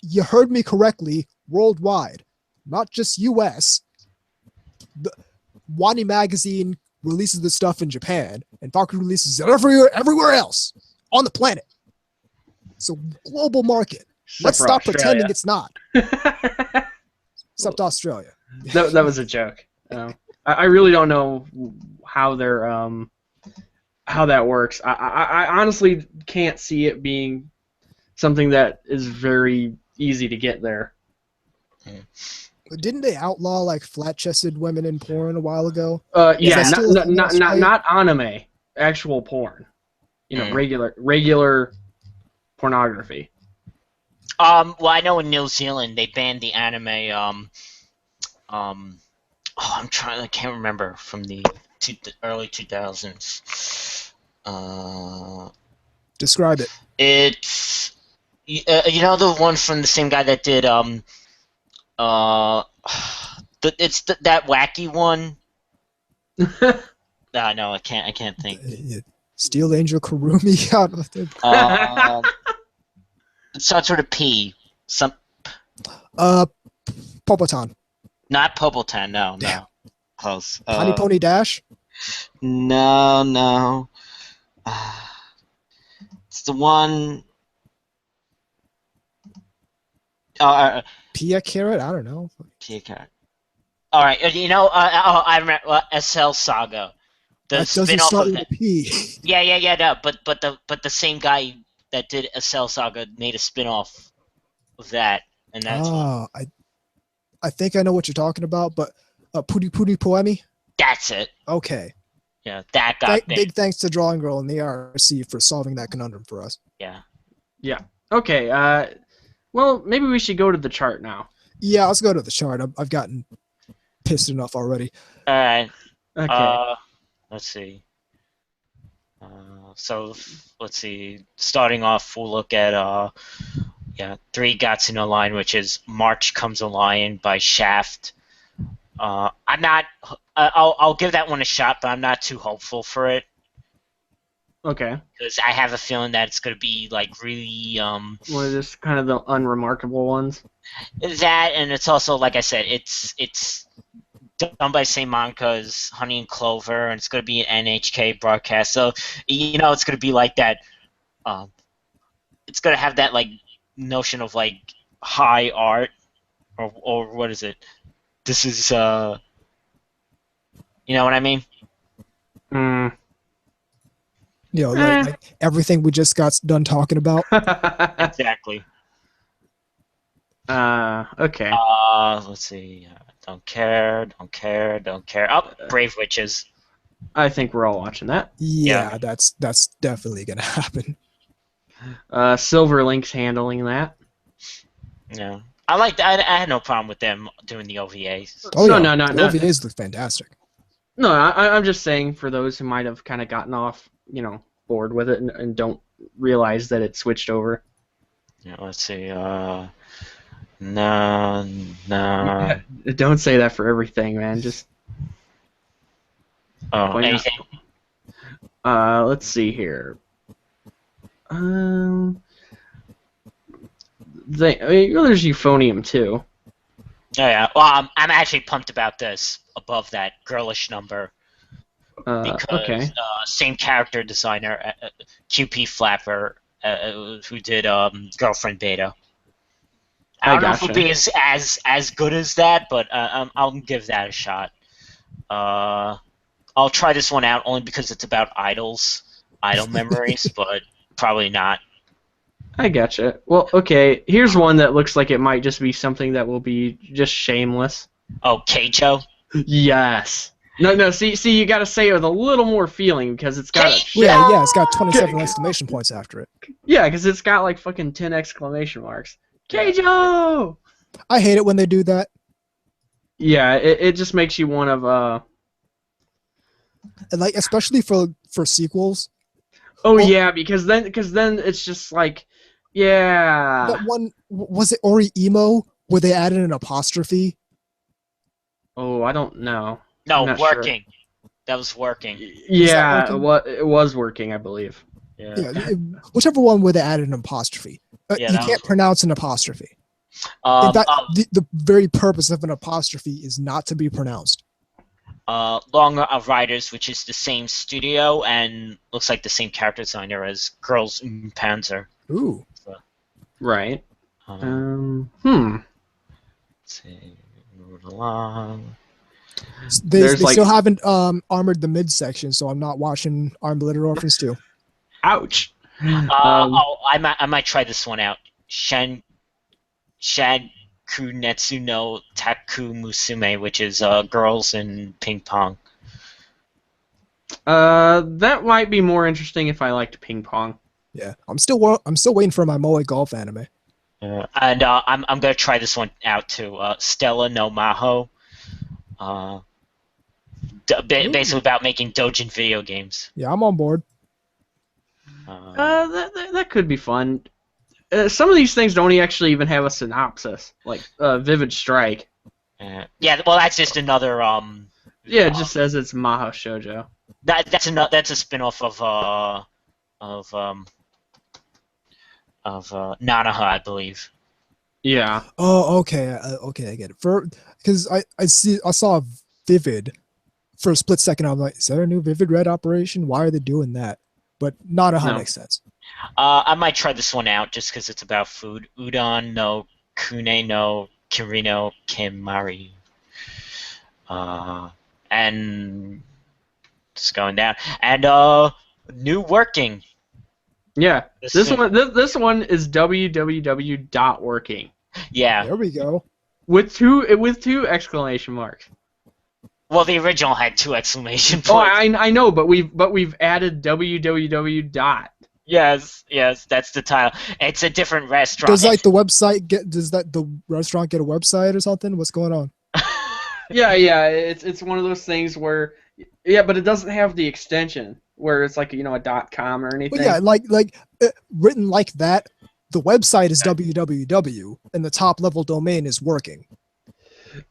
you heard me correctly, worldwide, not just US. The Wani Magazine releases the stuff in Japan, and Faku releases it everywhere else on the planet. So global market. Let's stop pretending it's not. Except Australia. That was a joke. I really don't know how they're how that works. I honestly can't see it being something that is very easy to get there. Didn't they outlaw like flat-chested women in porn a while ago? Yeah, that still a thing in not anime, actual porn. You know, regular pornography. Well, I know in New Zealand they banned the anime. I can't remember from the early 2000s. Describe it. It's you know the one from the same guy that did that wacky one. No, I can't think. Steel Angel Kurumi out of it. It starts with a P. Popotan. Not Popotan. No. Close. Honey Pony Dash. No. It's the one. Pia Carrot? I don't know. Pia Carrot. All right. You know. I remember SL Saga. The That doesn't spin-off start of with that. a P. Yeah. No, but the same guy that did SL Saga made a spin-off of that, and that's I think I know what you're talking about, but Puri Puri Poemi? That's it. Okay. Yeah, that got big thanks to Drawing Girl and the RC for solving that conundrum for us. Yeah. Okay. Well, maybe we should go to the chart now. Yeah, let's go to the chart. I've gotten pissed enough already. All right. Okay. Let's see. So let's see. Starting off, we'll look at 3 Gatsu no Line, which is March Comes a Lion by Shaft. I'll give that one a shot, but I'm not too hopeful for it. Okay. Because I have a feeling that it's going to be like really One of just kind of the unremarkable ones. That, and it's also, like I said, it's done by the same manga as Honey and Clover, and it's going to be an NHK broadcast. So, you know, it's going to be like that. It's going to have that like notion of like high art, or what is it? This is you know what I mean? You know, like everything we just got done talking about. Exactly. Okay. Let's see. Don't care. Oh, Brave Witches. I think we're all watching that. Yeah, that's definitely gonna happen. Silver Link's handling that. Yeah. I had no problem with them doing the OVAs. Oh, no, yeah. no. The OVAs look fantastic. No, I'm just saying for those who might have kind of gotten off, bored with it and don't realize that it switched over. Yeah, let's see. No. Don't say that for everything, man. Just. Oh, anything? Let's see here. There's Euphonium too. Oh, yeah. Well, I'm actually pumped about this. Above that girlish number. Because okay. Same character designer, QP Flapper, who did Girlfriend Beta. I don't know if it'll be as good as that, but I'll give that a shot. I'll try this one out only because it's about idol memories, but probably not. I gotcha. Well, okay, here's one that looks like it might just be something that will be just shameless. Oh, Keijo? Yes. No, see, you gotta say it with a little more feeling because it's got yeah, it's got 27 exclamation points after it. Yeah, because it's got like fucking 10 exclamation marks. Keijo! I hate it when they do that. Yeah, it just makes you one of And like especially for sequels. Oh well, yeah, because then it's just like, yeah. That one, was it Ori Emo where they added an apostrophe? Oh, I don't know. No, working. Sure. That was working. Yeah, it was working, I believe. Yeah, whichever one where they added an apostrophe. You can't pronounce an apostrophe. In fact, the very purpose of an apostrophe is not to be pronounced. Long Riders, which is the same studio and looks like the same character designer as Girls in Panzer. Ooh. So, right. Let's see. Move along. They still haven't armored the midsection, so I'm not watching Armed Little Orphans 2. Ouch. I might try this one out. Shakunetsu no Taku Musume, which is girls in ping pong. That might be more interesting if I liked ping pong. Yeah, I'm still waiting for my Moe Golf anime. And I'm gonna try this one out too. Stella no Maho. Basically about making doujin video games. Yeah, I'm on board. That could be fun. Some of these things don't actually even have a synopsis, like Vivid Strike. Yeah, well, that's just another Yeah, it just says it's Maho Shoujo. That's a spin-off of Nanaha, I believe. Yeah. Oh, okay, okay, I get it. Because I saw Vivid for a split second. I'm like, is there a new Vivid Red operation? Why are they doing that? But Nanaha makes sense. I might try this one out just because it's about food. Udon no Kune no Kirino Kimari. And just going down. And new working. Yeah. This one is www.working. Yeah. There we go. With two exclamation marks. Well, the original had 2 exclamation points. Oh, I know, but we've added www. Yes, that's the title. It's a different restaurant. Does the website does the restaurant get a website or something? What's going on? Yeah, it's one of those things where but it doesn't have the extension where it's like a .com or anything. Well, yeah, like written like that. The website is www, and the top level domain is working.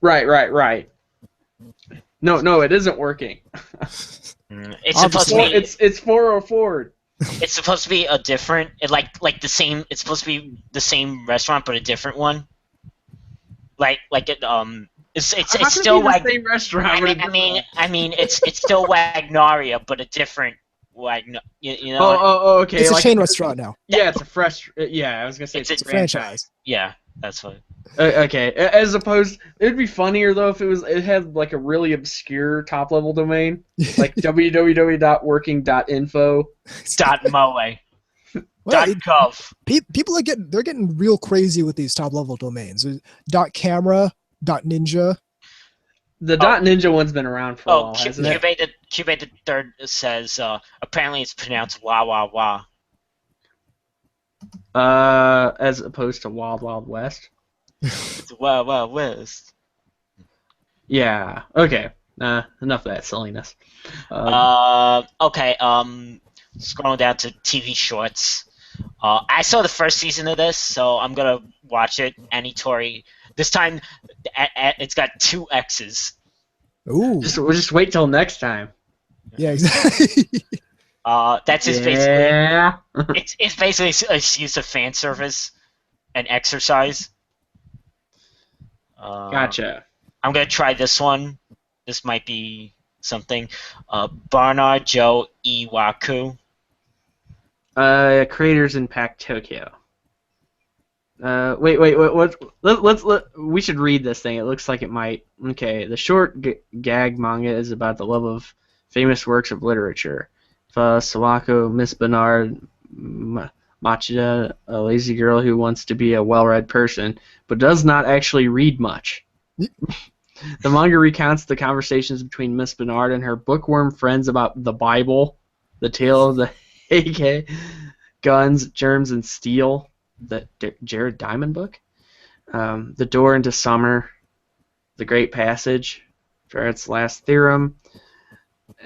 Right. No, it isn't working. It's supposed to be. It's 404. It's supposed to be a different, like the same. It's supposed to be the same restaurant, but a different one. It's still the same restaurant. I mean, it's still Wagnaria, but a different Wagnaria. You know. Oh, okay. It's a chain restaurant now. Yeah, it's a fresh. Yeah, I was gonna say it's a franchise. Yeah, that's what. Okay, as opposed, it'd be funnier though if it had like a really obscure top level domain, like www.working.info. .moe. .gov. People are getting real crazy with these top level domains. .camera, .ninja. The .ninja one's been around for a while, hasn't it? Cubate the Third says apparently it's pronounced wah wah wah. As opposed to Wild Wild West. It's Wild Wild West. Yeah. Okay. Enough of that silliness. Okay. Scrolling down to TV shorts. I saw the first season of this, so I'm gonna watch it. Anitori. This time, it's got 2 X's. Ooh. We'll just wait till next time. Yeah, exactly. That's just basically. It's basically a use of fan service and exercise. Gotcha. I'm gonna try this one. This might be something. Barnard Joe Iwaku. Creators Impact Tokyo. Wait. We should read this thing. It looks like it might. Okay, the short gag manga is about the love of famous works of literature. Sawako, Miss Bernard, Machida, a lazy girl who wants to be a well-read person, but does not actually read much. The manga recounts the conversations between Miss Bernard and her bookworm friends about the Bible, the tale of the AK, guns, germs, and steel, the Jared Diamond book, The Door into Summer, The Great Passage, Ferret's Last Theorem,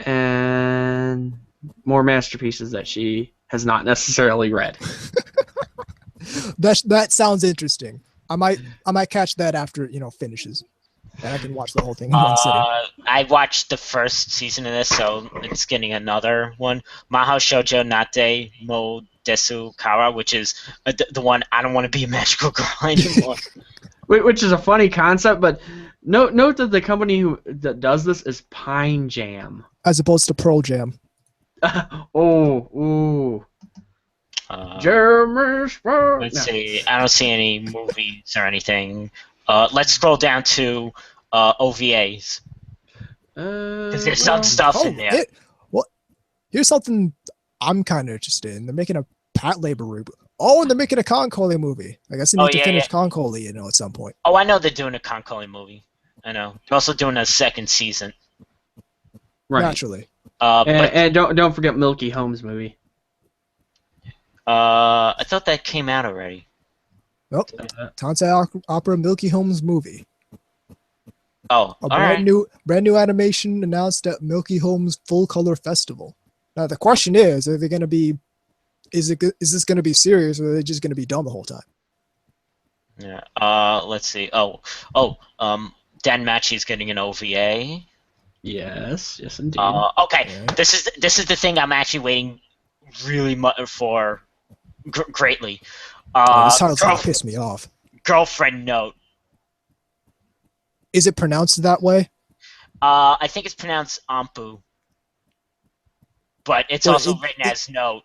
and more masterpieces that she has not necessarily read. That sounds interesting. I might catch that after finishes, and I can watch the whole thing in one sitting. I watched the first season of this, so it's getting another one. Mahou Shoujo Nate Mo Desu Kara, which is the one I don't want to be a magical girl anymore. Which is a funny concept, but note that the company that does this is Pine Jam, as opposed to Pearl Jam. Let's see. I don't see any movies or anything. Let's scroll down to OVAs. Because there's some stuff in there. Here's something I'm kind of interested in. They're making a Pat Labor reboot. Oh, and they're making a Concoli movie. I guess they need to finish Concoli, at some point. Oh, I know they're doing a Concoli movie. I know. They're also doing a second season. Right. Naturally. And don't forget Milky Holmes movie. I thought that came out already. Nope. Tansei Opera Milky Holmes movie. Oh, a brand new animation announced at Milky Holmes Full Color Festival. Now the question is, are they going to be? Is this going to be serious, or are they just going to be dumb the whole time? Yeah. Let's see. Dan Machi's getting an OVA. Yes, indeed. Okay. Yeah. This is the thing I'm actually waiting really for greatly. This title's going to piss me off. Girlfriend Note. Is it pronounced that way? I think it's pronounced Ampu. But it's also written as Note.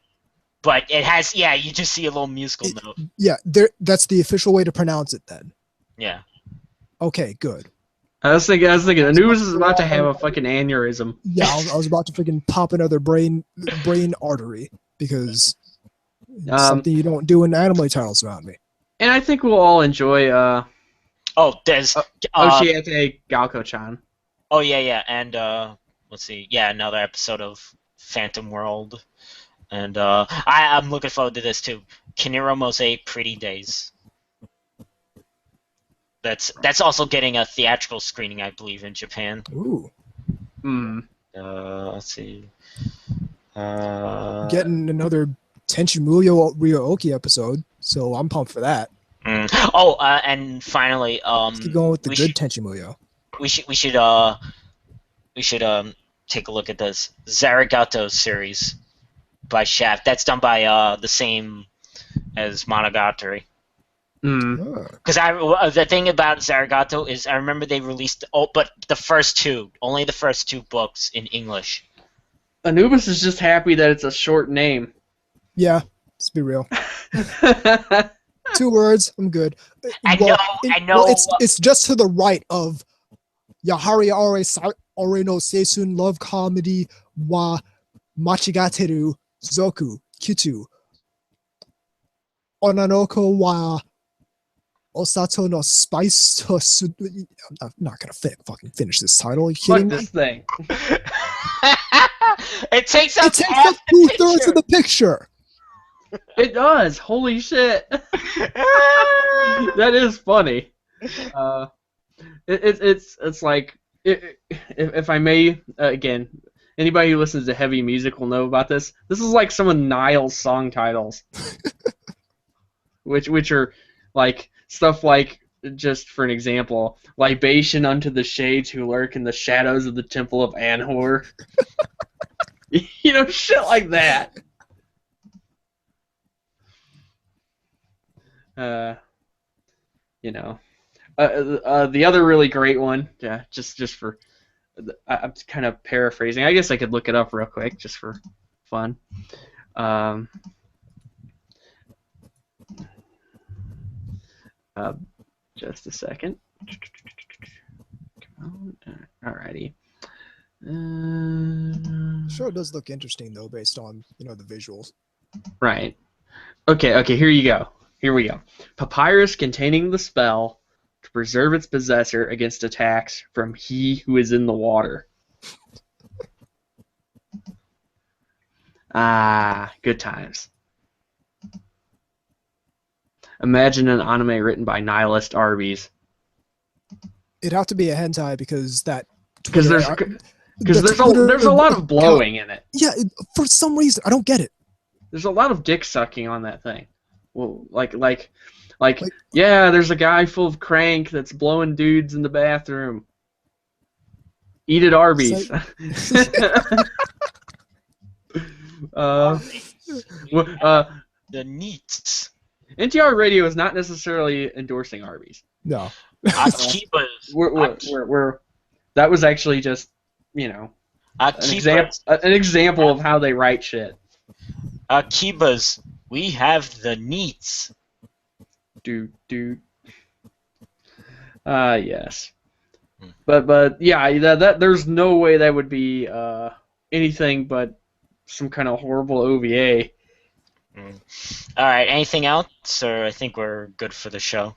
But it has, you just see a little musical note. Yeah, that's the official way to pronounce it then. Yeah. Okay, good. I was thinking, Anubis is about to have a fucking aneurysm. Yeah, I was about to freaking pop another brain artery because it's something you don't do in anime titles around me. And I think we'll all enjoy. There's Oshiete Galko-chan. Oh yeah, and let's see, another episode of Phantom World, and I'm looking forward to this too. Kiniro Mose Pretty Days. That's also getting a theatrical screening, I believe, in Japan. Ooh. Let's see. Getting another Tenchi Muyo Ryo-Oki episode, so I'm pumped for that. And finally, let's keep going with the good Tenchi Muyo. We should take a look at this Zarigato series by Shaft. That's done by the same as Monogatari. Because the thing about Zarigato is I remember they released but only the first two books in English. Anubis is just happy that it's a short name. Yeah, let's be real. 2 words, I'm good. I know. Well, it's just to the right of Yahari Ore no Seishun love comedy wa Machigateru Zoku Kyutu Onanoko wa Osato no Spice. I'm not gonna fucking finish this title. Are you kidding me? Fuck this thing. It takes up 2/3 of the picture. It does. Holy shit. That is funny. It's like if I may again, anybody who listens to heavy music will know about this. This is like some of Niall's song titles, which are like stuff like, just for an example, libation unto the shades who lurk in the shadows of the temple of Anhor. Shit like that. The other really great one, just for, I'm kind of paraphrasing. I guess I could look it up real quick just for fun. Just a second. Come on. Alrighty. Sure, it does look interesting though, based on the visuals. Right. Okay. Here you go. Here we go. Papyrus containing the spell to preserve its possessor against attacks from he who is in the water. Good times. Imagine an anime written by nihilist Arby's. It'd have to be a hentai because there's a lot of blowing in it. Yeah, for some reason I don't get it. There's a lot of dick sucking on that thing. Well, there's a guy full of crank that's blowing dudes in the bathroom. Eat at Arby's. The neats. NTR Radio is not necessarily endorsing Arby's. No. That was actually just, an example of how they write shit. Akibas, we have the neats. Dude. Yes. But yeah, that there's no way that would be anything but some kind of horrible OVA. All right. Anything else, or I think we're good for the show.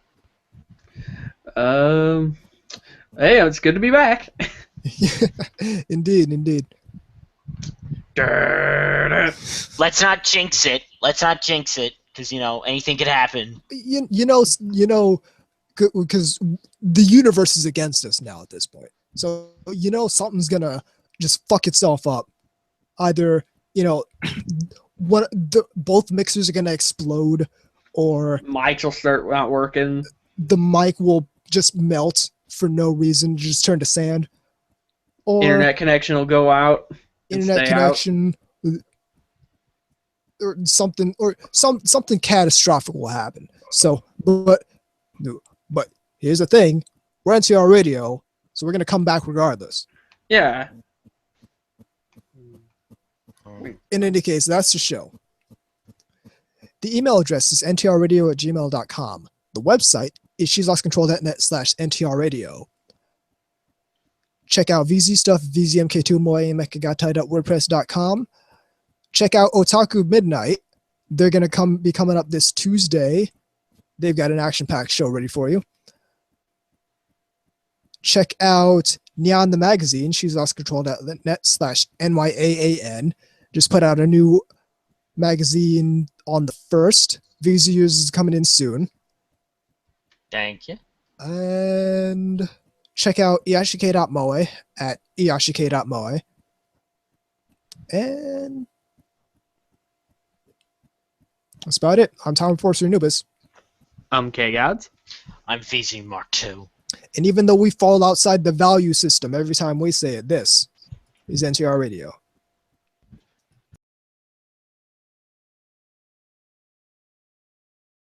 Hey, it's good to be back. Indeed. Let's not jinx it. Because anything could happen. You know, because the universe is against us now at this point. So something's gonna just fuck itself up. Either both mixers are gonna explode, or Mics will start not working. the mic will just melt for no reason, just turn to sand. Or Internet connection will go out. Internet connection, or something catastrophic will happen. So, but here's the thing: we're NTR Radio, so we're gonna come back regardless. Yeah. In any case, that's the show. The email address is ntrradio@gmail.com. The website is she'slostcontrol.net/ntrradio. Check out VZ stuff, vzmk2moemekagattai.wordpress.com. Check out Otaku Midnight. They're going to be coming up this Tuesday. They've got an action-packed show ready for you. Check out Neon the Magazine, she'slostcontrol.net/NYAAN. Just put out a new magazine on the 1st. VZ is coming in soon. Thank you. And check out iyashike.moe at iyashike.moe. And that's about it. I'm Tom Forster Nubis. I'm K-Gods. I'm VZ Mark II. And even though we fall outside the value system every time we say it, this is NTR Radio.